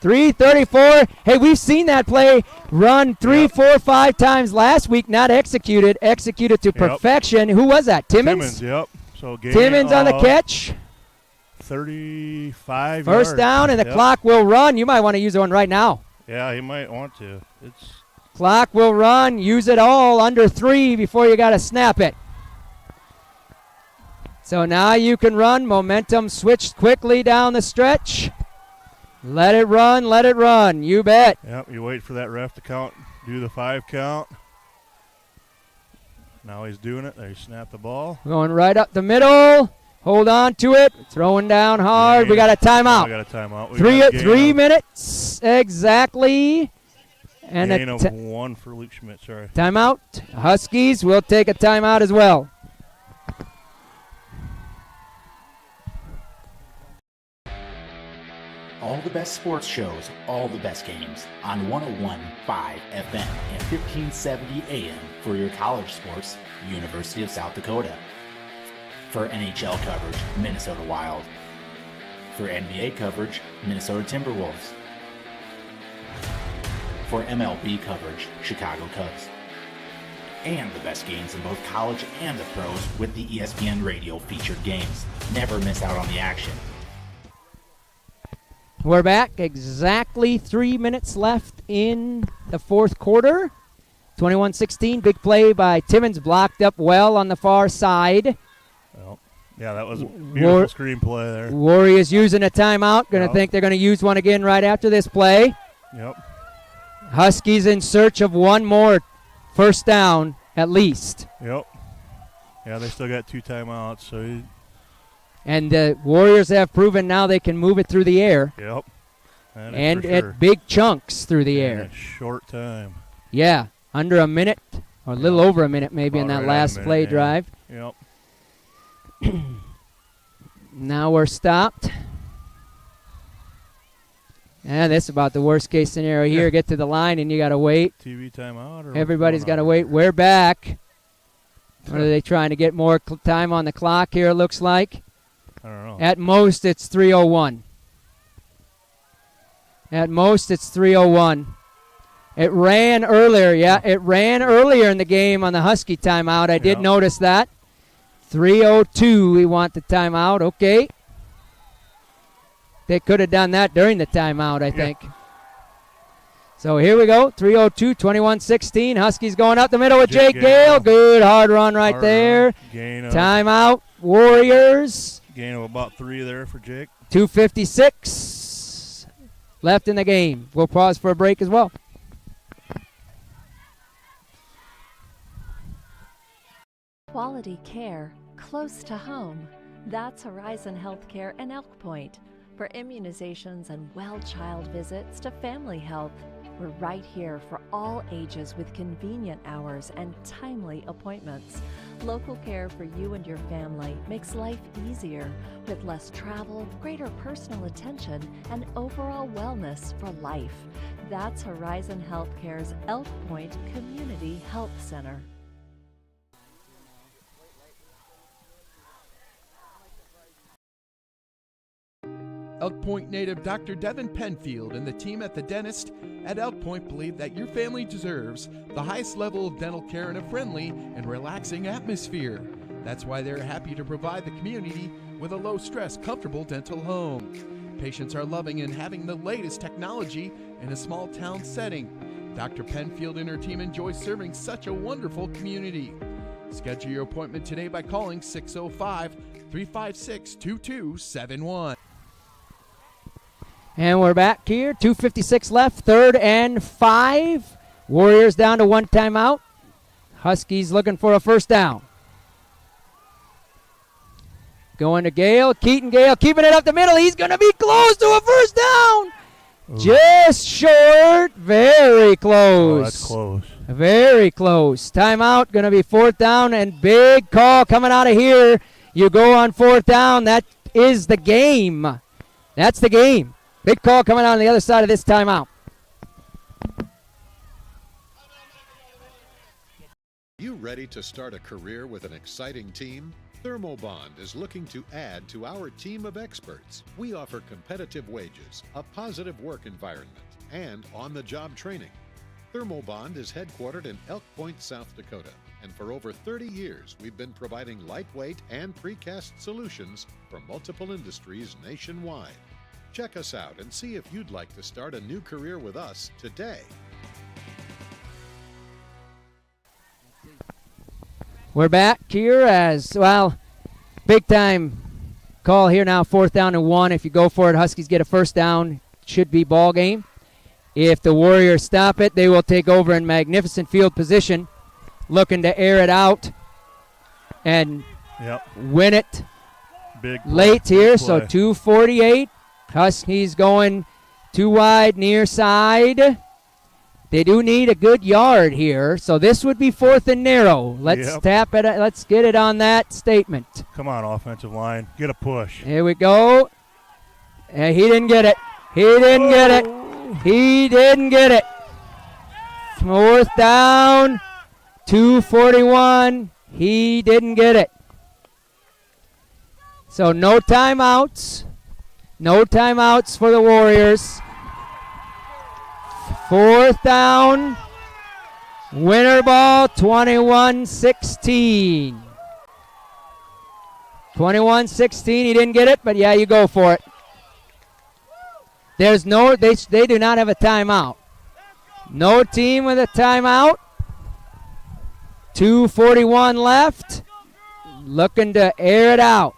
3:34. Hey, we've seen that play run 3, 4, 5 times last week, not executed. Executed to perfection. Who was that? Timmons? Yep. So gain Timmons on the catch. 35 First yards. down, and the Yep. clock will run. You might want to use one right now. Yeah, he might want to. It's Clock will run. Use it all under 3 before you got to snap it. So now you can run. Momentum switched quickly down the stretch. Let it run. Let it run. You bet. Yep, you wait for that ref to count, do the 5 count. Now he's doing it. They snap the ball. Going right up the middle. Hold on to it. Throwing down hard. We got a timeout. We got a timeout. We Three got a gain 3 of- minutes exactly. And gain a of 1 for Luke Schmidt. Sorry. timeout. Huskies will take a timeout as well. All the best sports shows, all the best games on 101.5 FM and 1570 AM for your college sports, University of South Dakota. For NHL coverage, Minnesota Wild. For NBA coverage, Minnesota Timberwolves. For MLB coverage, Chicago Cubs. And the best games in both college and the pros with the ESPN Radio featured games. Never miss out on the action. We're back. Exactly 3 minutes left in the fourth quarter. 21-16. Big play by Timmons. Blocked up well on the far side. Well, yeah, that was a beautiful screen play there. Warriors using a timeout. Going to think they're going to use one again right after this play. Yep. Huskies in search of one more first down at least. Yep. Yeah, they still got 2 timeouts, so And the Warriors have proven now they can move it through the air. yep. And for at sure. big chunks through the In air. a short time. Yeah, under a minute, or a little over a minute maybe in About that right at a last minute, play yeah. drive. Yep. Now we're stopped. And this is about the worst case scenario here. Get to the line and you got to wait. TV timeout? Or Everybody's what's got to going wait. We're back. What are they trying to get more time on the clock here, it looks like? on? I don't know. At most, it's 3:01. At most, it's 3:01. It ran earlier, yeah. It ran earlier in the game on the Husky timeout. I did notice that. 3:02, we want the timeout. Okay. They could have done that during the timeout, I think. So here we go, 3:02, 21-16. Huskies going up the middle with Jake Jake Gale. Gale. Good hard run right Hard there. run. Gain of, Timeout, Warriors. gain of about 3 there for Jake. 2:56 left in the game. We'll pause for a break as well. Quality care close to home. That's Horizon Healthcare in Elk Point. For immunizations and well-child visits to family health, we're right here for all ages with convenient hours and timely appointments. Local care for you and your family makes life easier with less travel, greater personal attention, and overall wellness for life. That's Horizon Healthcare's Elk Point Community Health Center. Elk Point native Dr. Devin Penfield and the team at the dentist at Elk Point believe that your family deserves the highest level of dental care in a friendly and relaxing atmosphere. That's why they're happy to provide the community with a low-stress, comfortable dental home. Patients are loving and having the latest technology in a small-town setting. Dr. Penfield and her team enjoy serving such a wonderful community. Schedule your appointment today by calling 605-356-2271. And we're back here, 2:56 left, 3rd and 5. Warriors down to 1 timeout. Huskies looking for a first down. Going to Gale, Keaton Gale keeping it up the middle. He's going to be close to a first down. Ooh. Just short, very close. Oh, that's close. Very close. Timeout, going to be 4th down, and big call coming out of here. You go on 4th down. That is the game. That's the game. Big call coming out on the other side of this timeout. You ready to start a career with an exciting team? Thermobond is looking to add to our team of experts. We offer competitive wages, a positive work environment, and on-the-job training. Thermobond is headquartered in Elk Point, South Dakota, and for over 30 years we've been providing lightweight and precast solutions for multiple industries nationwide. Check us out and see if you'd like to start a new career with us today. We're back here as, well, big time call here now, 4th down and 1. If you go for it, Huskies get a first down. Should be ball game. If the Warriors stop it, they will take over in magnificent field position, looking to air it out and win it big late play. here. Big So play. 2:48. Huskies going too wide, near side. They do need a good yard here, so this would be 4th and narrow. Let's tap it. Let's get it on that statement. Come on, offensive line. Get a push. Here we go. He didn't get it. He didn't get it. He didn't get it. 4th down, 2:41. He didn't get it. So no timeouts. No timeouts for the Warriors. 4th down. Winner ball, 21-16. 21-16. He didn't get it, but yeah, you go for it. There's no, they do not have a timeout. No team with a timeout. 2:41 left. Looking to air it out.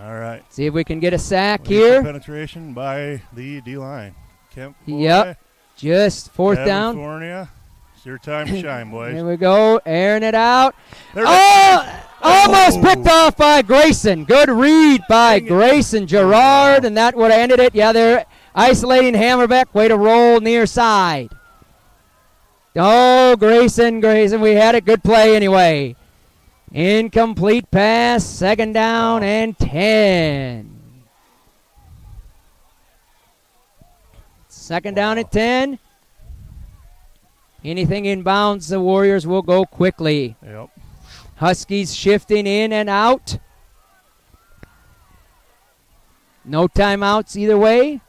All right. See if we can get a sack We'll here. Penetration by the D-line. Kemp. Yep. Just 4th down. California. It's your time to shine, boys. Here we go. Airing it out. There Almost picked off by Grayson. Good read by Grayson Gerard, and that would have ended it. Yeah, they're isolating Hammerbeck. Way to roll near side. Oh, Grayson. We had a good play anyway. Incomplete pass, 2nd down and 10. 2nd down and 10. Anything in bounds, the Warriors will go quickly. Yep. Huskies shifting in and out. No timeouts either way.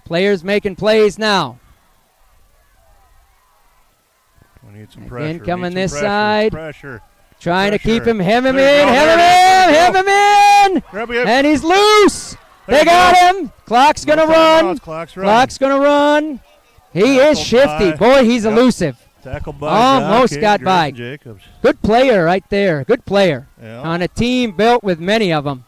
Players making plays now. We need some pressure. Again coming this pressure. side. Pressure. Trying to keep him. Hem him There in. you go, Hem him there in. you Hem go. him in. Grab him. And he's loose. They got him. Clock's going to run. Clock's going to run. He is shifty. Boy, he's elusive. Tackled by almost got by. Jacobs. Good player right there. Good player. Yeah. On a team built with many of them.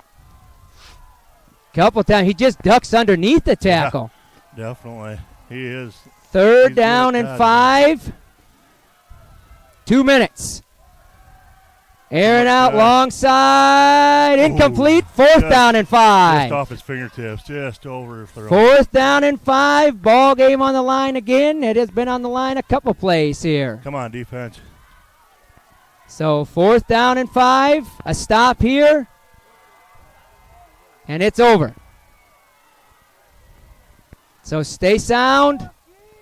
Couple times. He just ducks underneath the tackle. Yeah, definitely. He is. Third down and 5. 2 minutes. Airing out long side. Incomplete. Fourth down and 5. Just off his fingertips. Just over. Fourth down and 5. Ball game on the line again. It has been on the line a couple plays here. Come on, defense. So 4th down and 5. A stop here. And it's over. So stay sound.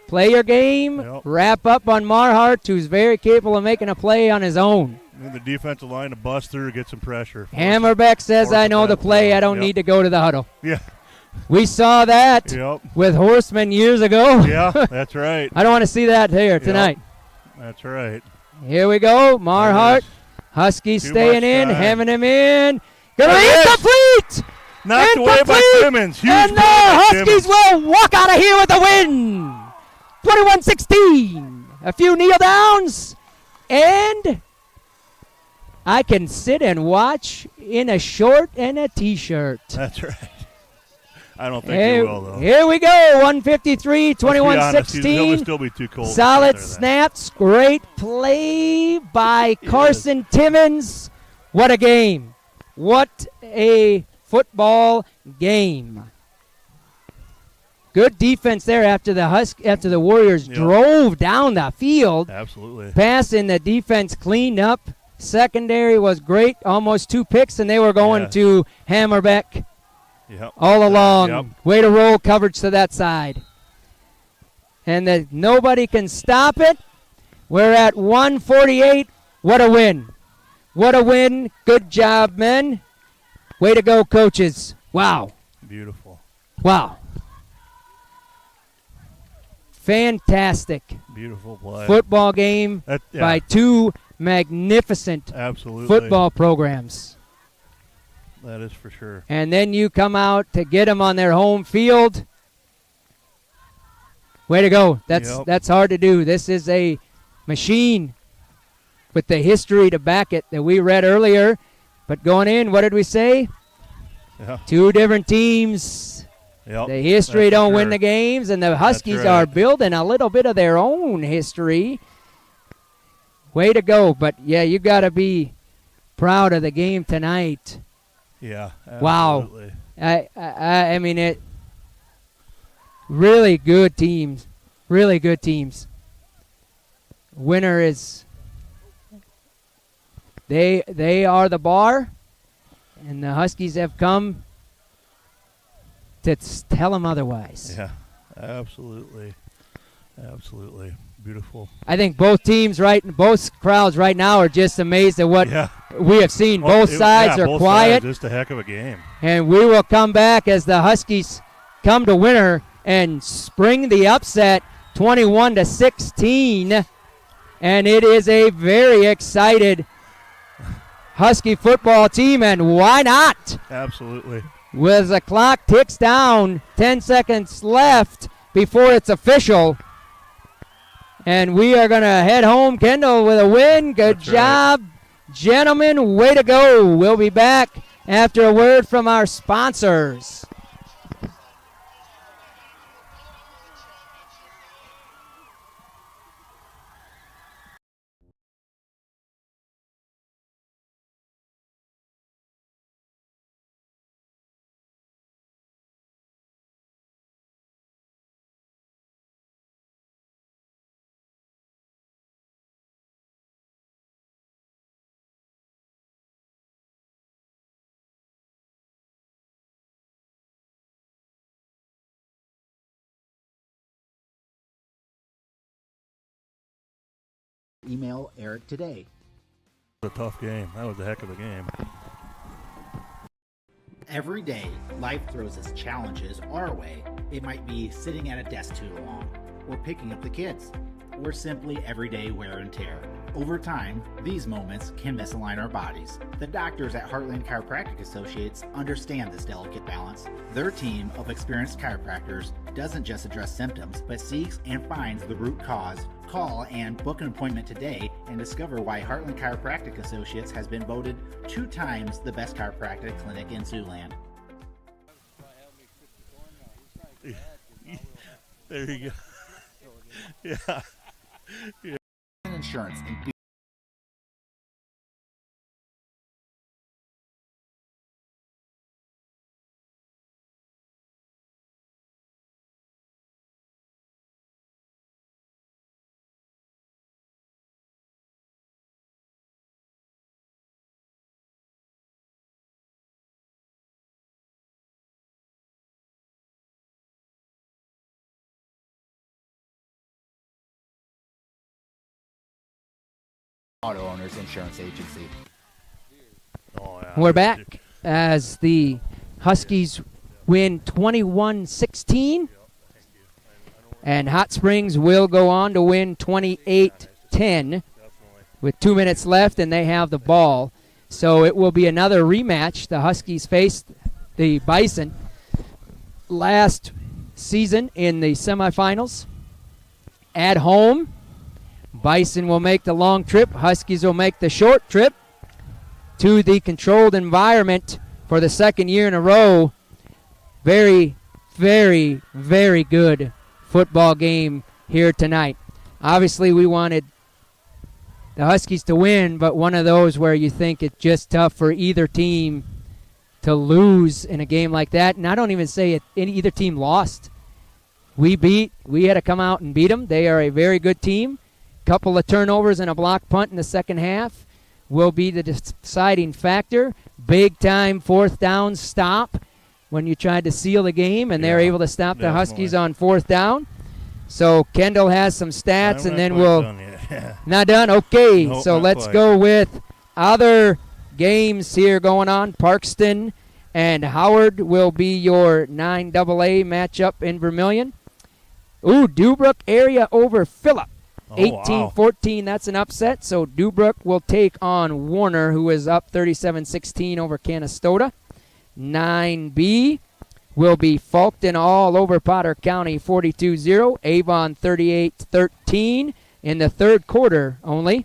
Play your game. Yep. Wrap up on Marhart, who's very capable of making a play on his own. The defensive line to bust through, get some pressure. Hammerbeck says, I know the play. I don't need to go to the huddle. Yeah. We saw that with Horseman years ago. Yeah, that's right. I don't want to see that here tonight. That's right. Here we go. Marhart. Huskies staying in, hamming him in. Gonna be incomplete! Knocked away by Simmons. Huge and the Huskies will walk out of here with a win. 21-16. A few kneel downs. And I can sit and watch in a short and a T-shirt. That's right. I don't think you will, though. Here we go. 153, 21-16. He'll still be too cold. Solid snaps. Great play by Carson Timmons. What a game. What a football game. Good defense there after the Warriors drove down the field. Absolutely. Passing, the defense cleaned up. Secondary was great, almost 2 picks, and they were going to Hammerbeck all along. Way to roll coverage to that side. And nobody can stop it. We're at 148. What a win. What a win. Good job, men. Way to go, coaches. Wow. Beautiful. Wow. Fantastic. Beautiful play. Football game by 2 magnificent football programs. That is for sure. And then you come out to get them on their home field. Way to go. That's hard to do. This is a machine with the history to back it that we read earlier. But going in, what did we say? 2 different teams. The history don't win the games, and the Huskies are building a little bit of their own history. Way to go. But, yeah, you got to be proud of the game tonight. Yeah, absolutely. Wow. I mean, it. Really good teams. Really good teams. Winner is. They are the bar, and the Huskies have come to tell them otherwise. Yeah, absolutely. Absolutely. Beautiful. I think both teams, both crowds right now are just amazed at what we have seen. Both sides are quiet. Just a heck of a game. And we will come back as the Huskies come to winner and spring the upset 21-16. And it is a very excited Husky football team, and why not? Absolutely. With the clock ticks down, 10 seconds left before it's official. And we are going to head home, Kendall, with a win. Good job, gentlemen. Way to go. We'll be back after a word from our sponsors. Email Eric today. A tough game. That was a heck of a game. Every day, life throws its challenges our way. It might be sitting at a desk too long, or picking up the kids, or simply everyday wear and tear. Over time, these moments can misalign our bodies. The doctors at Heartland Chiropractic Associates understand this delicate balance. Their team of experienced chiropractors doesn't just address symptoms, but seeks and finds the root cause. Call and book an appointment today and discover why Heartland Chiropractic Associates has been voted 2 times the best chiropractic clinic in Siouxland. There you go. Yeah. Insurance and Auto Owners Insurance Agency. We're back as the Huskies win 21-16. And Hot Springs will go on to win 28-10 with 2 minutes left, and they have the ball. So it will be another rematch. The Huskies faced the Bison last season in the semifinals at home. Bison will make the long trip. Huskies will make the short trip to the controlled environment for the second year in a row. Very, very, very good football game here tonight. Obviously, we wanted the Huskies to win, but one of those where you think it's just tough for either team to lose in a game like that. And I don't even say either team lost. We had to come out and beat them. They are a very good team. Couple of turnovers and a block punt in the second half will be the deciding factor. Big time 4th down stop when you tried to seal the game, and they're able to stop the Huskies on 4th down. So Kendall has some stats, and then we'll not done. Okay, nope, so let's go with other games here going on. Parkston and Howard will be your 9AA matchup in Vermilion. Ooh, Dubrook area over Phillip. 18-14, that's an upset. So Dubrook will take on Warner, who is up 37-16 over Canastota. 9B will be Fulton all over Potter County, 42-0. Avon 38-13 in the third quarter only.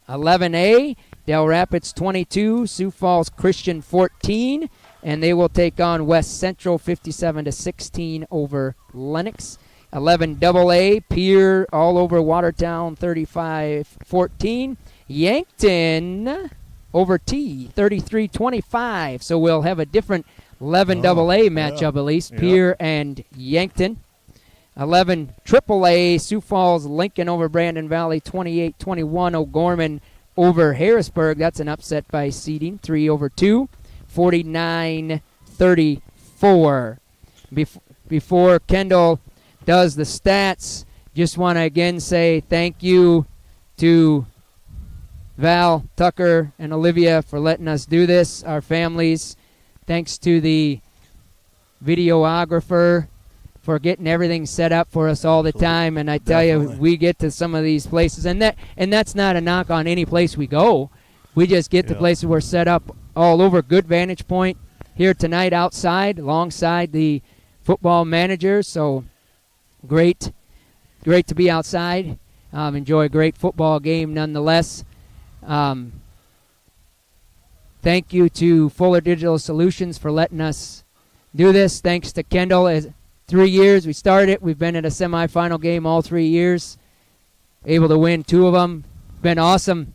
11A, Del Rapids 22, Sioux Falls Christian 14, and they will take on West Central 57-16 over Lennox. 11AA, Pier all over Watertown 35-14. Yankton over T 33-25. So we'll have a different 11AA matchup at least. Pier and Yankton. 11 AAA, Sioux Falls Lincoln over Brandon Valley 28-21. O'Gorman over Harrisburg. That's an upset by seeding. 3-2. 49-34. Before Kendall does the stats, just want to again say thank you to Val, Tucker, and Olivia for letting us do this, our families. Thanks to the videographer for getting everything set up for us all the time. And I tell you, we get to some of these places, and that's not a knock on any place we go. We just get to places we're set up all over. Good vantage point here tonight outside alongside the football manager. So great to be outside. Enjoy a great football game nonetheless. Thank you to Fuller Digital Solutions for letting us do this. Thanks to Kendall. 3 years we started it. We've been at a semifinal game all 3 years. Able to win 2 of them. Been awesome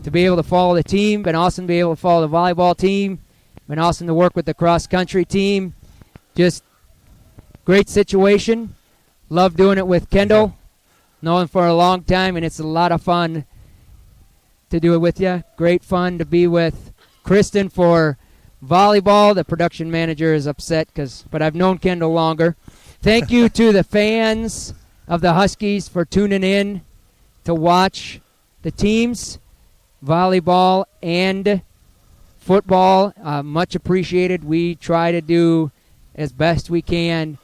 to be able to follow the team. Been awesome to be able to follow the volleyball team. Been awesome to work with the cross-country team. Just great situation. Love doing it with Kendall. Known him for a long time, and it's a lot of fun to do it with you. Great fun to be with Kristen for volleyball. The production manager is upset, but I've known Kendall longer. Thank you to the fans of the Huskies for tuning in to watch the teams, volleyball and football. Much appreciated. We try to do as best we can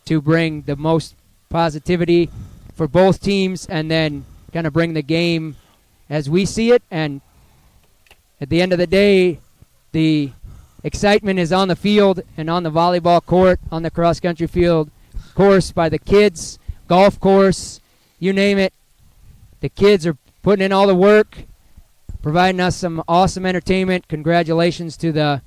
to bring the most positivity for both teams, and then kind of bring the game as we see it. And at the end of the day, the excitement is on the field and on the volleyball court, on the cross-country field course by the kids, golf course, you name it. The kids are putting in all the work, providing us some awesome entertainment. Congratulations to the